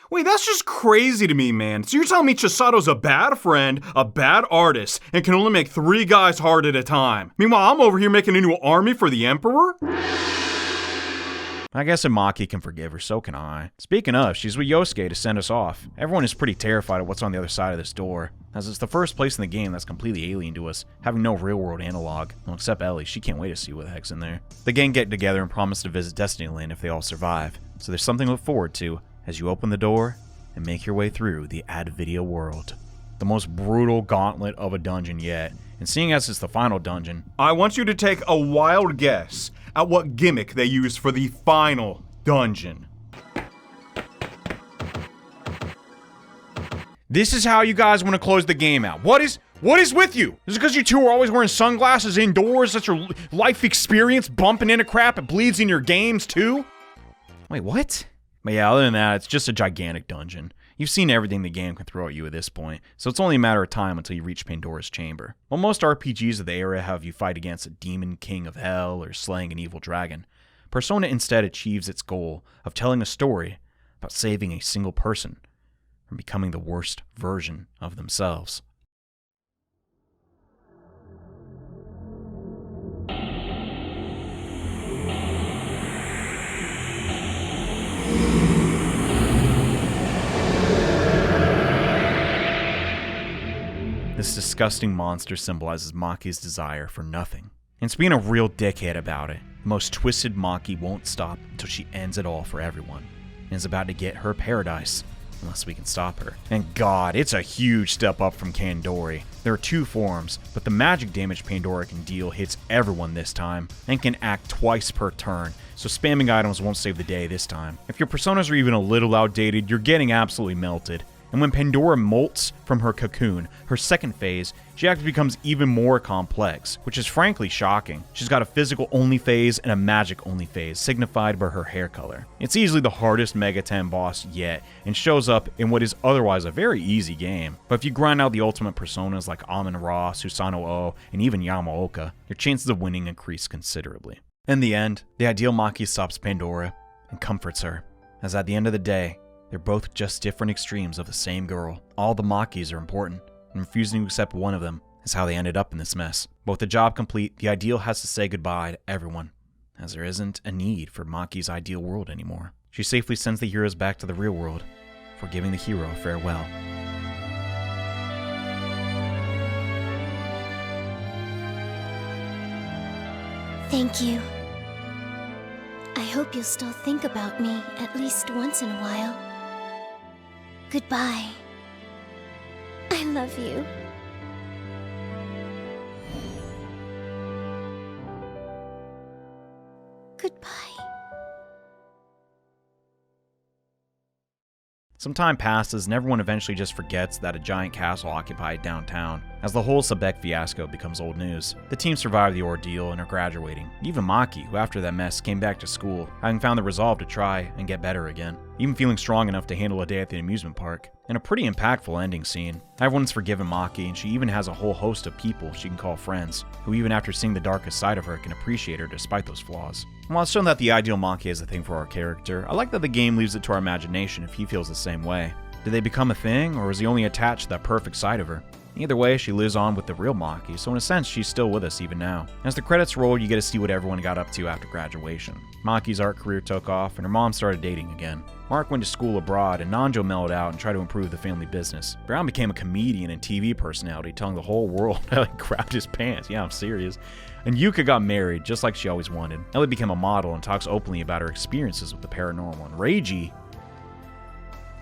Wait, that's just crazy to me, man. So you're telling me Chisato's a bad friend, a bad artist, and can only make 3 guys hard at a time. Meanwhile, I'm over here making a new army for the Emperor? I guess if Maki can forgive her, so can I. Speaking of, she's with Yosuke to send us off. Everyone is pretty terrified of what's on the other side of this door, as it's the first place in the game that's completely alien to us, having no real-world analog. Well, except Ellie, she can't wait to see what the heck's in there. The gang get together and promise to visit Destiny Land if they all survive, so there's something to look forward to as you open the door and make your way through the Advidia world. The most brutal gauntlet of a dungeon yet, and seeing as it's the final dungeon, I want you to take a wild guess at what gimmick they use for the final dungeon. this is how you guys want to close the game out. What is with you? Is it because you two are always wearing sunglasses indoors? That's your life experience, bumping into crap, it bleeds in your games too? Wait, what? But yeah, other than that, it's just a gigantic dungeon. You've seen everything the game can throw at you at this point, so it's only a matter of time until you reach Pandora's Chamber. While most RPGs of the era have you fight against a demon king of hell or slaying an evil dragon, Persona instead achieves its goal of telling a story about saving a single person from becoming the worst version of themselves. This disgusting monster symbolizes Maki's desire for nothing. And it's being a real dickhead about it. The most twisted Maki won't stop until she ends it all for everyone, and is about to get her paradise, unless we can stop her. And god, it's a huge step up from Kandori. There are 2 forms, but the magic damage Pandora can deal hits everyone this time, and can act twice per turn, so spamming items won't save the day this time. If your personas are even a little outdated, you're getting absolutely melted. And when Pandora molts from her cocoon, her second phase, she actually becomes even more complex, which is frankly shocking. She's got a physical only phase and a magic only phase, signified by her hair color. It's easily the hardest Mega 10 boss yet, and shows up in what is otherwise a very easy game. But if you grind out the ultimate personas like Amon-Ra, Susanoo, and even Yamaoka, your chances of winning increase considerably. In the end, the ideal Maki stops Pandora and comforts her, as at the end of the day, they're both just different extremes of the same girl. All the Makis are important, and refusing to accept one of them is how they ended up in this mess. But with the job complete, the ideal has to say goodbye to everyone, as there isn't a need for Maki's ideal world anymore. She safely sends the heroes back to the real world, for giving the hero farewell. Thank you. I hope you'll still think about me at least once in a while. Goodbye. I love you. Goodbye. Some time passes and everyone eventually just forgets that a giant castle occupied downtown, as the whole Sebek fiasco becomes old news. The team survived the ordeal and are graduating. Even Maki, who after that mess came back to school, having found the resolve to try and get better again, even feeling strong enough to handle a day at the amusement park. And a pretty impactful ending scene. Everyone's forgiven Maki, and she even has a whole host of people she can call friends, who even after seeing the darkest side of her can appreciate her despite those flaws. And while it's shown that the ideal Maki is a thing for our character, I like that the game leaves it to our imagination if he feels the same way. Did they become a thing, or is he only attached to that perfect side of her? Either way, she lives on with the real Maki, so in a sense, she's still with us even now. As the credits roll, you get to see what everyone got up to after graduation. Maki's art career took off, and her mom started dating again. Mark went to school abroad, and Nanjo mellowed out and tried to improve the family business. Brown became a comedian and TV personality, telling the whole world how he grabbed his pants. Yeah, I'm serious. And Yuka got married, just like she always wanted. Ellie became a model and talks openly about her experiences with the paranormal. And Reiji,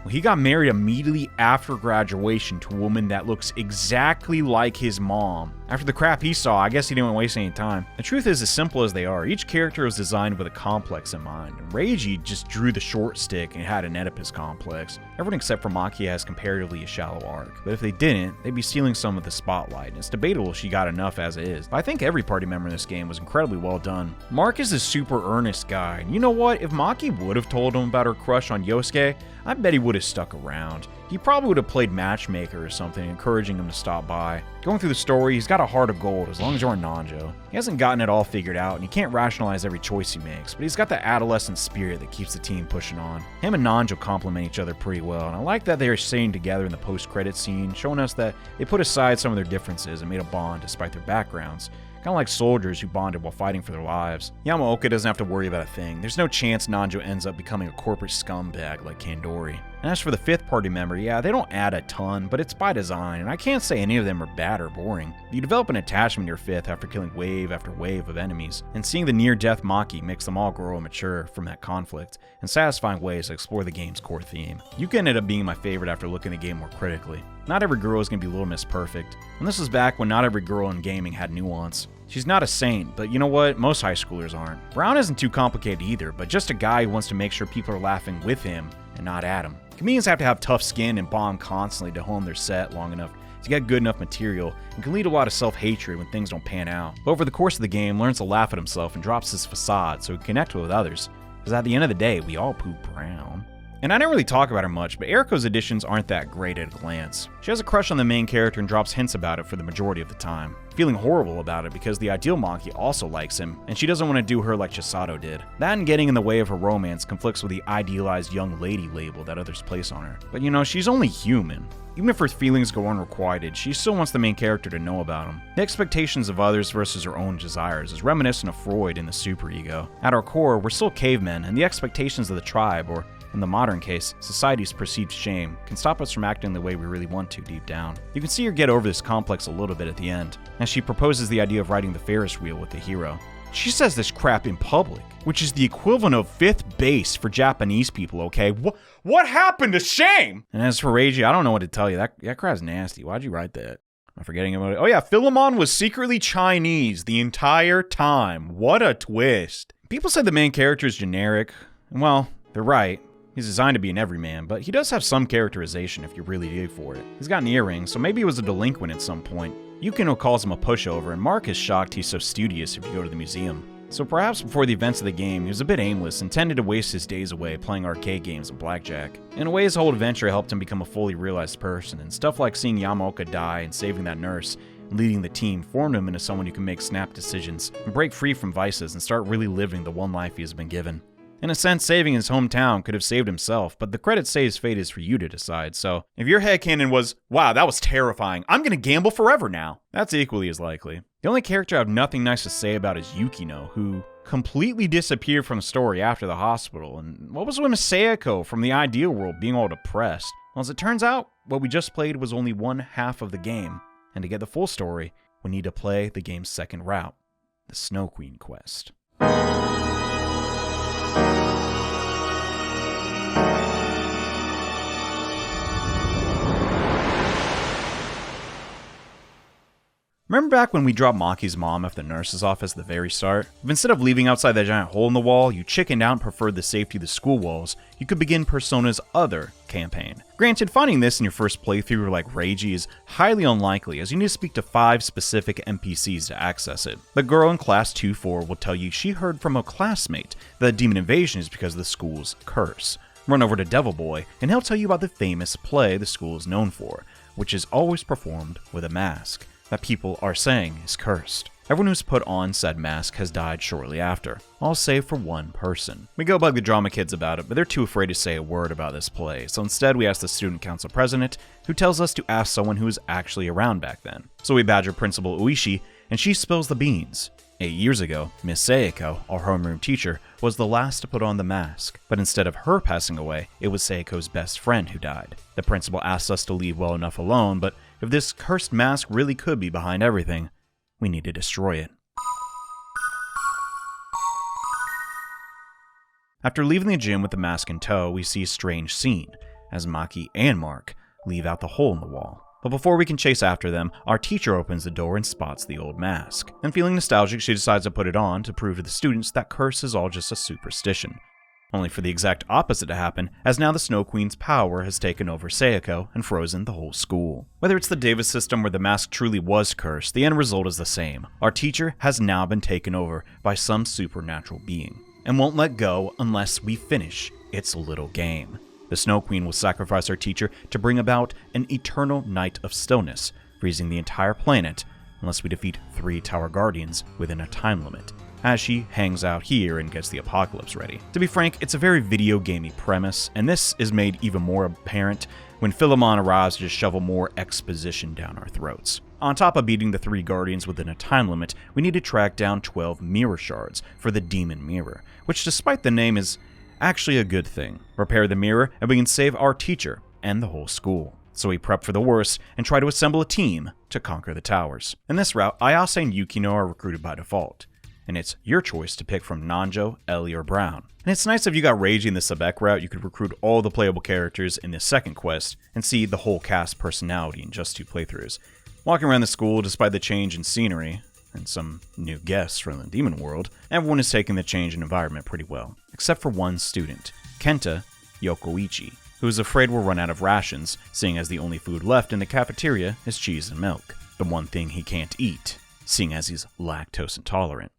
well, he got married immediately after graduation to a woman that looks exactly like his mom. After the crap he saw, I guess he didn't waste any time. The truth is, as simple as they are, each character was designed with a complex in mind. And Reiji just drew the short stick and had an Oedipus complex. Everyone except for Maki has comparatively a shallow arc. But if they didn't, they'd be stealing some of the spotlight, and it's debatable she got enough as it is. But I think every party member in this game was incredibly well done. Mark is a super earnest guy, and you know what? If Maki would have told him about her crush on Yosuke, I bet he would have stuck around. He probably would have played matchmaker or something, encouraging him to stop by. Going through the story, he's got a heart of gold as long as you're a Nanjo. He hasn't gotten it all figured out, and he can't rationalize every choice he makes, but he's got the adolescent spirit that keeps the team pushing on. Him and Nanjo complement each other pretty well, and I like that they are staying together in the post-credit scene, showing us that they put aside some of their differences and made a bond despite their backgrounds. Kind of like soldiers who bonded while fighting for their lives. Yamaoka doesn't have to worry about a thing. There's no chance Nanjo ends up becoming a corporate scumbag like Kandori. And as for the fifth party member, yeah, they don't add a ton, but it's by design, and I can't say any of them are bad or boring. You develop an attachment to your fifth after killing wave after wave of enemies, and seeing the near-death Maki makes them all grow and mature from that conflict, in satisfying ways that explore the game's core theme. Yuka ended up being my favorite after looking at the game more critically. Not every girl is going to be Little Miss Perfect, and this was back when not every girl in gaming had nuance. She's not a saint, but you know what? Most high schoolers aren't. Brown isn't too complicated either, but just a guy who wants to make sure people are laughing with him and not at him. Comedians have to have tough skin and bomb constantly to hone their set long enough to get good enough material, and can lead to a lot of self-hatred when things don't pan out. But over the course of the game, learns to laugh at himself and drops his facade so he can connect with others. Because at the end of the day, we all poop brown. And I didn't really talk about her much, but Eriko's additions aren't that great at a glance. She has a crush on the main character and drops hints about it for the majority of the time, feeling horrible about it because the ideal Maki also likes him, and she doesn't want to do her like Chisato did. That and getting in the way of her romance conflicts with the idealized young lady label that others place on her. But you know, she's only human. Even if her feelings go unrequited, she still wants the main character to know about them. The expectations of others versus her own desires is reminiscent of Freud in the superego. At our core, we're still cavemen, and the expectations of the tribe, or In the modern case, society's perceived shame can stop us from acting the way we really want to deep down. You can see her get over this complex a little bit at the end, as she proposes the idea of riding the Ferris wheel with the hero. She says this crap in public, which is the equivalent of 5th base for Japanese people, okay? What happened to shame? And as for Reiji, I don't know what to tell you. That crap's nasty. Why'd you write that? I'm forgetting about it. Oh yeah, Philemon was secretly Chinese the entire time. What a twist. People say the main character is generic. Well, they're right. He's designed to be an everyman, but he does have some characterization if you really dig for it. He's got an earring, so maybe he was a delinquent at some point. Yukino calls him a pushover, and Mark is shocked he's so studious if you go to the museum. So perhaps before the events of the game, he was a bit aimless and tended to waste his days away playing arcade games and blackjack. In a way, his whole adventure helped him become a fully realized person, and stuff like seeing Yamaoka die and saving that nurse and leading the team formed him into someone who can make snap decisions and break free from vices and start really living the one life he has been given. In a sense, saving his hometown could have saved himself, but the credits say his fate is for you to decide, so if your headcanon was, wow, that was terrifying, I'm gonna gamble forever now, that's equally as likely. The only character I have nothing nice to say about is Yukino, who completely disappeared from the story after the hospital, and what was with Miss Sayako from the ideal world being all depressed? Well, as it turns out, what we just played was only one half of the game, and to get the full story, we need to play the game's second route, the Snow Queen quest. Remember back when we dropped Maki's mom off the nurse's office at the very start? If instead of leaving outside that giant hole in the wall, you chickened out and preferred the safety of the school walls, you could begin Persona's other campaign. Granted, finding this in your first playthrough like Reiji is highly unlikely, as you need to speak to 5 specific NPCs to access it. The girl in class 2-4 will tell you she heard from a classmate that the demon invasion is because of the school's curse. Run over to Devil Boy, and he'll tell you about the famous play the school is known for, which is always performed with a mask that people are saying is cursed. Everyone who's put on said mask has died shortly after, all save for one person. We go bug the drama kids about it, but they're too afraid to say a word about this play, so instead we ask the student council president, who tells us to ask someone who was actually around back then. So we badger Principal Uishi, and she spills the beans. 8 years ago, Miss Sayako, our homeroom teacher, was the last to put on the mask, but instead of her passing away, it was Sayako's best friend who died. The principal asked us to leave well enough alone, but if this cursed mask really could be behind everything, we need to destroy it. After leaving the gym with the mask in tow, we see a strange scene, as Maki and Mark leave out the hole in the wall. But before we can chase after them, our teacher opens the door and spots the old mask. And feeling nostalgic, she decides to put it on to prove to the students that curse is all just a superstition. Only for the exact opposite to happen, as now the Snow Queen's power has taken over Sayako and frozen the whole school. Whether it's the Davis system where the mask truly was cursed, the end result is the same. Our teacher has now been taken over by some supernatural being, and won't let go unless we finish its little game. The Snow Queen will sacrifice our teacher to bring about an eternal night of stillness, freezing the entire planet unless we defeat 3 Tower Guardians within a time limit, as she hangs out here and gets the apocalypse ready. To be frank, it's a very video gamey premise, and this is made even more apparent when Philemon arrives to just shovel more exposition down our throats. On top of beating the 3 Guardians within a time limit, we need to track down 12 mirror shards for the Demon Mirror, which despite the name is actually a good thing. Repair the mirror and we can save our teacher and the whole school. So we prep for the worst and try to assemble a team to conquer the towers. In this route, Ayase and Yukino are recruited by default, and it's your choice to pick from Nanjo, Ellie, or Brown. And it's nice if you got Reiji in the Sebek route, you could recruit all the playable characters in this second quest and see the whole cast personality in just 2 playthroughs. Walking around the school, despite the change in scenery, and some new guests from the demon world, everyone is taking the change in environment pretty well, except for one student, Kenta Yokoichi, who is afraid we'll run out of rations, seeing as the only food left in the cafeteria is cheese and milk, the one thing he can't eat, seeing as he's lactose intolerant.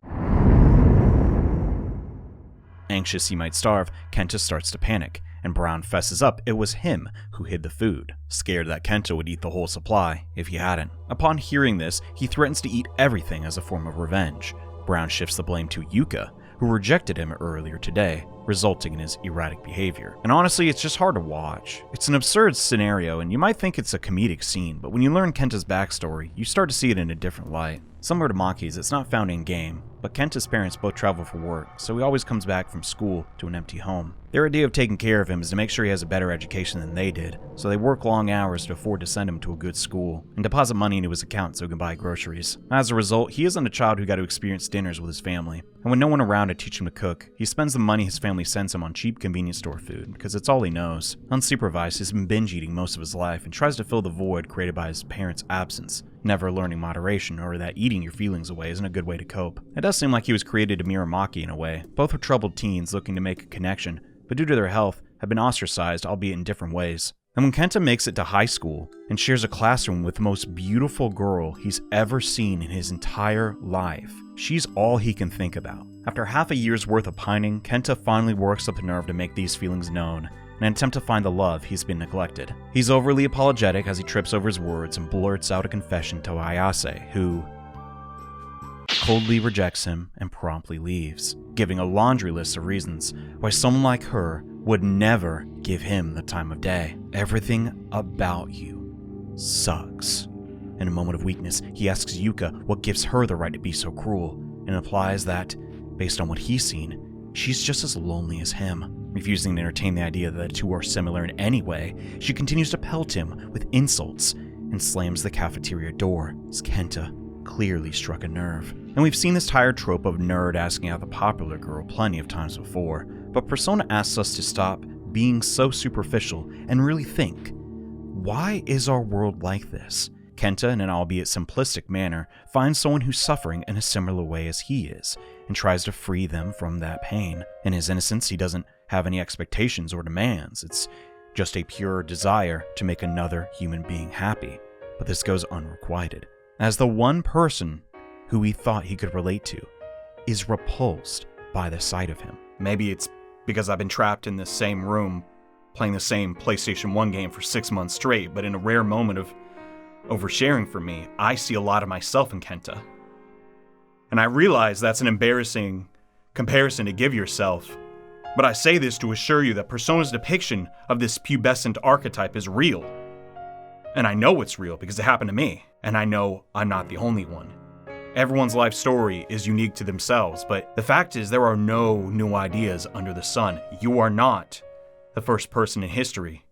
Anxious he might starve, Kenta starts to panic, and Brown fesses up it was him who hid the food, scared that Kenta would eat the whole supply if he hadn't. Upon hearing this, he threatens to eat everything as a form of revenge. Brown shifts the blame to Yuka, who rejected him earlier today, resulting in his erratic behavior. And honestly, it's just hard to watch. It's an absurd scenario, and you might think it's a comedic scene, but when you learn Kenta's backstory, you start to see it in a different light. Similar to Maki's, it's not found in-game, but but Kenta's parents both travel for work, so he always comes back from school to an empty home. Their idea of taking care of him is to make sure he has a better education than they did, so they work long hours to afford to send him to a good school, and deposit money into his account so he can buy groceries. As a result, he isn't a child who got to experience dinners with his family, and when no one around to teach him to cook, he spends the money his family sends him on cheap convenience store food, because it's all he knows. Unsupervised, he's been binge eating most of his life, and tries to fill the void created by his parents' absence, never learning moderation or that eating your feelings away isn't a good way to cope. It does seem like he was created to mirror Maki in a way. Both are troubled teens looking to make a connection, but due to their health, have been ostracized, albeit in different ways. And when Kenta makes it to high school and shares a classroom with the most beautiful girl he's ever seen in his entire life, she's all he can think about. After half a year's worth of pining, Kenta finally works up the nerve to make these feelings known, in an attempt to find the love he's been neglected. He's overly apologetic as he trips over his words and blurts out a confession to Ayase, who coldly rejects him and promptly leaves, giving a laundry list of reasons why someone like her would never give him the time of day. Everything about you sucks. In a moment of weakness, he asks Yuka what gives her the right to be so cruel, and implies that, based on what he's seen, she's just as lonely as him. Refusing to entertain the idea that the two are similar in any way, she continues to pelt him with insults and slams the cafeteria door as Kenta clearly struck a nerve. And we've seen this tired trope of nerd asking out the popular girl plenty of times before, but Persona asks us to stop being so superficial and really think, why is our world like this? Kenta, in an albeit simplistic manner, finds someone who's suffering in a similar way as he is, and tries to free them from that pain. In his innocence, he doesn't have any expectations or demands. It's just a pure desire to make another human being happy. But this goes unrequited, as the one person who he thought he could relate to is repulsed by the sight of him. Maybe it's because I've been trapped in this same room, playing the same PlayStation 1 game for 6 months straight, but in a rare moment of oversharing for me, I see a lot of myself in Kenta. And I realize that's an embarrassing comparison to give yourself, but I say this to assure you that Persona's depiction of this pubescent archetype is real. And I know it's real because it happened to me, and I know I'm not the only one. Everyone's life story is unique to themselves, but the fact is there are no new ideas under the sun. You are not the first person in history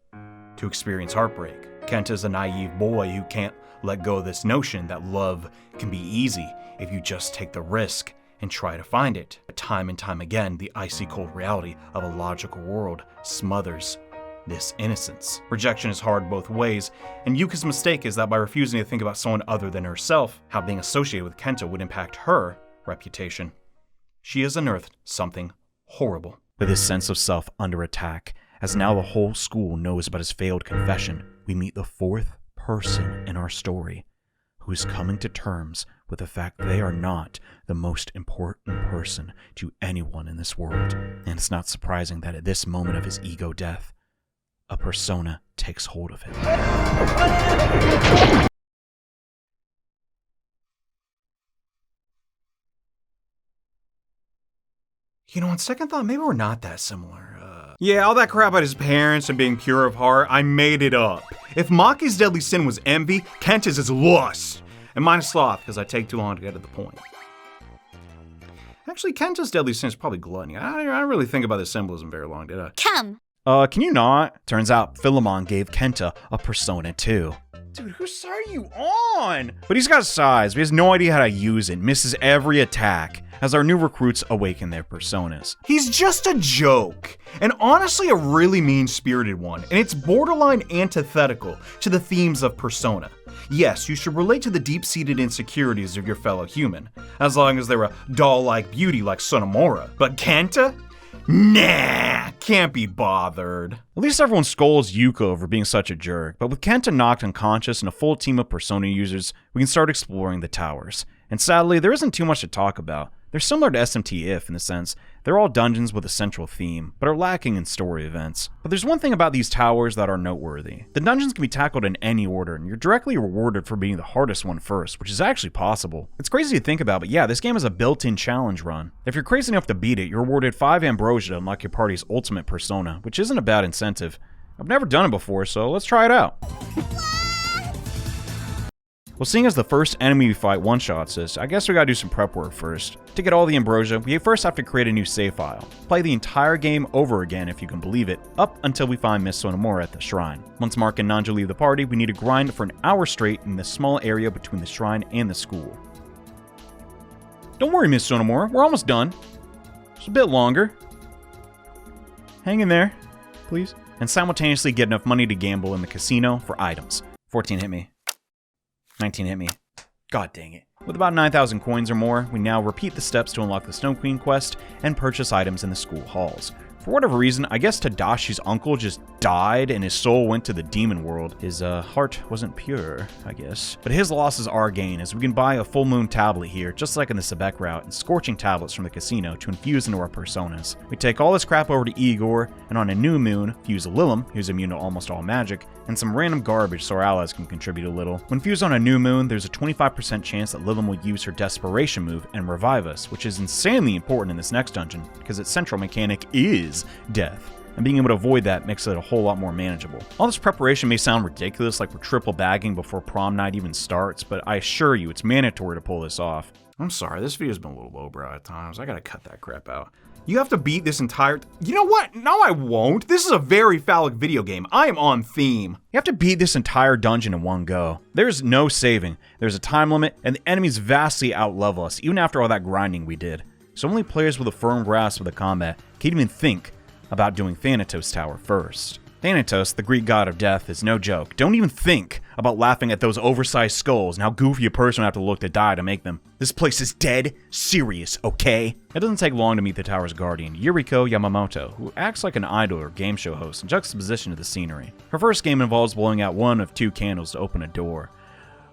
to experience heartbreak. Kenta's a naive boy who can't let go of this notion that love can be easy if you just take the risk and try to find it. But time and time again, the icy cold reality of a logical world smothers this innocence. Rejection is hard both ways, and Yuka's mistake is that by refusing to think about someone other than herself, how being associated with Kenta would impact her reputation, she has unearthed something horrible. With his sense of self under attack, as now the whole school knows about his failed confession, we meet the fourth person in our story who is coming to terms with the fact they are not the most important person to anyone in this world. And it's not surprising that at this moment of his ego death, a persona takes hold of him. You know, on second thought, maybe we're not that similar. Yeah, all that crap about his parents and being pure of heart, I made it up. If Maki's deadly sin was envy, Kenta's is lust. And mine is sloth, because I take too long to get to the point. Actually, Kenta's deadly sin is probably gluttony. I didn't really think about this symbolism very long, did I? Come. Can you not? Turns out Philemon gave Kenta a persona too. Dude, whose side are you on? But he's got size, but he has no idea how to use it, misses every attack, as our new recruits awaken their personas. He's just a joke, and honestly a really mean-spirited one, and it's borderline antithetical to the themes of Persona. Yes, you should relate to the deep-seated insecurities of your fellow human, as long as they're a doll-like beauty like Sonomura. But Kenta? Nah, can't be bothered. At least everyone scolds Yuka over being such a jerk, but with Kenta knocked unconscious and a full team of Persona users, we can start exploring the towers. And sadly, there isn't too much to talk about. They're similar to SMT If in the sense, they're all dungeons with a central theme, but are lacking in story events. But there's one thing about these towers that are noteworthy. The dungeons can be tackled in any order, and you're directly rewarded for being the hardest one first, which is actually possible. It's crazy to think about, but yeah, this game has a built-in challenge run. If you're crazy enough to beat it, you're awarded 5 ambrosia to unlock your party's ultimate persona, which isn't a bad incentive. I've never done it before, so let's try it out. Well, seeing as the first enemy we fight one-shots us, I guess we gotta do some prep work first. To get all the ambrosia, we first have to create a new save file. Play the entire game over again, if you can believe it, up until we find Miss Sonomura at the shrine. Once Mark and Nanjo leave the party, we need to grind for an hour straight in the small area between the shrine and the school. Don't worry, Miss Sonomura, we're almost done. Just a bit longer. Hang in there, please. And simultaneously get enough money to gamble in the casino for items. 14 hit me. 19 hit me. God dang it. With about 9,000 coins or more, we now repeat the steps to unlock the Snow Queen quest and purchase items in the school halls. For whatever reason, I guess Tadashi's uncle just died and his soul went to the demon world. His heart wasn't pure, I guess. But his loss is our gain, as we can buy a full moon tablet here, just like in the Sebek route, and scorching tablets from the casino to infuse into our personas. We take all this crap over to Igor, and on a new moon, fuse a Lilim, who's immune to almost all magic, and some random garbage so our allies can contribute a little. When fused on a new moon, there's a 25% chance that Lilim will use her desperation move and revive us, which is insanely important in this next dungeon, because its central mechanic is death, and being able to avoid that makes it a whole lot more manageable. All this preparation may sound ridiculous, like we're triple bagging before prom night even starts, but I assure you it's mandatory to pull this off. I'm sorry, this video's been a little lowbrow at times. I gotta cut that crap out. You have to beat this entire... You know what? No, I won't. This is a very phallic video game. I am on theme. You have to beat this entire dungeon in one go. There's no saving, there's a time limit, and the enemies vastly outlevel us, even after all that grinding we did. So only players with a firm grasp of the combat can even think about doing Thanatos Tower first. Thanatos, the Greek god of death, is no joke. Don't even think about laughing at those oversized skulls and how goofy a person would have to look to die to make them. This place is dead serious, okay? It doesn't take long to meet the tower's guardian, Yuriko Yamamoto, who acts like an idol or game show host in juxtaposition to the scenery. Her first game involves blowing out one of two candles to open a door.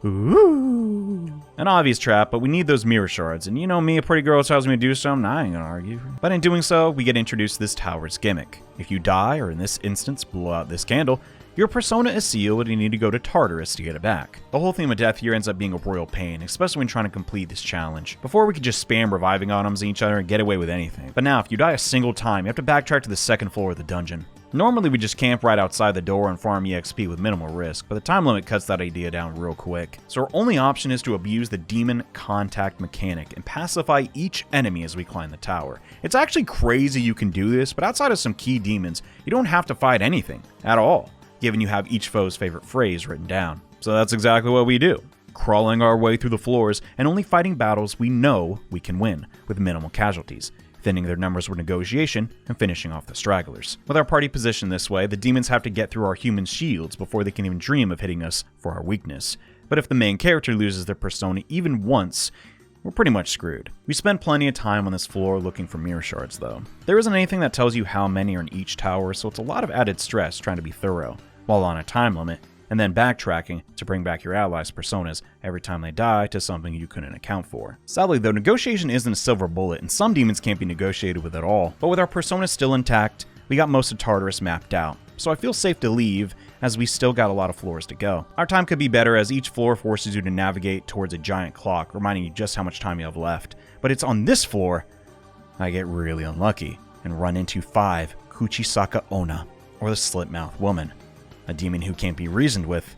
Ooh. An obvious trap, but we need those mirror shards, and you know me, a pretty girl tells me to do something, I ain't gonna argue. But in doing so, we get introduced to this tower's gimmick. If you die, or in this instance, blow out this candle, your persona is sealed and you need to go to Tartarus to get it back. The whole theme of death here ends up being a royal pain, especially when trying to complete this challenge. Before we could just spam reviving items in each other and get away with anything. But now, if you die a single time, you have to backtrack to the second floor of the dungeon. Normally we just camp right outside the door and farm EXP with minimal risk, but the time limit cuts that idea down real quick. So our only option is to abuse the demon contact mechanic and pacify each enemy as we climb the tower. It's actually crazy you can do this, but outside of some key demons, you don't have to fight anything at all, given you have each foe's favorite phrase written down. So that's exactly what we do. Crawling our way through the floors and only fighting battles we know we can win, with minimal casualties, thinning their numbers with negotiation and finishing off the stragglers. With our party positioned this way, the demons have to get through our human shields before they can even dream of hitting us for our weakness. But if the main character loses their persona even once, we're pretty much screwed. We spend plenty of time on this floor looking for mirror shards though. There isn't anything that tells you how many are in each tower, so it's a lot of added stress trying to be thorough, while on a time limit, and then backtracking to bring back your allies' personas every time they die to something you couldn't account for. Sadly though, negotiation isn't a silver bullet, and some demons can't be negotiated with at all, but with our personas still intact, we got most of Tartarus mapped out, so I feel safe to leave, as we still got a lot of floors to go. Our time could be better, as each floor forces you to navigate towards a giant clock, reminding you just how much time you have left. But it's on this floor I get really unlucky, and run into 5 Kuchisaka Onna, or the Slit-Mouth Woman. A demon who can't be reasoned with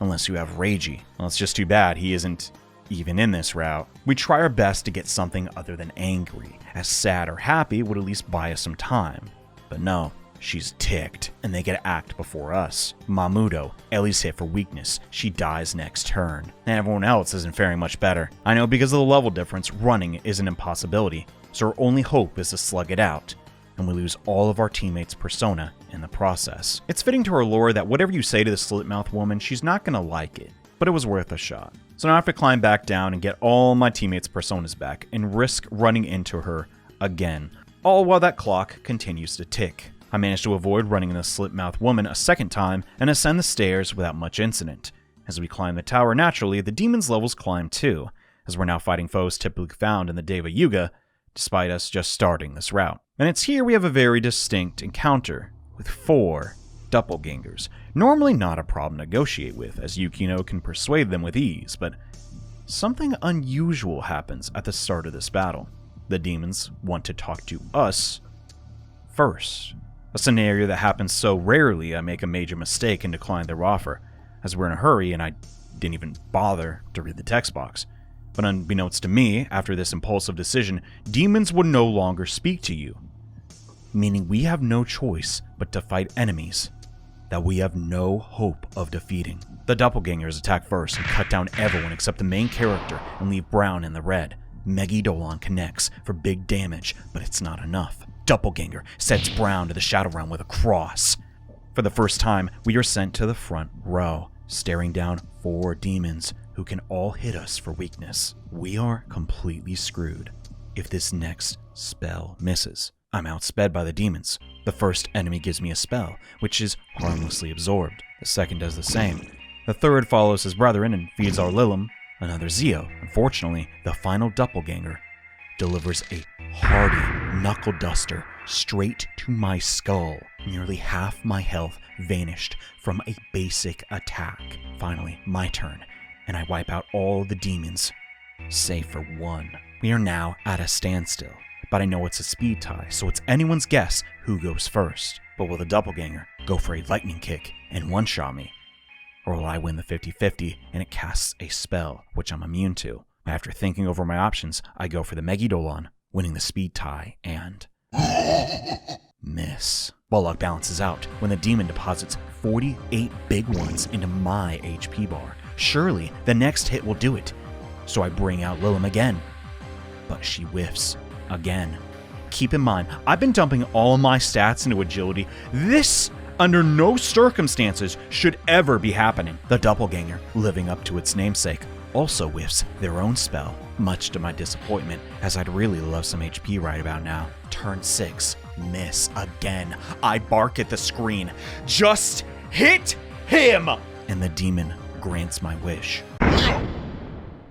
unless you have Reiji. Well, it's just too bad he isn't even in this route. We try our best to get something other than angry, as sad or happy would at least buy us some time. But no, she's ticked, and they get to act before us. Mamudo, Ellie's hit for weakness. She dies next turn. And everyone else isn't faring much better. I know because of the level difference, running is an impossibility, so our only hope is to slug it out, and we lose all of our teammates' persona in the process. It's fitting to her lore that whatever you say to the Slit-Mouth Woman, she's not gonna like it, but it was worth a shot. So now I have to climb back down and get all my teammates' personas back, and risk running into her again, all while that clock continues to tick. I managed to avoid running into the Slit-Mouth Woman a second time and ascend the stairs without much incident. As we climb the tower naturally, the demon's levels climb too, as we're now fighting foes typically found in the Deva Yuga, despite us just starting this route. And it's here we have a very distinct encounter with 4 doppelgangers. Normally not a problem to negotiate with, as Yukino can persuade them with ease, but something unusual happens at the start of this battle. The demons want to talk to us first. A scenario that happens so rarely I make a major mistake and decline their offer, as we're in a hurry and I didn't even bother to read the text box. But unbeknownst to me, after this impulsive decision, demons would no longer speak to you. Meaning we have no choice but to fight enemies that we have no hope of defeating. The doppelgangers attack first and cut down everyone except the main character and leave Brown in the red. Megidolon connects for big damage, but it's not enough. Doppelganger sets Brown to the Shadow Realm with a cross. For the first time, we are sent to the front row, staring down 4 demons who can all hit us for weakness. We are completely screwed if this next spell misses. I'm outsped by the demons. The first enemy gives me a spell, which is harmlessly absorbed. The second does the same. The third follows his brethren and feeds our Lilim, another Zeo. Unfortunately, the final doppelganger delivers a hearty knuckle duster straight to my skull. Nearly half my health vanished from a basic attack. Finally, my turn, and I wipe out all the demons, save for one. We are now at a standstill, but I know it's a speed tie, so it's anyone's guess who goes first. But will the doppelganger go for a lightning kick and one-shot me? Or will I win the 50-50 and it casts a spell, which I'm immune to? After thinking over my options, I go for the Megidolon, winning the speed tie, and miss. Ball luck balances out when the demon deposits 48 big ones into my HP bar. Surely the next hit will do it. So I bring out Lilim again, but she whiffs again. Keep in mind, I've been dumping all my stats into agility. This, under no circumstances, should ever be happening. The doppelganger, living up to its namesake, also whiffs their own spell, much to my disappointment, as I'd really love some HP right about now. Turn 6, miss again. I bark at the screen, just hit him! And the demon grants my wish.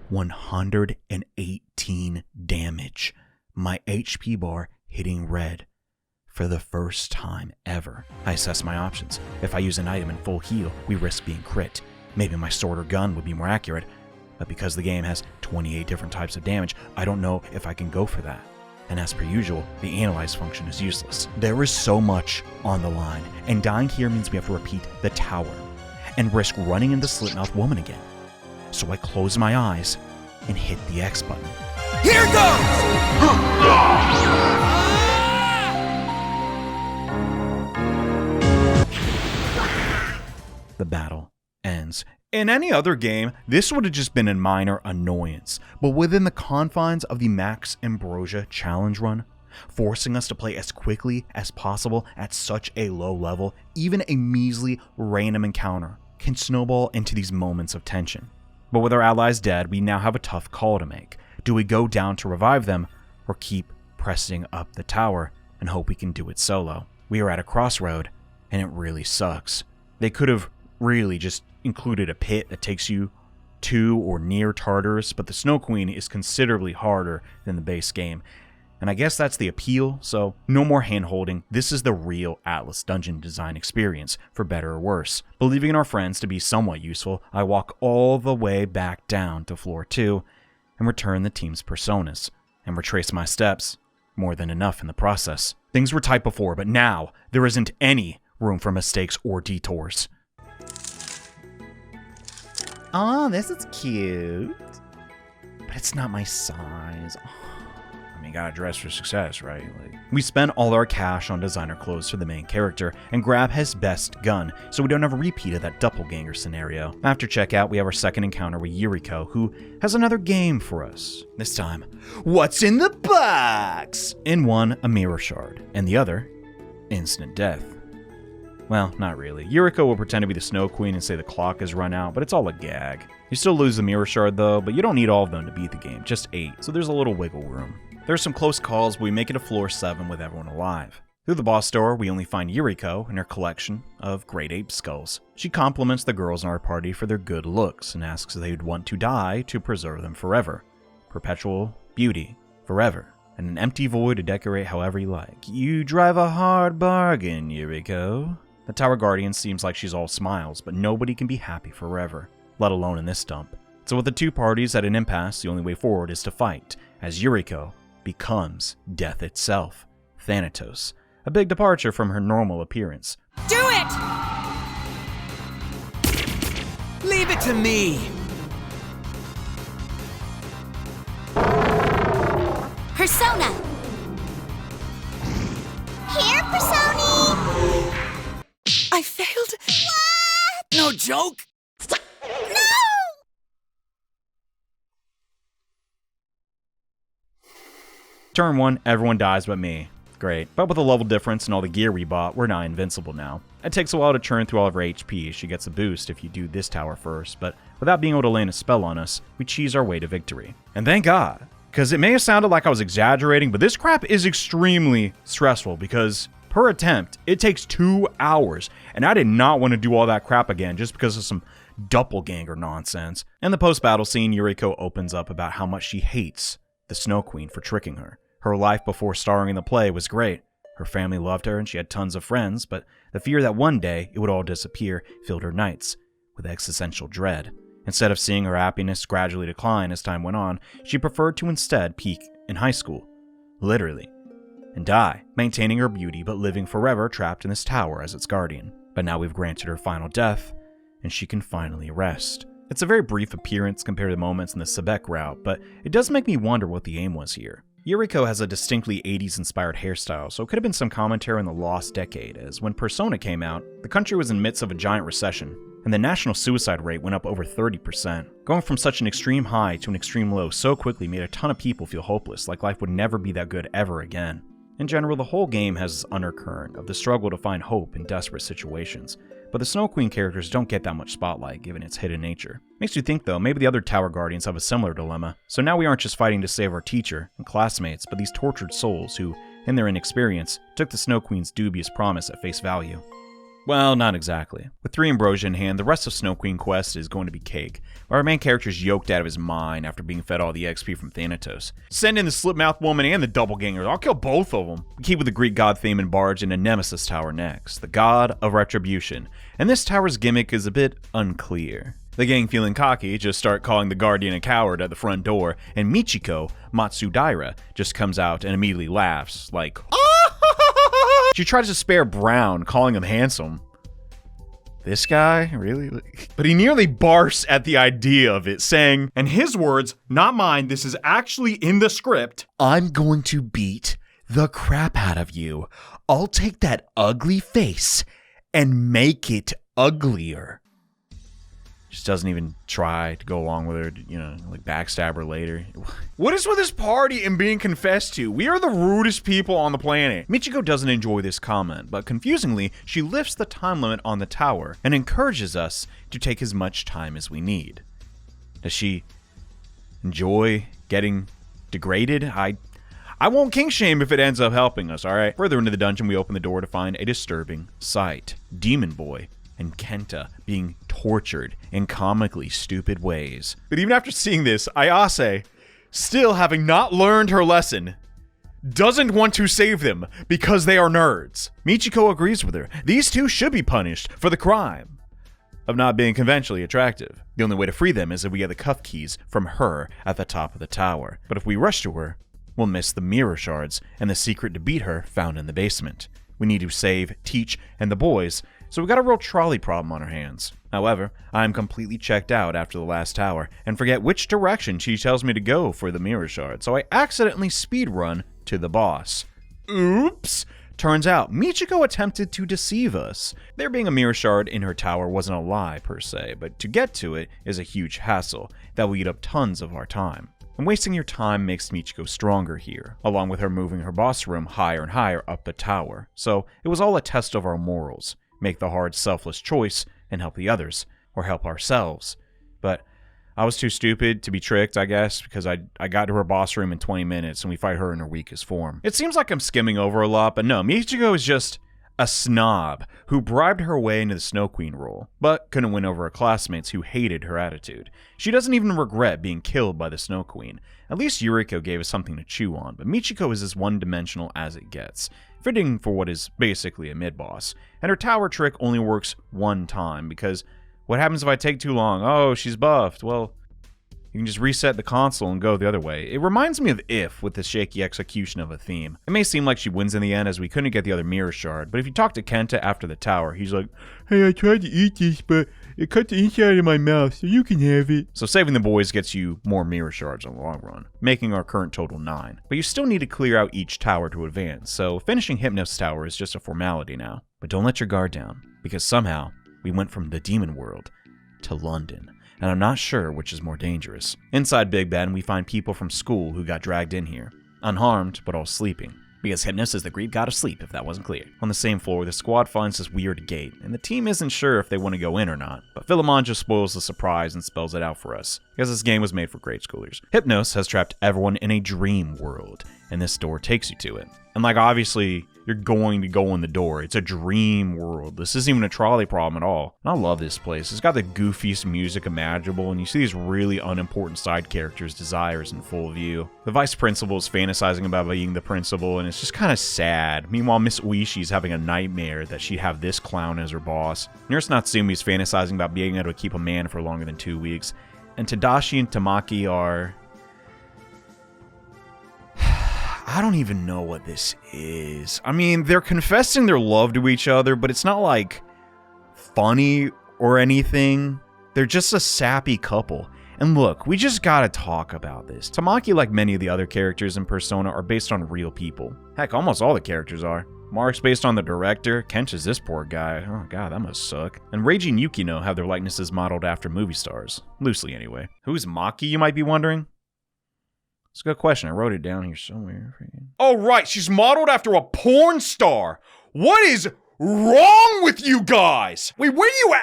118 damage. My HP bar hitting red for the first time ever. I assess my options. If I use an item in full heal, we risk being crit. Maybe my sword or gun would be more accurate, but because the game has 28 different types of damage, I don't know if I can go for that. And as per usual, the analyze function is useless. There is so much on the line, and dying here means we have to repeat the tower and risk running into Slitmouth Woman again. So I close my eyes and hit the X button. Here goes! The battle ends. In any other game, this would have just been a minor annoyance, but within the confines of the Max Ambrosia challenge run, forcing us to play as quickly as possible at such a low level, even a measly random encounter can snowball into these moments of tension. But with our allies dead, we now have a tough call to make. Do we go down to revive them, or keep pressing up the tower and hope we can do it solo? We are at a crossroad, and it really sucks. They could have really just included a pit that takes you to or near Tartarus, but the Snow Queen is considerably harder than the base game. And I guess that's the appeal, so no more hand-holding. This is the real Atlus dungeon design experience, for better or worse. Believing in our friends to be somewhat useful, I walk all the way back down to floor 2 and return the team's personas, and retrace my steps, more than enough in the process. Things were tight before, but now there isn't any room for mistakes or detours. Oh, this is cute. But it's not my size. I mean, gotta dress for success, right? We spend all our cash on designer clothes for the main character and grab his best gun, so we don't have a repeat of that doppelganger scenario. After checkout, we have our second encounter with Yuriko, who has another game for us. This time, what's in the box? In one, a mirror shard, and the other, instant death. Well, not really. Yuriko will pretend to be the Snow Queen and say the clock has run out, but it's all a gag. You still lose the mirror shard though, but you don't need all of them to beat the game, just 8, so there's a little wiggle room. There's some close calls, but we make it to floor 7 with everyone alive. Through the boss door, we only find Yuriko and her collection of great ape skulls. She compliments the girls in our party for their good looks and asks if they'd want to die to preserve them forever. Perpetual beauty, forever, and an empty void to decorate however you like. You drive a hard bargain, Yuriko. The Tower Guardian seems like she's all smiles, but nobody can be happy forever, let alone in this dump. So with the two parties at an impasse, the only way forward is to fight, as Yuriko becomes death itself, Thanatos, a big departure from her normal appearance. Do it! Leave it to me! Persona! Here, Personi! I failed. What? No joke. No! Turn 1, everyone dies but me. Great. But with a level difference and all the gear we bought, we're not invincible now. It takes a while to churn through all of her HP. She gets a boost if you do this tower first, but without being able to land a spell on us, we cheese our way to victory. And thank God, because it may have sounded like I was exaggerating, but this crap is extremely stressful because per attempt, it takes 2 hours, and I did not want to do all that crap again just because of some doppelganger nonsense. In the post-battle scene, Yuriko opens up about how much she hates the Snow Queen for tricking her. Her life before starring in the play was great. Her family loved her and she had tons of friends, but the fear that one day it would all disappear filled her nights with existential dread. Instead of seeing her happiness gradually decline as time went on, she preferred to instead peak in high school, literally, and die, maintaining her beauty but living forever trapped in this tower as its guardian. But now we've granted her final death, and she can finally rest. It's a very brief appearance compared to the moments in the Sebek route, but it does make me wonder what the aim was here. Yuriko has a distinctly 80s-inspired hairstyle, so it could have been some commentary on the lost decade, as when Persona came out, the country was in the midst of a giant recession, and the national suicide rate went up over 30%. Going from such an extreme high to an extreme low so quickly made a ton of people feel hopeless, like life would never be that good ever again. In general, the whole game has this undercurrent of the struggle to find hope in desperate situations, but the Snow Queen characters don't get that much spotlight given its hidden nature. Makes you think though, maybe the other Tower Guardians have a similar dilemma, so now we aren't just fighting to save our teacher and classmates, but these tortured souls who, in their inexperience, took the Snow Queen's dubious promise at face value. Well, not exactly. With 3 Ambrosia in hand, the rest of Snow Queen Quest is going to be cake. Our main character is yoked out of his mind after being fed all the XP from Thanatos. Send in the Slipmouth Woman and the Doppelgangers. I'll kill both of them. We keep with the Greek god theme and barge into Nemesis Tower next, the god of retribution. And this tower's gimmick is a bit unclear. The gang, feeling cocky, just start calling the Guardian a coward at the front door, and Michiko Matsudaira just comes out and immediately laughs, like, she tries to spare Brown, calling him handsome. This guy? Really? But he nearly barfs at the idea of it, saying, And his words, not mine, this is actually in the script, I'm going to beat the crap out of you. I'll take that ugly face and make it uglier. just doesn't even try to go along with her, you know, like backstab her later. What is with this party and being confessed to? We are the rudest people on the planet. Michiko doesn't enjoy this comment, but confusingly, she lifts the time limit on the tower and encourages us to take as much time as we need. Does she enjoy getting degraded? I won't kink shame if it ends up helping us, alright? Further into the dungeon, we open the door to find a disturbing sight. Demon Boy and Kenta being tortured in comically stupid ways. But even after seeing this, Ayase, still having not learned her lesson, doesn't want to save them because they are nerds. Michiko agrees with her. These two should be punished for the crime of not being conventionally attractive. The only way to free them is if we get the cuff keys from her at the top of the tower. But if we rush to her, we'll miss the mirror shards and the secret to beat her found in the basement. We need to save Teach and the boys, so we got a real trolley problem on our hands. However, I am completely checked out after the last tower and forget which direction she tells me to go for the mirror shard, so I accidentally speedrun to the boss. Oops! Turns out, Michiko attempted to deceive us. There being a mirror shard in her tower wasn't a lie per se, but to get to it is a huge hassle that will eat up tons of our time. And wasting your time makes Michiko stronger here, along with her moving her boss room higher and higher up the tower. So it was all a test of our morals. Make the hard, selfless choice and help the others, or help ourselves. But I was too stupid to be tricked, I guess, because I got to her boss room in 20 minutes and we fight her in her weakest form. It seems like I'm skimming over a lot, but no, Michiko is just a snob who bribed her way into the Snow Queen role, but couldn't win over her classmates who hated her attitude. She doesn't even regret being killed by the Snow Queen. At least Yuriko gave us something to chew on, but Michiko is as one-dimensional as it gets, fitting for what is basically a mid-boss. And her tower trick only works one time, because what happens if I take too long? Oh, she's buffed. Well, you can just reset the console and go the other way. It reminds me of If with the shaky execution of a theme. It may seem like she wins in the end as we couldn't get the other mirror shard, but if you talk to Kenta after the tower, he's like, hey, I tried to eat this, but It cut the inside of my mouth, so you can have it. So saving the boys gets you more mirror shards in the long run, making our current total 9. But you still need to clear out each tower to advance, so finishing Hypnos Tower is just a formality now. But don't let your guard down, because somehow we went from the demon world to London, and I'm not sure which is more dangerous. Inside Big Ben, we find people from school who got dragged in here, unharmed but all sleeping. Because Hypnos is the Greek god of sleep, if that wasn't clear. On the same floor, the squad finds this weird gate, and the team isn't sure if they want to go in or not, but Philemon just spoils the surprise and spells it out for us, because this game was made for grade schoolers. Hypnos has trapped everyone in a dream world, and this door takes you to it. And like, obviously, you're going to go in the door. It's a dream world. This isn't even a trolley problem at all. And I love this place. It's got the goofiest music imaginable, and you see these really unimportant side characters' desires in full view. The vice principal is fantasizing about being the principal, and it's just kind of sad. Meanwhile, Miss Uishi's having a nightmare that she'd have this clown as her boss. Nurse Natsumi's fantasizing about being able to keep a man for longer than 2 weeks. And Tadashi and Tamaki are... I don't even know what this is. I mean, they're confessing their love to each other, but it's not like funny or anything. They're just a sappy couple. And look, we just gotta talk about this. Tamaki, like many of the other characters in Persona, are based on real people. Heck, almost all the characters are. Mark's based on the director. Kench is this poor guy. Oh god, that must suck. And Reiji and Yukino have their likenesses modeled after movie stars. Loosely, anyway. Who's Maki, you might be wondering? It's a good question. I wrote it down here somewhere. Oh, right. She's modeled after a porn star. What is wrong with you guys? Wait, where you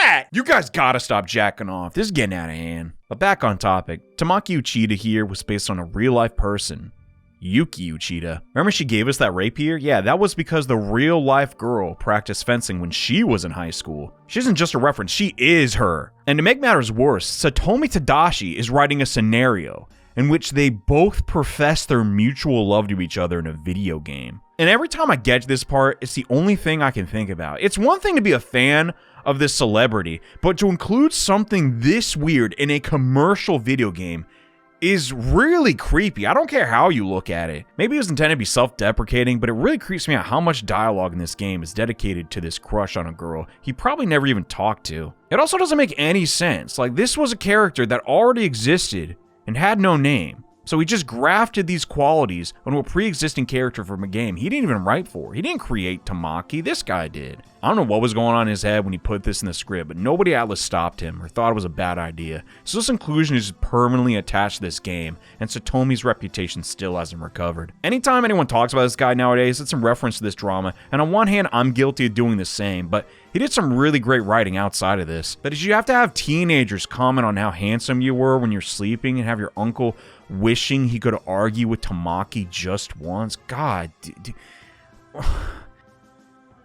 at? You guys gotta stop jacking off. This is getting out of hand. But back on topic, Tamaki Uchida here was based on a real-life person. Yuki Uchida. Remember she gave us that rapier? Yeah, that was because the real-life girl practiced fencing when she was in high school. She isn't just a reference, she is her. And to make matters worse, Satomi Tadashi is writing a scenario in which they both profess their mutual love to each other in a video game. And every time I get to this part, it's the only thing I can think about. It's one thing to be a fan of this celebrity, but to include something this weird in a commercial video game is really creepy. I don't care how you look at it. Maybe it was intended to be self-deprecating, but it really creeps me out how much dialogue in this game is dedicated to this crush on a girl he probably never even talked to. It also doesn't make any sense. Like, this was a character that already existed and had no name. So he just grafted these qualities onto a pre-existing character from a game he didn't even write for. He didn't create Tamaki, this guy did. I don't know what was going on in his head when he put this in the script, but nobody at Atlus stopped him or thought it was a bad idea. So this inclusion is permanently attached to this game, and Satomi's reputation still hasn't recovered. Anytime anyone talks about this guy nowadays, it's in reference to this drama, and on one hand, I'm guilty of doing the same, but he did some really great writing outside of this. That is, you have to have teenagers comment on how handsome you were when you're sleeping and have your uncle wishing he could argue with Tamaki just once. God,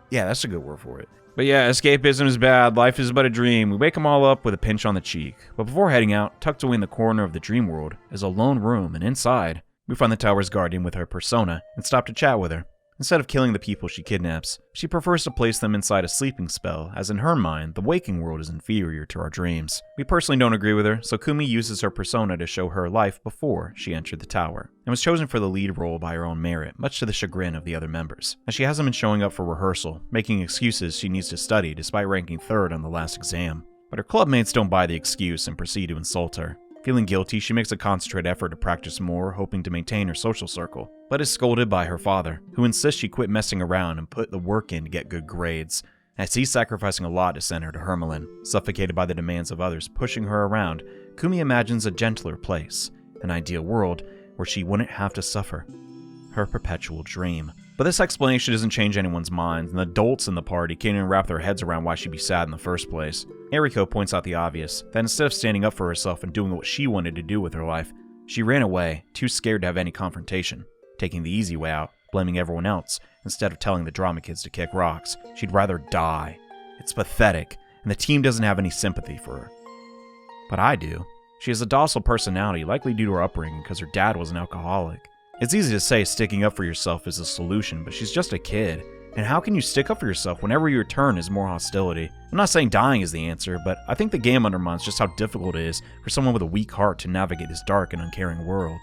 yeah, that's a good word for it. But yeah, escapism is bad. Life is but a dream. We wake them all up with a pinch on the cheek. But before heading out, tucked away in the corner of the dream world is a lone room, and inside, we find the tower's guardian with her persona and stop to chat with her. Instead of killing the people she kidnaps, she prefers to place them inside a sleeping spell, as in her mind, the waking world is inferior to our dreams. We personally don't agree with her, so Kumi uses her persona to show her life before she entered the tower, and was chosen for the lead role by her own merit, much to the chagrin of the other members, as she hasn't been showing up for rehearsal, making excuses she needs to study despite ranking 3rd on the last exam. But her clubmates don't buy the excuse and proceed to insult her. Feeling guilty, she makes a concentrated effort to practice more, hoping to maintain her social circle, but is scolded by her father, who insists she quit messing around and put the work in to get good grades, as he's sacrificing a lot to send her to Hermelin. Suffocated by the demands of others pushing her around, Kumi imagines a gentler place, an ideal world where she wouldn't have to suffer. Her perpetual dream. But this explanation doesn't change anyone's minds, and the adults in the party can't even wrap their heads around why she'd be sad in the first place. Eriko points out the obvious, that instead of standing up for herself and doing what she wanted to do with her life, she ran away, too scared to have any confrontation, taking the easy way out, blaming everyone else, instead of telling the drama kids to kick rocks. She'd rather die. It's pathetic, and the team doesn't have any sympathy for her. But I do. She has a docile personality, likely due to her upbringing because her dad was an alcoholic. It's easy to say sticking up for yourself is a solution, but she's just a kid. And how can you stick up for yourself whenever your turn is more hostility? I'm not saying dying is the answer, but I think the game undermines just how difficult it is for someone with a weak heart to navigate this dark and uncaring world.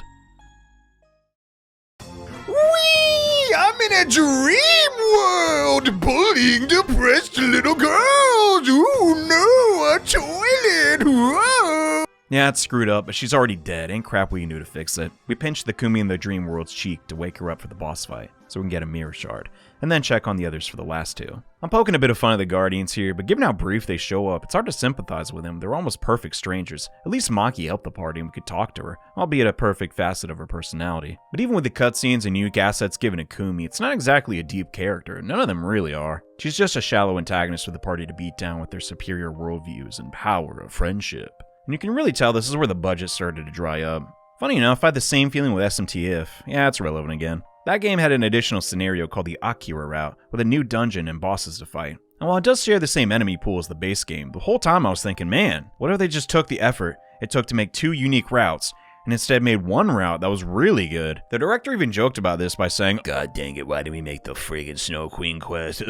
Whee! I'm in a dream world, bullying depressed little girls. Ooh, no, I toilet! Whoa! Yeah, it's screwed up, but she's already dead. Ain't crap we can do to fix it. We pinch the Kumi in the dream world's cheek to wake her up for the boss fight, so we can get a mirror shard, and then check on the others for the last two. I'm poking a bit of fun at the Guardians here, but given how brief they show up, it's hard to sympathize with them. They're almost perfect strangers. At least Maki helped the party and we could talk to her, albeit a perfect facet of her personality. But even with the cutscenes and unique assets given to Kumi, it's not exactly a deep character. None of them really are. She's just a shallow antagonist for the party to beat down with their superior worldviews and power of friendship. And you can really tell this is where the budget started to dry up. Funny enough, I had the same feeling with SMT If. Yeah, it's relevant again. That game had an additional scenario called the Akira route, with a new dungeon and bosses to fight. And while it does share the same enemy pool as the base game, the whole time I was thinking, man, what if they just took the effort it took to make 2 unique routes, and instead made one route that was really good? The director even joked about this by saying, "God dang it, why did we make the friggin' Snow Queen quest?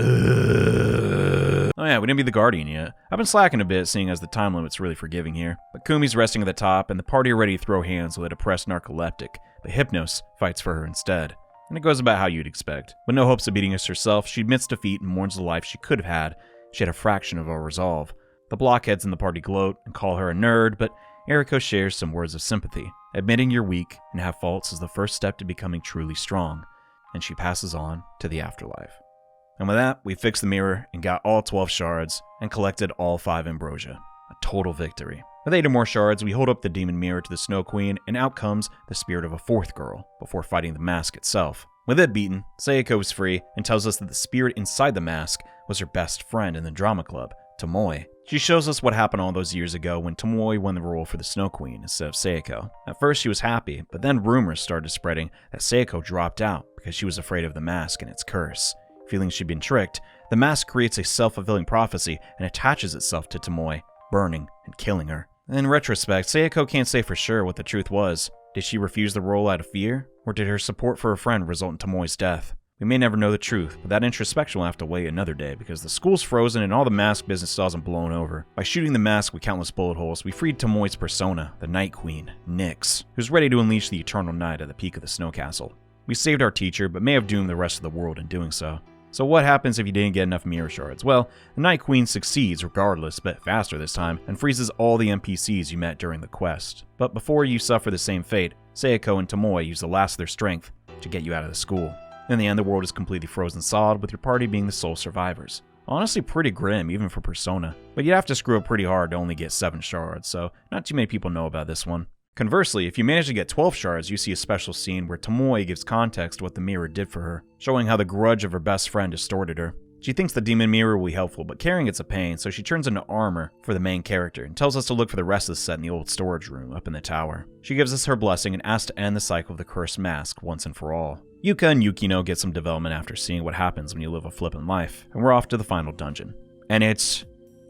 Oh yeah, we didn't be the Guardian yet. I've been slacking a bit, seeing as the time limit's really forgiving here. But Kumi's resting at the top, and the party are ready to throw hands with a depressed narcoleptic, but Hypnos fights for her instead. And it goes about how you'd expect. With no hopes of beating us herself, she admits defeat and mourns the life she could have had. She had a fraction of our resolve. The blockheads in the party gloat and call her a nerd, but Eriko shares some words of sympathy. Admitting you're weak and have faults is the first step to becoming truly strong. And she passes on to the afterlife. And with that, we fixed the mirror and got all 12 shards and collected all 5 ambrosia. A total victory. With 8 or more shards, we hold up the demon mirror to the Snow Queen, and out comes the spirit of a 4th girl, before fighting the mask itself. With it beaten, Sayako is free and tells us that the spirit inside the mask was her best friend in the drama club, Tomoe. She shows us what happened all those years ago when Tomoe won the role for the Snow Queen instead of Sayako. At first she was happy, but then rumors started spreading that Sayako dropped out because she was afraid of the mask and its curse. Feeling she'd been tricked, the mask creates a self-fulfilling prophecy and attaches itself to Tomoe, burning and killing her. In retrospect, Sayako can't say for sure what the truth was. Did she refuse the role out of fear? Or did her support for her friend result in Tomoe's death? We may never know the truth, but that introspection will have to wait another day because the school's frozen and all the mask business still hasn't blown over. By shooting the mask with countless bullet holes, we freed Tomoe's persona, the Night Queen, Nyx, who's ready to unleash the eternal night at the peak of the Snow Castle. We saved our teacher, but may have doomed the rest of the world in doing so. So what happens if you didn't get enough mirror shards? Well, the Night Queen succeeds regardless, but faster this time, and freezes all the NPCs you met during the quest. But before you suffer the same fate, Sayako and Tomoe use the last of their strength to get you out of the school. In the end, the world is completely frozen solid, with your party being the sole survivors. Honestly pretty grim, even for Persona. But you'd have to screw up pretty hard to only get 7 shards, so not too many people know about this one. Conversely, if you manage to get 12 shards, you see a special scene where Tomoe gives context to what the mirror did for her, showing how the grudge of her best friend distorted her. She thinks the demon mirror will be helpful, but carrying it's a pain, so she turns into armor for the main character and tells us to look for the rest of the set in the old storage room up in the tower. She gives us her blessing and asks to end the cycle of the cursed mask once and for all. Yuka and Yukino get some development after seeing what happens when you live a flippant life, and we're off to the final dungeon. And it's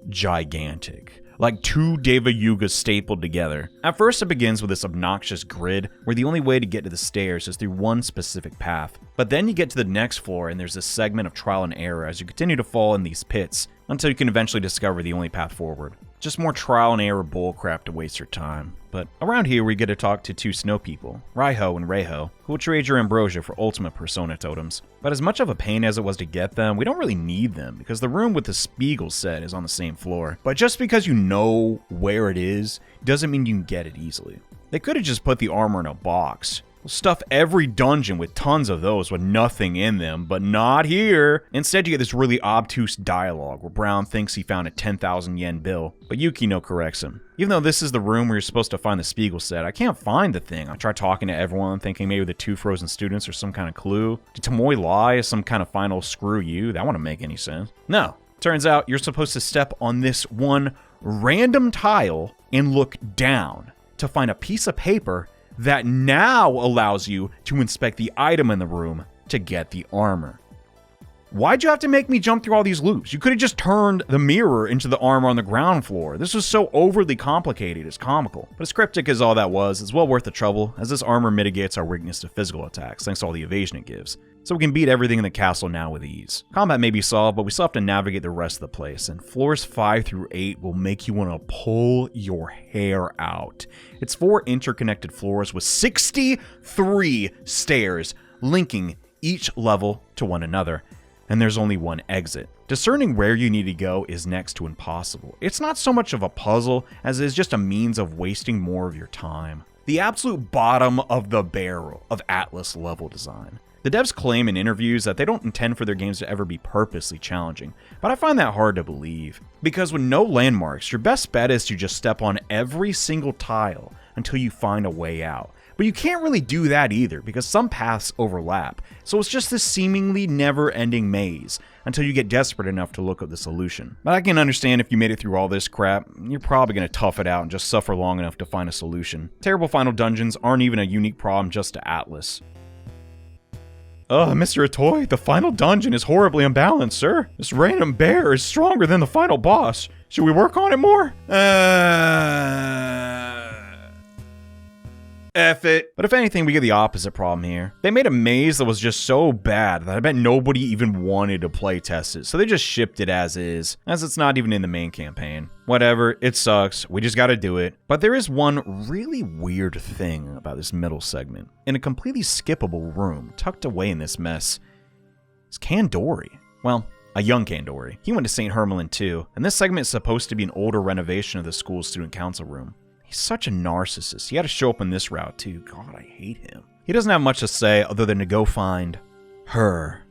gigantic. Like 2 Deva Yugas stapled together. At first it begins with this obnoxious grid where the only way to get to the stairs is through one specific path. But then you get to the next floor and there's this segment of trial and error as you continue to fall in these pits until you can eventually discover the only path forward. Just more trial and error bullcrap to waste your time. But around here we get to talk to 2 snow people, Raiho and Reiho, who will trade your ambrosia for ultimate Persona totems. But as much of a pain as it was to get them, we don't really need them because the room with the Spiegel set is on the same floor. But just because you know where it is, doesn't mean you can get it easily. They could have just put the armor in a box. We'll stuff every dungeon with tons of those with nothing in them, but not here. Instead, you get this really obtuse dialogue where Brown thinks he found a 10,000 yen bill, but Yukino corrects him. Even though this is the room where you're supposed to find the Spiegel set, I can't find the thing. I try talking to everyone, thinking maybe the 2 frozen students are some kind of clue. Did Tomoe lie as some kind of final screw you? That wouldn't make any sense. No. Turns out you're supposed to step on this one random tile and look down to find a piece of paper that now allows you to inspect the item in the room to get the armor. Why'd you have to make me jump through all these loops? You could have just turned the mirror into the armor on the ground floor. This was so overly complicated, it's comical. But as cryptic as all that was, it's well worth the trouble, as this armor mitigates our weakness to physical attacks, thanks to all the evasion it gives. So we can beat everything in the castle now with ease. Combat may be solved, but we still have to navigate the rest of the place, and floors 5 through 8 will make you want to pull your hair out. It's 4 interconnected floors with 63 stairs linking each level to one another. And there's only one exit. Discerning where you need to go is next to impossible. It's not so much of a puzzle as it is just a means of wasting more of your time. The absolute bottom of the barrel of Atlus level design. The devs claim in interviews that they don't intend for their games to ever be purposely challenging, but I find that hard to believe. Because with no landmarks, your best bet is to just step on every single tile until you find a way out. But you can't really do that either because some paths overlap, so it's just this seemingly never-ending maze until you get desperate enough to look up the solution. But I can understand if you made it through all this crap, you're probably going to tough it out and just suffer long enough to find a solution. Terrible final dungeons aren't even a unique problem just to Atlus. Mr. Atoy, the final dungeon is horribly unbalanced, sir. This random bear is stronger than the final boss. Should we work on it more? F it. But if anything, we get the opposite problem here. They made a maze that was just so bad that I bet nobody even wanted to playtest it, so they just shipped it as is, as it's not even in the main campaign. Whatever, it sucks, we just gotta do it. But there is one really weird thing about this middle segment. In a completely skippable room, tucked away in this mess, is Kandori. Well, a young Kandori. He went to St. Hermelin too, and this segment is supposed to be an older renovation of the school's student council room. He's such a narcissist. He had to show up in this route too. God, I hate him. He doesn't have much to say other than to go find her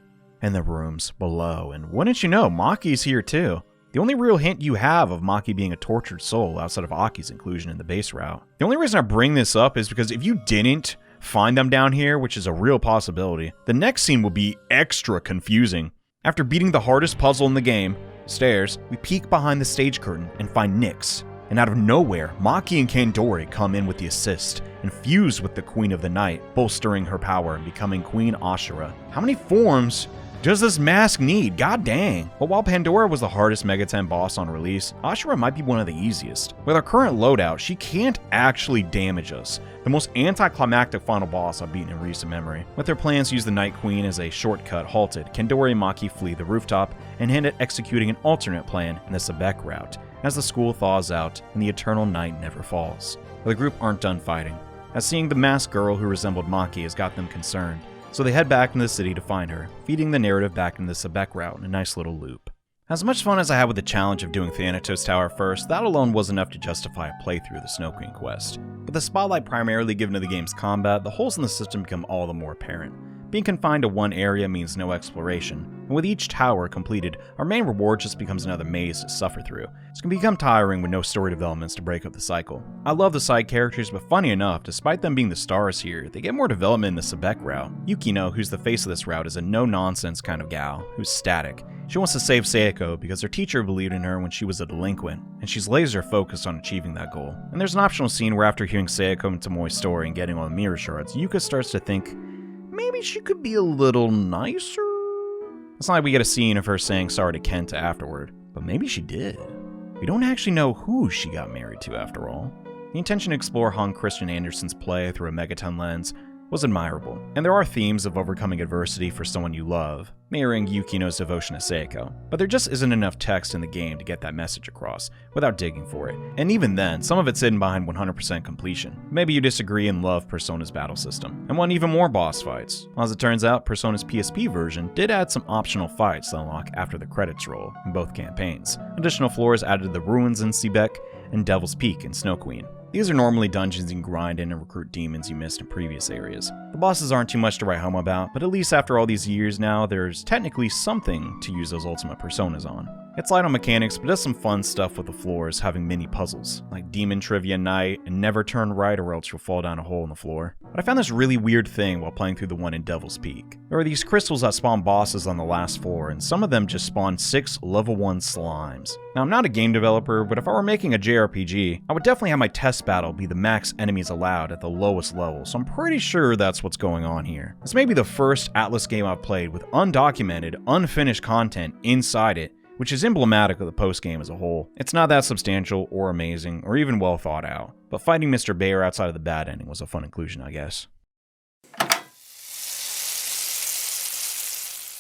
in the rooms below. And wouldn't you know, Maki's here too. The only real hint you have of Maki being a tortured soul outside of Aki's inclusion in the base route. The only reason I bring this up is because if you didn't find them down here, which is a real possibility, the next scene will be extra confusing. After beating the hardest puzzle in the game, stairs, we peek behind the stage curtain and find Nyx. And out of nowhere, Maki and Kandori come in with the assist and fuse with the Queen of the Night, bolstering her power and becoming Queen Ashura. How many forms does this mask need? God dang. But while Pandora was the hardest Mega 10 boss on release, Ashura might be one of the easiest. With our current loadout, she can't actually damage us. The most anticlimactic final boss I've beaten in recent memory. With their plans to use the Night Queen as a shortcut halted, Kandori and Maki flee the rooftop and hint at executing an alternate plan in the Sebek route, as the school thaws out and the eternal night never falls. But the group aren't done fighting, as seeing the masked girl who resembled Maki has got them concerned, so they head back into the city to find her, feeding the narrative back into the Sebek route in a nice little loop. As much fun as I had with the challenge of doing Thanatos Tower first, that alone was enough to justify a playthrough of the Snow Queen quest. With the spotlight primarily given to the game's combat, the holes in the system become all the more apparent. Being confined to one area means no exploration, and with each tower completed, our main reward just becomes another maze to suffer through. It's going to become tiring with no story developments to break up the cycle. I love the side characters, but funny enough, despite them being the stars here, they get more development in the Sebek route. Yukino, who's the face of this route, is a no-nonsense kind of gal, who's static. She wants to save Seiko because her teacher believed in her when she was a delinquent, and she's laser focused on achieving that goal. And there's an optional scene where after hearing Seiko and Tomoe's story and getting all the mirror shards, Yuka starts to think, maybe she could be a little nicer? It's not like we get a scene of her saying sorry to Kenta afterward, but maybe she did. We don't actually know who she got married to after all. The intention to explore Hans Christian Andersen's play through a Megaton lens was admirable, and there are themes of overcoming adversity for someone you love, mirroring Yukino's devotion to Seiko, but there just isn't enough text in the game to get that message across without digging for it, and even then, some of it's hidden behind 100% completion. Maybe you disagree and love Persona's battle system, and want even more boss fights. Well, as it turns out, Persona's PSP version did add some optional fights to unlock after the credits roll in both campaigns. Additional floors added to the ruins in Sebek and Devil's Peak in Snow Queen. These are normally dungeons you can grind in and recruit demons you missed in previous areas. The bosses aren't too much to write home about, but at least after all these years now, there's technically something to use those ultimate personas on. It's light on mechanics, but does some fun stuff with the floors, having mini puzzles, like Demon Trivia Night and Never Turn Right or else you'll fall down a hole in the floor. But I found this really weird thing while playing through the one in Devil's Peak. There are these crystals that spawn bosses on the last floor, and some of them just spawn 6 level 1 slimes. Now, I'm not a game developer, but if I were making a JRPG, I would definitely have my test battle be the max enemies allowed at the lowest level, so I'm pretty sure that's what's going on here. This may be the first Atlus game I've played with undocumented, unfinished content inside it, which is emblematic of the post-game as a whole. It's not that substantial or amazing or even well thought out, but fighting Mr. Bear outside of the bad ending was a fun inclusion, I guess.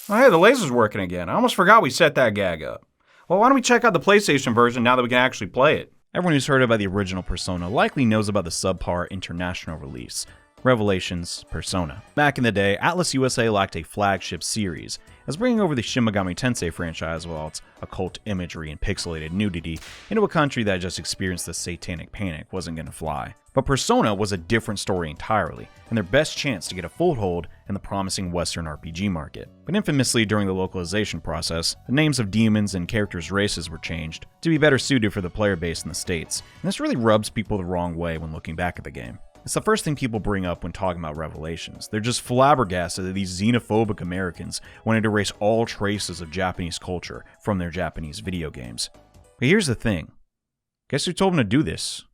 Oh hey, the laser's working again. I almost forgot we set that gag up. Well, why don't we check out the PlayStation version now that we can actually play it? Everyone who's heard about the original Persona likely knows about the subpar international release, Revelations Persona. Back in the day, Atlus USA lacked a flagship series, as bringing over the Shin Megami Tensei franchise with all its occult imagery and pixelated nudity into a country that just experienced the satanic panic wasn't going to fly. But Persona was a different story entirely, and their best chance to get a foothold in the promising Western RPG market. But infamously, during the localization process, the names of demons and characters' races were changed to be better suited for the player base in the States, and this really rubs people the wrong way when looking back at the game. It's the first thing people bring up when talking about Revelations. They're just flabbergasted that these xenophobic Americans wanted to erase all traces of Japanese culture from their Japanese video games. But here's the thing. Guess who told them to do this?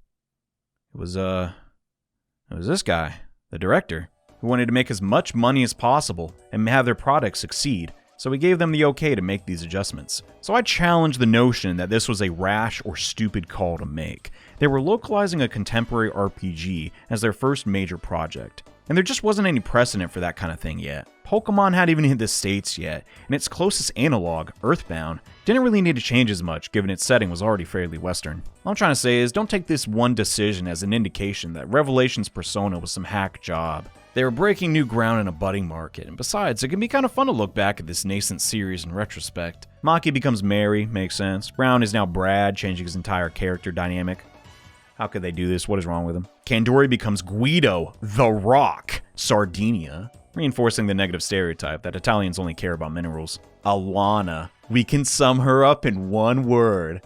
It was this guy, the director, who wanted to make as much money as possible and have their product succeed, so he gave them the okay to make these adjustments. So I challenge the notion that this was a rash or stupid call to make. They were localizing a contemporary RPG as their first major project, and there just wasn't any precedent for that kind of thing yet. Pokemon hadn't even hit the States yet, and its closest analog, Earthbound, didn't really need to change as much given its setting was already fairly Western. All I'm trying to say is don't take this one decision as an indication that Revelations Persona was some hack job. They were breaking new ground in a budding market, and besides, it can be kind of fun to look back at this nascent series in retrospect. Maki becomes Mary, makes sense. Brown is now Brad, changing his entire character dynamic. How could they do this? What is wrong with him? Kandori becomes Guido, the Rock, Sardinia, reinforcing the negative stereotype that Italians only care about minerals. Alana, we can sum her up in one word.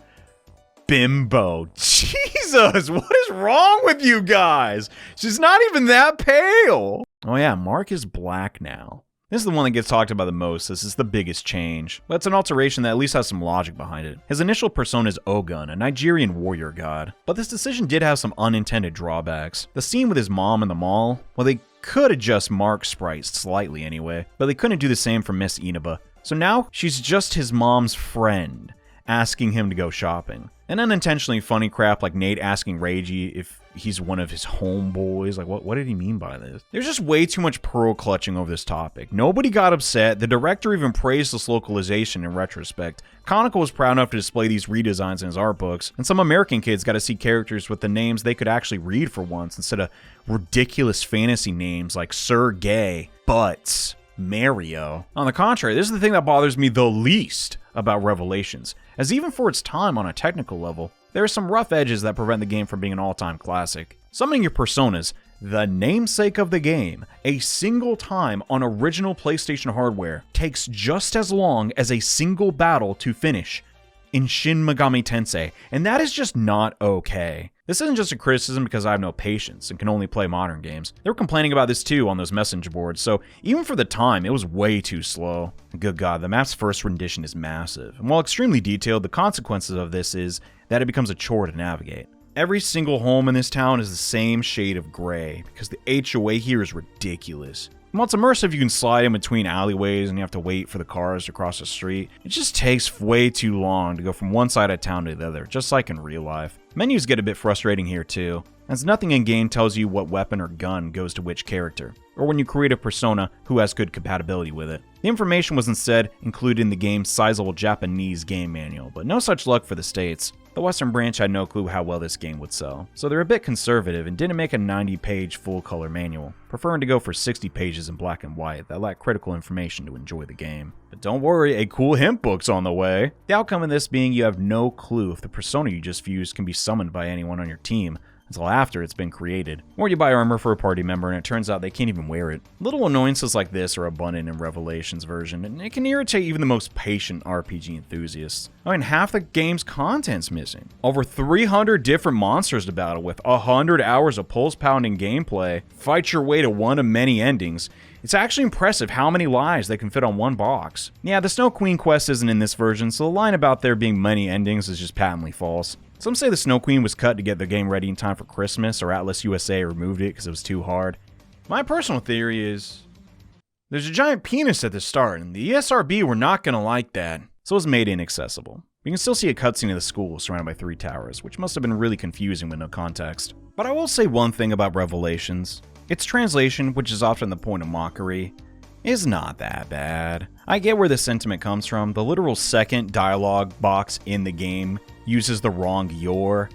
Bimbo. Jesus, what is wrong with you guys? She's not even that pale. Oh yeah, Mark is black now. This is the one that gets talked about the most. This is the biggest change, but it's an alteration that at least has some logic behind it. His initial persona is Ogun, a Nigerian warrior god, but this decision did have some unintended drawbacks. The scene with his mom in the mall, well, they could adjust Mark's sprite slightly anyway, but they couldn't do the same for Miss Inaba. So now she's just his mom's friend, asking him to go shopping. And unintentionally funny crap like Nate asking Reiji if he's one of his homeboys. Like, what did he mean by this? There's just way too much pearl clutching over this topic. Nobody got upset. The director even praised this localization in retrospect. Konica was proud enough to display these redesigns in his art books, and some American kids got to see characters with the names they could actually read for once instead of ridiculous fantasy names like Sir Gay, Butts, Mario. On the contrary, this is the thing that bothers me the least about Revelations, as even for its time on a technical level, there are some rough edges that prevent the game from being an all-time classic. Summoning your personas, the namesake of the game, a single time on original PlayStation hardware takes just as long as a single battle to finish in Shin Megami Tensei, and that is just not okay. This isn't just a criticism because I have no patience and can only play modern games. They were complaining about this too on those messenger boards, so even for the time, it was way too slow. Good God, the map's first rendition is massive, and while extremely detailed, the consequences of this is that it becomes a chore to navigate. Every single home in this town is the same shade of gray, because the HOA here is ridiculous. And while it's immersive, you can slide in between alleyways and you have to wait for the cars to cross the street. It just takes way too long to go from one side of town to the other, just like in real life. Menus get a bit frustrating here too, as nothing in-game tells you what weapon or gun goes to which character, or when you create a persona who has good compatibility with it. The information was instead included in the game's sizable Japanese game manual, but no such luck for the States. The Western branch had no clue how well this game would sell, so they're a bit conservative and didn't make a 90-page full-color manual, preferring to go for 60 pages in black and white that lack critical information to enjoy the game. But don't worry, a cool hint book's on the way. The outcome of this being you have no clue if the persona you just fused can be summoned by anyone on your team until after it's been created. Or you buy armor for a party member and it turns out they can't even wear it. Little annoyances like this are abundant in Revelations version, and it can irritate even the most patient RPG enthusiasts. I mean, half the game's content's missing. Over 300 different monsters to battle with, 100 hours of pulse-pounding gameplay, fight your way to one of many endings. It's actually impressive how many lives they can fit on one box. Yeah, the Snow Queen quest isn't in this version, so the line about there being many endings is just patently false. Some say the Snow Queen was cut to get the game ready in time for Christmas, or Atlus USA removed it because it was too hard. My personal theory is there's a giant penis at the start, and the ESRB were not going to like that, so it was made inaccessible. You can still see a cutscene of the school surrounded by 3 towers, which must have been really confusing with no context. But I will say one thing about Revelations. Its translation, which is often the point of mockery, is not that bad. I get where this sentiment comes from. The literal second dialogue box in the game uses the wrong your.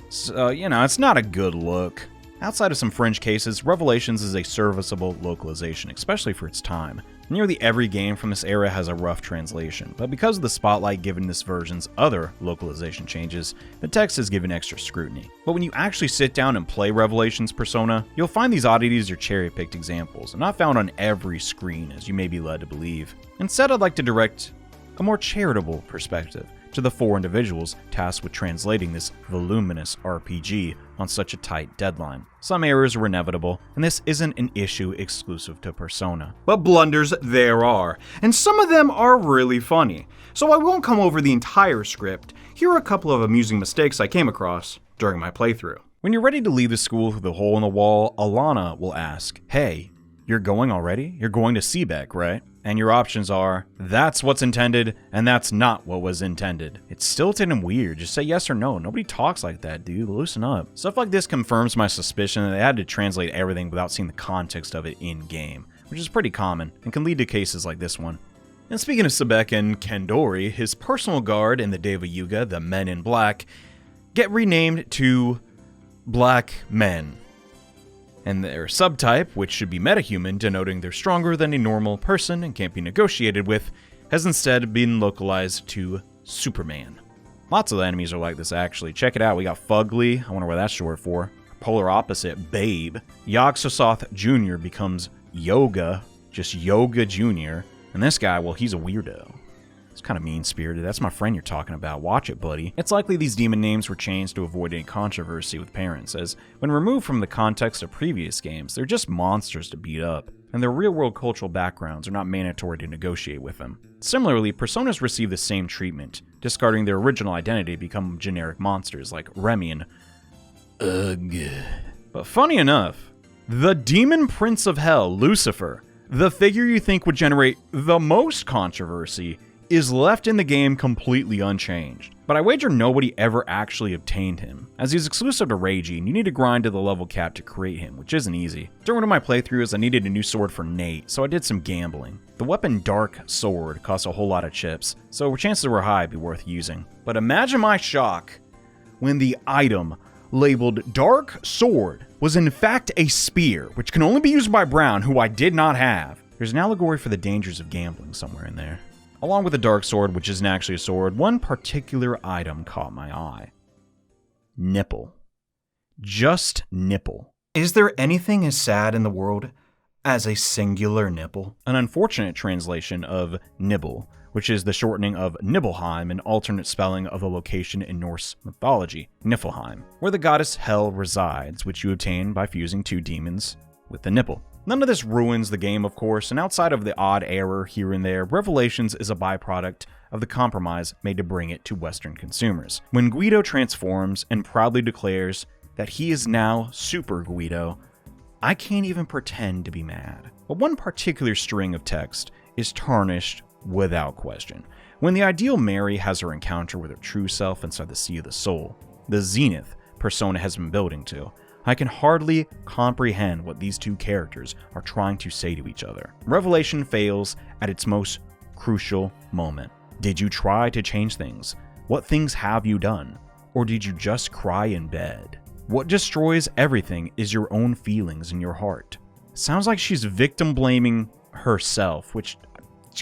So, it's not a good look. Outside of some fringe cases, Revelations is a serviceable localization, especially for its time. Nearly every game from this era has a rough translation, but because of the spotlight given this version's other localization changes, the text is given extra scrutiny. But when you actually sit down and play Revelations Persona, you'll find these oddities are cherry-picked examples, and not found on every screen as you may be led to believe. Instead, I'd like to direct a more charitable perspective to the 4 individuals tasked with translating this voluminous RPG on such a tight deadline. Some errors were inevitable, and this isn't an issue exclusive to Persona. But blunders there are, and some of them are really funny. So I won't come over the entire script. Here are a couple of amusing mistakes I came across during my playthrough. When you're ready to leave the school through the hole in the wall, Alana will ask, "Hey, you're going already? You're going to Seebeck, right?" And your options are, that's what's intended, and that's not what was intended. It's stilted and weird. Just say yes or no. Nobody talks like that, dude. Loosen up. Stuff like this confirms my suspicion that they had to translate everything without seeing the context of it in-game, which is pretty common, and can lead to cases like this one. And speaking of Seebeck and Kendori, his personal guard in the Deva Yuga, the Men in Black, get renamed to Black Men. And their subtype, which should be metahuman, denoting they're stronger than a normal person and can't be negotiated with, has instead been localized to Superman. Lots of the enemies are like this, actually. Check it out. We got Fugly. I wonder what that's short for. Polar opposite, Babe. Yogg-Sothoth Jr. becomes Yoga, just Yoga Jr. And this guy, well, he's a weirdo. It's kind of mean-spirited. That's my friend you're talking about. Watch it, buddy. It's likely these demon names were changed to avoid any controversy with parents, as when removed from the context of previous games, they're just monsters to beat up, and their real-world cultural backgrounds are not mandatory to negotiate with them. Similarly, Personas receive the same treatment, discarding their original identity to become generic monsters like Remy and Ugh. But funny enough, the Demon Prince of Hell, Lucifer, the figure you think would generate the most controversy, is left in the game completely unchanged. But I wager nobody ever actually obtained him, as he's exclusive to Reiji and you need to grind to the level cap to create him, which isn't easy. During one of my playthroughs, I needed a new sword for Nate, so I did some gambling. The weapon Dark Sword cost a whole lot of chips, so chances were high it'd be worth using. But imagine my shock when the item labeled Dark Sword was in fact a spear, which can only be used by Brown, who I did not have. There's an allegory for the dangers of gambling somewhere in there. Along with the Dark Sword, which isn't actually a sword, one particular item caught my eye. Nipple. Just nipple. Is there anything as sad in the world as a singular nipple? An unfortunate translation of nibble, which is the shortening of Nibelheim, an alternate spelling of a location in Norse mythology, Niflheim, where the goddess Hel resides, which you obtain by fusing 2 demons with the nipple. None of this ruins the game, of course, and outside of the odd error here and there, Revelations is a byproduct of the compromise made to bring it to Western consumers. When Guido transforms and proudly declares that he is now Super Guido, I can't even pretend to be mad. But one particular string of text is tarnished without question. When the ideal Mary has her encounter with her true self inside the Sea of the Soul, the zenith Persona has been building to, I can hardly comprehend what these 2 characters are trying to say to each other. Revelation fails at its most crucial moment. Did you try to change things? What things have you done? Or did you just cry in bed? What destroys everything is your own feelings in your heart. Sounds like she's victim blaming herself, which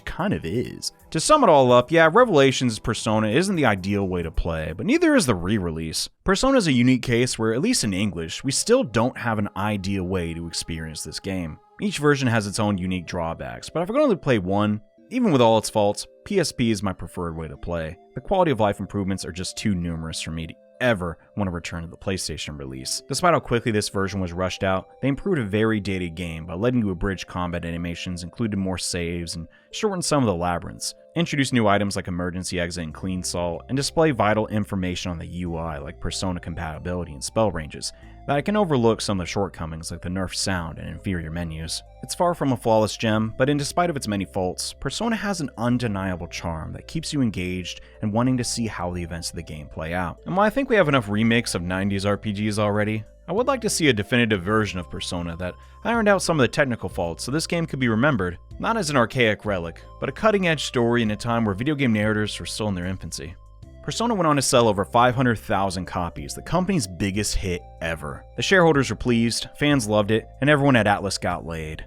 kind of is. To sum it all up, yeah, Revelations Persona isn't the ideal way to play, but neither is the re-release. Persona is a unique case where, at least in English, we still don't have an ideal way to experience this game. Each version has its own unique drawbacks, but if I could only play one, even with all its faults, PSP is my preferred way to play. The quality of life improvements are just too numerous for me to ever want to return to the PlayStation release. Despite how quickly this version was rushed out, they improved a very dated game by letting you abridge combat animations, included more saves, and shortened some of the labyrinths, introduced new items like emergency exit and clean salt, and display vital information on the UI like Persona compatibility and spell ranges, that I can overlook some of the shortcomings like the nerfed sound and inferior menus. It's far from a flawless gem, but in despite of its many faults, Persona has an undeniable charm that keeps you engaged and wanting to see how the events of the game play out. And while I think we have enough remakes of 90s RPGs already, I would like to see a definitive version of Persona that ironed out some of the technical faults so this game could be remembered, not as an archaic relic, but a cutting-edge story in a time where video game narrators were still in their infancy. Persona went on to sell over 500,000 copies, the company's biggest hit ever. The shareholders were pleased, fans loved it, and everyone at Atlus got laid.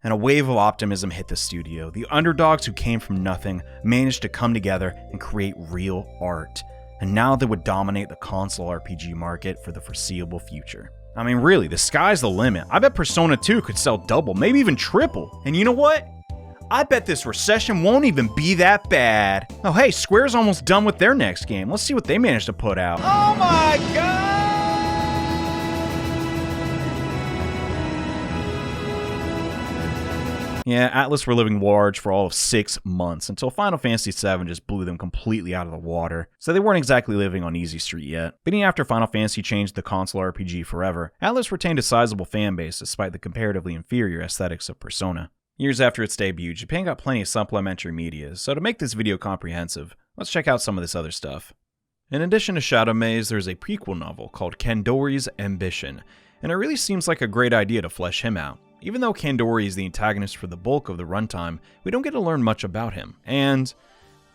and a wave of optimism hit the studio. The underdogs who came from nothing managed to come together and create real art, and now they would dominate the console RPG market for the foreseeable future. I mean, really, the sky's the limit. I bet Persona 2 could sell double, maybe even triple. And you know what? I bet this recession won't even be that bad. Oh hey, Square's almost done with their next game. Let's see what they managed to put out. Oh my god! Yeah, Atlus were living large for all of 6 months, until Final Fantasy VII just blew them completely out of the water, so they weren't exactly living on easy street yet. But even after Final Fantasy changed the console RPG forever, Atlus retained a sizable fanbase despite the comparatively inferior aesthetics of Persona. Years after its debut, Japan got plenty of supplementary media, so to make this video comprehensive, let's check out some of this other stuff. In addition to Shadow Maze, there's a prequel novel called Kandori's Ambition, and it really seems like a great idea to flesh him out. Even though Kandori is the antagonist for the bulk of the runtime, we don't get to learn much about him, and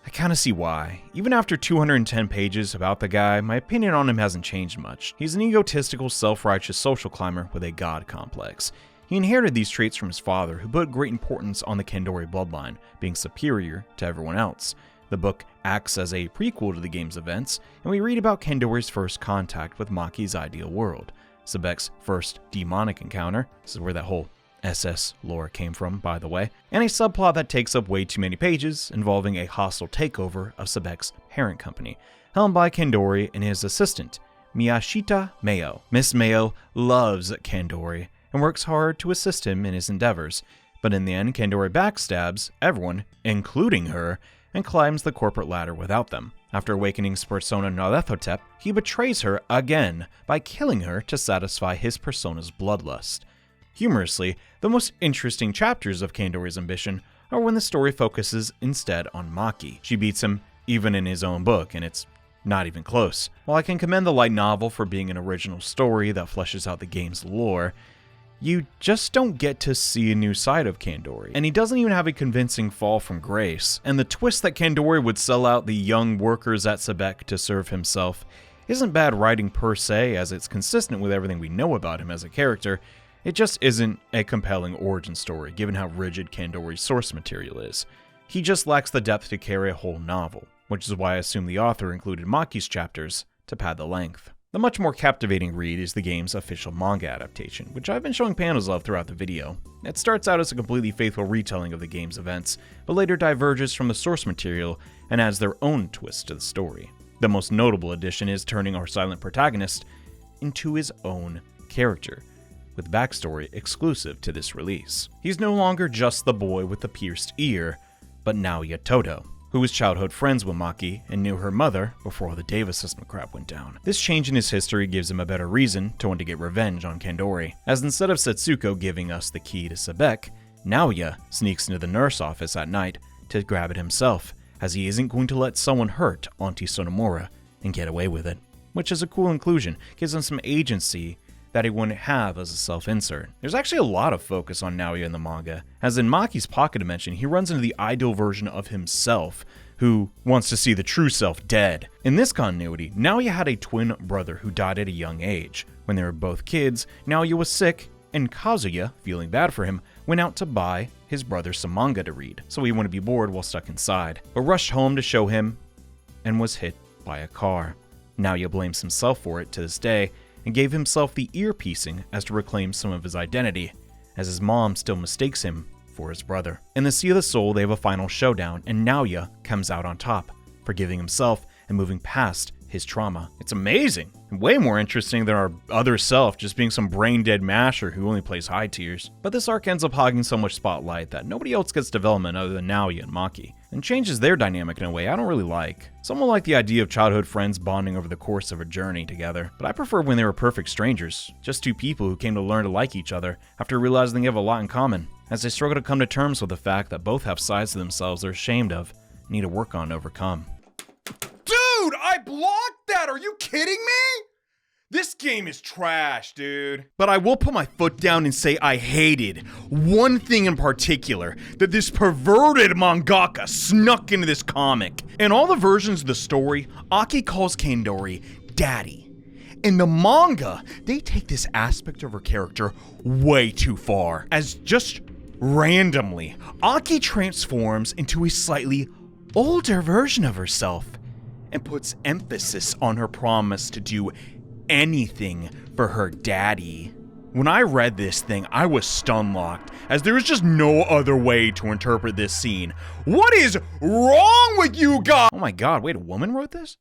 I kinda see why. Even after 210 pages about the guy, my opinion on him hasn't changed much. He's an egotistical, self-righteous social climber with a god complex. He inherited these traits from his father, who put great importance on the Kandori bloodline, being superior to everyone else. The book acts as a prequel to the game's events, and we read about Kandori's first contact with Maki's ideal world, Sebek's first demonic encounter, this is where that whole SS lore came from, by the way, and a subplot that takes up way too many pages, involving a hostile takeover of Sebek's parent company, helmed by Kandori and his assistant, Miyashita Mayo. Miss Mayo loves Kandori, and works hard to assist him in his endeavors, but in the end, Kandori backstabs everyone, including her, and climbs the corporate ladder without them. After awakening his persona Nyarlathotep, he betrays her again by killing her to satisfy his persona's bloodlust. Humorously, the most interesting chapters of Kandori's Ambition are when the story focuses instead on Maki. She beats him even in his own book, and it's not even close. While I can commend the light novel for being an original story that fleshes out the game's lore, you just don't get to see a new side of Kandori. And he doesn't even have a convincing fall from grace. And the twist that Kandori would sell out the young workers at Sebek to serve himself isn't bad writing per se, as it's consistent with everything we know about him as a character. It just isn't a compelling origin story, given how rigid Kandori's source material is. He just lacks the depth to carry a whole novel, which is why I assume the author included Maki's chapters to pad the length. The much more captivating read is the game's official manga adaptation, which I've been showing panels of throughout the video. It starts out as a completely faithful retelling of the game's events, but later diverges from the source material and adds their own twist to the story. The most notable addition is turning our silent protagonist into his own character, with backstory exclusive to this release. He's no longer just the boy with the pierced ear, but Naoya Todo, who was childhood friends with Maki and knew her mother before all the Deva system crap went down. This change in his history gives him a better reason to want to get revenge on Kandori, as instead of Setsuko giving us the key to Sebek, Naoya sneaks into the nurse office at night to grab it himself, as he isn't going to let someone hurt Auntie Sonomura and get away with it. Which is a cool inclusion, gives him some agency that he wouldn't have as a self-insert. There's actually a lot of focus on Naoya in the manga, as in Maki's pocket dimension, he runs into the ideal version of himself, who wants to see the true self dead. In this continuity, Naoya had a twin brother who died at a young age. When they were both kids, Naoya was sick, and Kazuya, feeling bad for him, went out to buy his brother some manga to read, so he wouldn't be bored while stuck inside, but rushed home to show him, and was hit by a car. Naoya blames himself for it to this day, and gave himself the ear-piecing as to reclaim some of his identity, as his mom still mistakes him for his brother. In the Sea of the Soul, they have a final showdown, and Naoya comes out on top, forgiving himself and moving past his trauma. It's amazing, and way more interesting than our other self just being some brain-dead masher who only plays high tiers. But this arc ends up hogging so much spotlight that nobody else gets development other than Naoya and Maki, and changes their dynamic in a way I don't really like. Someone like the idea of childhood friends bonding over the course of a journey together, but I prefer when they were perfect strangers, just two people who came to learn to like each other after realizing they have a lot in common, as they struggle to come to terms with the fact that both have sides to themselves they're ashamed of, and need to work on and overcome. Dude, I blocked that! Are you kidding me? This game is trash, dude. But I will put my foot down and say I hated one thing in particular, that this perverted mangaka snuck into this comic. In all the versions of the story, Aki calls Kandori Daddy. In the manga, they take this aspect of her character way too far, as just randomly, Aki transforms into a slightly older version of herself and puts emphasis on her promise to do anything for her daddy. When I read this thing, I was stun-locked, as there is just no other way to interpret this scene. What is wrong with you guys? Oh my god, wait, a woman wrote this?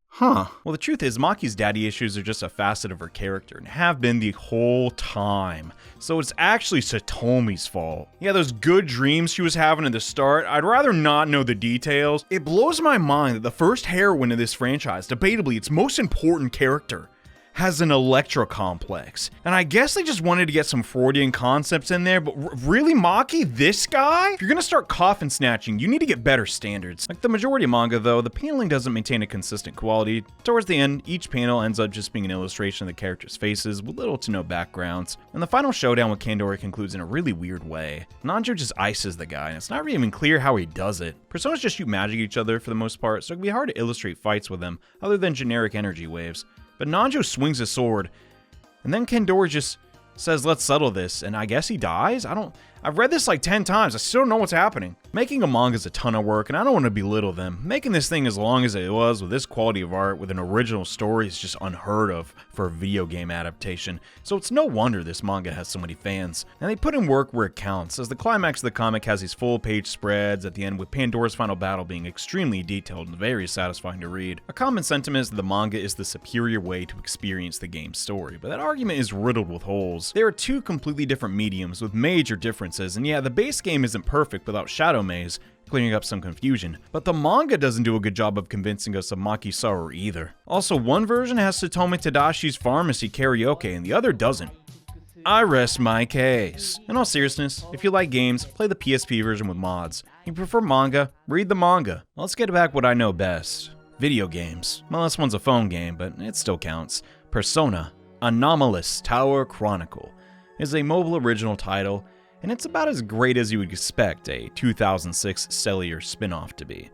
Huh. Well, the truth is, Maki's daddy issues are just a facet of her character, and have been the whole time. So it's actually Satomi's fault. Yeah, those good dreams she was having at the start, I'd rather not know the details. It blows my mind that the first heroine of this franchise, debatably its most important character, has an Electra complex. And I guess they just wanted to get some Freudian concepts in there, but really, Maki, this guy? If you're gonna start coffin snatching, you need to get better standards. Like the majority of manga though, the paneling doesn't maintain a consistent quality. Towards the end, each panel ends up just being an illustration of the characters' faces with little to no backgrounds. And the final showdown with Kandori concludes in a really weird way. Nanjo just ices the guy, and it's not really even clear how he does it. Personas just shoot magic at each other for the most part, so it can be hard to illustrate fights with them, other than generic energy waves. But Nanjo swings his sword, and then Kandori just says, let's settle this, and I guess he dies? I've read this like 10 times, I still don't know what's happening. Making a manga is a ton of work, and I don't want to belittle them. Making this thing as long as it was, with this quality of art, with an original story, is just unheard of for a video game adaptation. So it's no wonder this manga has so many fans. And they put in work where it counts, as the climax of the comic has these full-page spreads at the end, with Pandora's final battle being extremely detailed and very satisfying to read. A common sentiment is that the manga is the superior way to experience the game's story, but that argument is riddled with holes. There are two completely different mediums with major differences, and yeah, the base game isn't perfect without Shadow Maze, clearing up some confusion, but the manga doesn't do a good job of convincing us of Maki's sorrow either. Also, one version has Satomi Tadashi's pharmacy karaoke and the other doesn't. I rest my case. In all seriousness, if you like games, play the PSP version with mods. If you prefer manga, read the manga. Let's get back what I know best. Video games. Well, this one's a phone game, but it still counts. Persona, Anomalous Tower Chronicle, is a mobile original title, and it's about as great as you would expect a 2006 Cellular spin-off to be.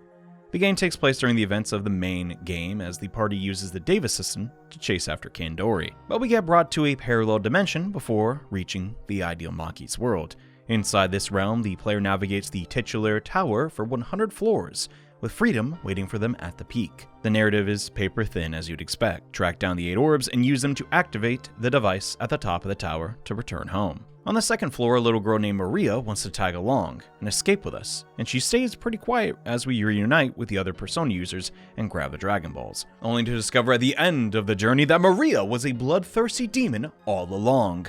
The game takes place during the events of the main game, as the party uses the Davis system to chase after Kandori. But we get brought to a parallel dimension before reaching the ideal Maki's world. Inside this realm, the player navigates the titular tower for 100 floors, with freedom waiting for them at the peak. The narrative is paper thin, as you'd expect. Track down the 8 orbs and use them to activate the device at the top of the tower to return home. On the second floor, a little girl named Maria wants to tag along and escape with us, and she stays pretty quiet as we reunite with the other Persona users and grab the Dragon Balls, only to discover at the end of the journey that Maria was a bloodthirsty demon all along,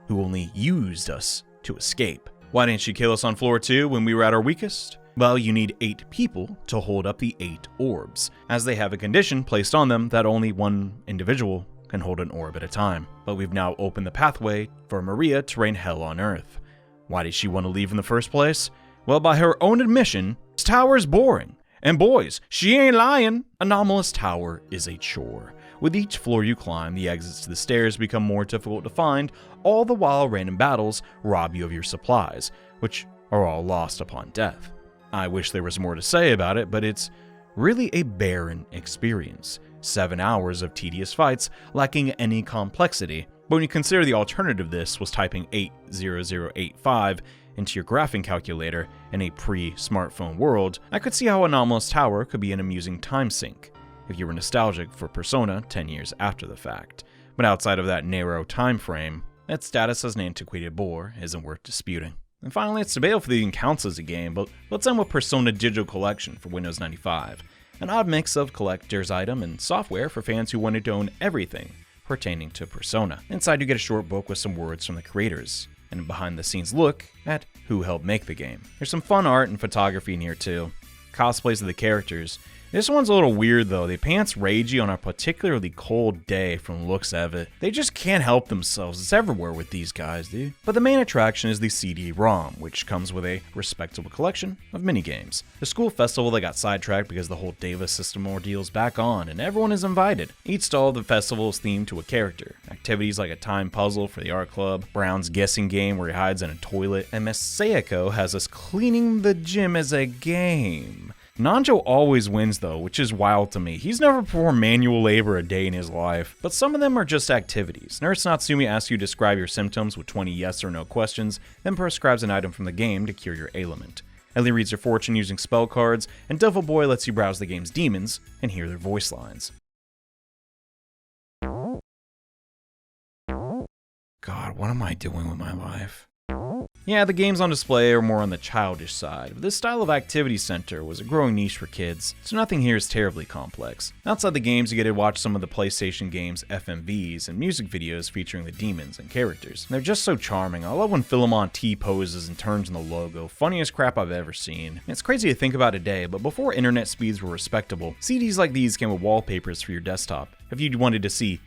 who only used us to escape. Why didn't she kill us on floor 2 when we were at our weakest? Well, you need 8 people to hold up the 8 orbs, as they have a condition placed on them that only one individual can hold an orb at a time. But we've now opened the pathway for Maria to reign hell on Earth. Why did she want to leave in the first place? Well, by her own admission, this tower is boring. And boys, she ain't lying. Anomalous Tower is a chore. With each floor you climb, the exits to the stairs become more difficult to find, all the while random battles rob you of your supplies, which are all lost upon death. I wish there was more to say about it, but it's really a barren experience. 7 hours of tedious fights, lacking any complexity. But when you consider the alternative to this was typing 80085 into your graphing calculator in a pre-smartphone world, I could see how Anomalous Tower could be an amusing time sink, if you were nostalgic for Persona 10 years after the fact. But outside of that narrow time frame, its status as an antiquated bore isn't worth disputing. And finally, it's debatable if it even counts as a game, but let's end with Persona Digital Collection for Windows 95. An odd mix of collector's item and software for fans who wanted to own everything pertaining to Persona. Inside you get a short book with some words from the creators, and a behind-the-scenes look at who helped make the game. There's some fun art and photography in here too. Cosplays of the characters. This one's a little weird though. They pants Reiji on a particularly cold day from the looks of it. They just can't help themselves. It's everywhere with these guys, dude. But the main attraction is the CD-ROM, which comes with a respectable collection of minigames. The school festival that got sidetracked because the whole Davis system ordeal's back on, and everyone is invited. Each stall of the festival is themed to a character. Activities like a time puzzle for the art club, Brown's guessing game where he hides in a toilet, and Miss Sayako has us cleaning the gym as a game. Nanjo always wins though, which is wild to me. He's never performed manual labor a day in his life, but some of them are just activities. Nurse Natsumi asks you to describe your symptoms with 20 yes or no questions, then prescribes an item from the game to cure your ailment. Ellie reads your fortune using spell cards, and Devil Boy lets you browse the game's demons and hear their voice lines. God, what am I doing with my life? Yeah, the games on display are more on the childish side, but this style of activity center was a growing niche for kids, so nothing here is terribly complex. Outside the games, you get to watch some of the PlayStation games' FMVs and music videos featuring the demons and characters. And they're just so charming. I love when Philemon T poses and turns in the logo, funniest crap I've ever seen. It's crazy to think about today, but before internet speeds were respectable, CDs like these came with wallpapers for your desktop. If you wanted to see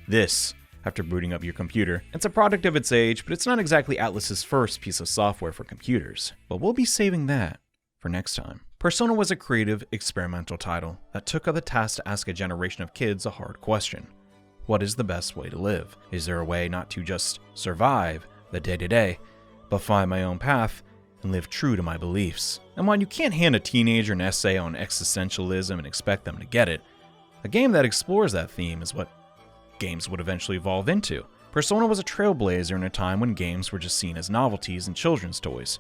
this after booting up your computer. It's a product of its age, but it's not exactly Atlus's first piece of software for computers. But we'll be saving that for next time. Persona was a creative, experimental title that took up the task to ask a generation of kids a hard question. What is the best way to live? Is there a way not to just survive the day-to-day, but find my own path and live true to my beliefs? And while you can't hand a teenager an essay on existentialism and expect them to get it, a game that explores that theme is what games would eventually evolve into. Persona was a trailblazer in a time when games were just seen as novelties and children's toys.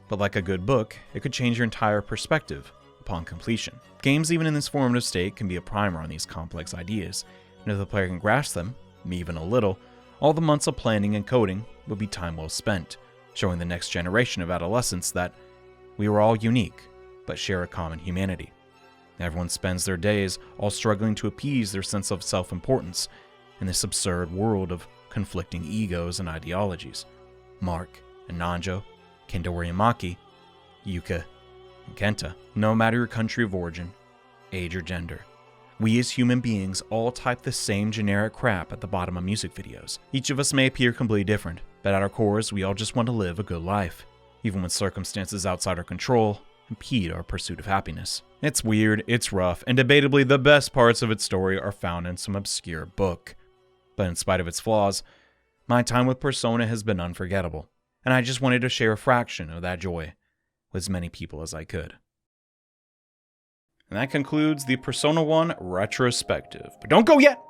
But like a good book, it could change your entire perspective upon completion. Games even in this formative state can be a primer on these complex ideas, and if the player can grasp them, even a little, all the months of planning and coding would be time well spent, showing the next generation of adolescents that we are all unique, but share a common humanity. Everyone spends their days all struggling to appease their sense of self-importance in this absurd world of conflicting egos and ideologies. Mark and Nanjo, Kendori and Maki, Yuka and Kenta, no matter your country of origin, age or gender, we as human beings all type the same generic crap at the bottom of music videos. Each of us may appear completely different, but at our cores, we all just want to live a good life, even when circumstances outside our control impede our pursuit of happiness. It's weird, it's rough, and debatably the best parts of its story are found in some obscure book. But in spite of its flaws, my time with Persona has been unforgettable, and I just wanted to share a fraction of that joy with as many people as I could. And that concludes the Persona 1 retrospective. But don't go yet!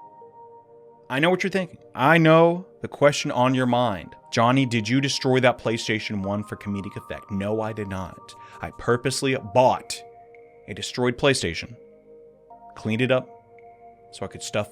I know what you're thinking. I know the question on your mind. Johnny, did you destroy that PlayStation 1 for comedic effect? No, I did not. I purposely bought a destroyed PlayStation, cleaned it up, so I could stuff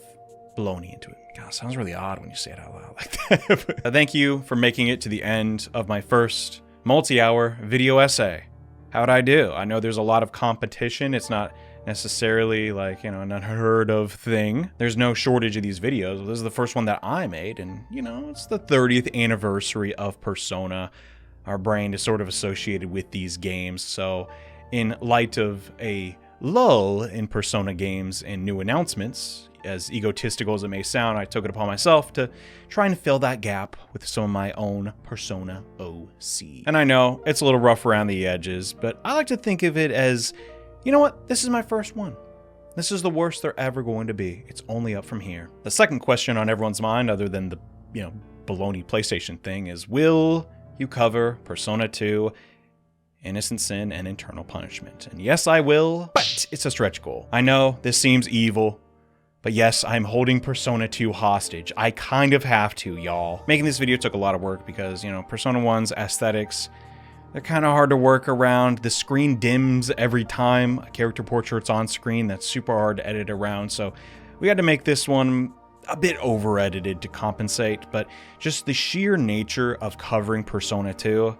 baloney into it. God, it sounds really odd when you say it out loud like that. Thank you for making it to the end of my first multi-hour video essay. How'd I do? I know there's a lot of competition. It's not necessarily like, an unheard of thing. There's no shortage of these videos. This is the first one that I made, and it's the 30th anniversary of Persona. Our brand is sort of associated with these games, so in light of a lull in Persona games and new announcements, as egotistical as it may sound, I took it upon myself to try and fill that gap with some of my own Persona OC. And I know it's a little rough around the edges, but I like to think of it as, you know what, this is my first one. This is the worst they're ever going to be. It's only up from here. The second question on everyone's mind, other than the, baloney PlayStation thing, is will you cover Persona 2, Innocent Sin, and Eternal Punishment? And yes, I will, but it's a stretch goal. I know this seems evil, but yes, I'm holding Persona 2 hostage. I kind of have to, y'all. Making this video took a lot of work because, Persona 1's aesthetics, they're kind of hard to work around. The screen dims every time a character portrait's on screen. That's super hard to edit around, so we had to make this one a bit over-edited to compensate, but just the sheer nature of covering Persona 2,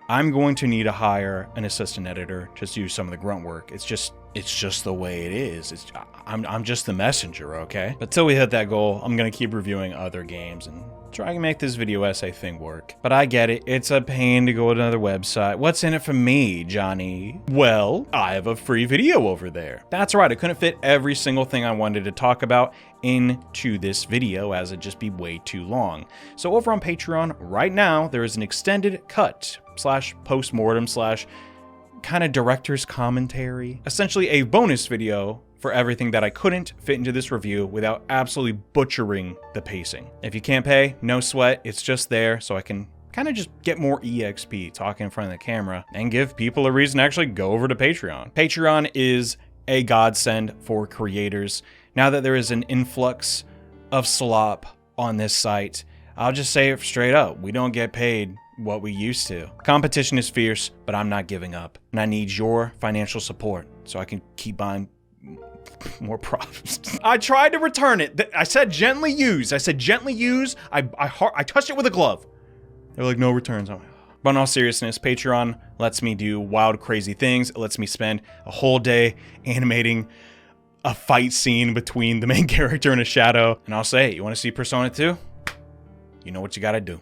I'm going to need to hire an assistant editor to do some of the grunt work. It's just the way it is. I'm just the messenger, okay? But till we hit that goal, I'm gonna keep reviewing other games and try and make this video essay thing work. But I get it, it's a pain to go to another website. What's in it for me, Johnny? Well, I have a free video over there. That's right, I couldn't fit every single thing I wanted to talk about into this video as it'd just be way too long. So over on Patreon right now, there is an extended cut / postmortem / kind of director's commentary, essentially a bonus video for everything that I couldn't fit into this review without absolutely butchering the pacing. If you can't pay, no sweat, it's just there so I can kind of just get more EXP, talking in front of the camera, and give people a reason to actually go over to Patreon. Patreon is a godsend for creators. Now that there is an influx of slop on this site, I'll just say it straight up. We don't get paid what we used to. Competition is fierce, but I'm not giving up. And I need your financial support so I can keep buying more props. I tried to return it. I said gently use. I touched it with a glove. They're like, no returns. But in all seriousness, Patreon lets me do wild, crazy things. It lets me spend a whole day animating a fight scene between the main character and a shadow. And I'll say, you want to see Persona 2? You know what you gotta do.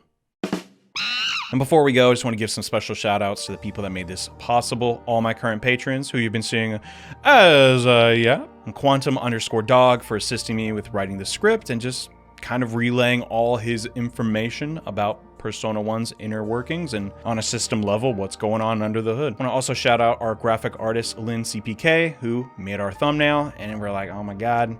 And before we go, I just want to give some special shout outs to the people that made this possible. All my current patrons who you've been seeing as, and Quantum_Dog for assisting me with writing the script and just kind of relaying all his information about Persona 1's inner workings and on a system level, what's going on under the hood. I want to also shout out our graphic artist, Lynn CPK, who made our thumbnail, and we're like, oh my god,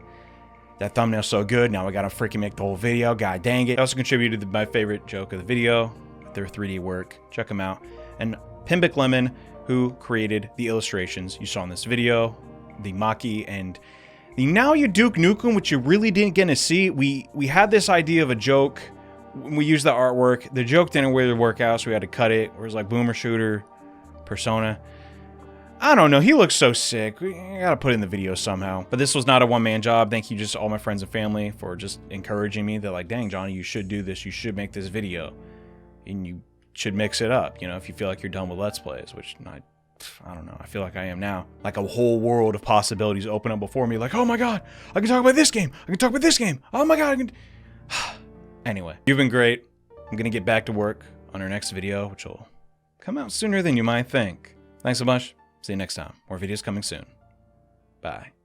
that thumbnail's so good, now we gotta freaking make the whole video, god dang it. They also contributed to my favorite joke of the video, their 3D work, check them out. And Pimbic Lemon, who created the illustrations you saw in this video, the Maki and the Now You Duke Nukem, which you really didn't get to see. We had this idea of a joke. We used the artwork. The joke didn't really work out, so we had to cut it. It was like Boomer Shooter, Persona. I don't know. He looks so sick. We gotta put it in the video somehow. But this was not a one-man job. Thank you just to all my friends and family for just encouraging me. They're like, dang, Johnny, you should do this. You should make this video. And you should mix it up, you know, if you feel like you're done with Let's Plays, which I don't know. I feel like I am now. Like a whole world of possibilities open up before me. Like, oh my god, I can talk about this game. I can talk about this game. Oh my god, I can... Anyway, you've been great. I'm gonna get back to work on our next video, which will come out sooner than you might think. Thanks so much. See you next time. More videos coming soon. Bye.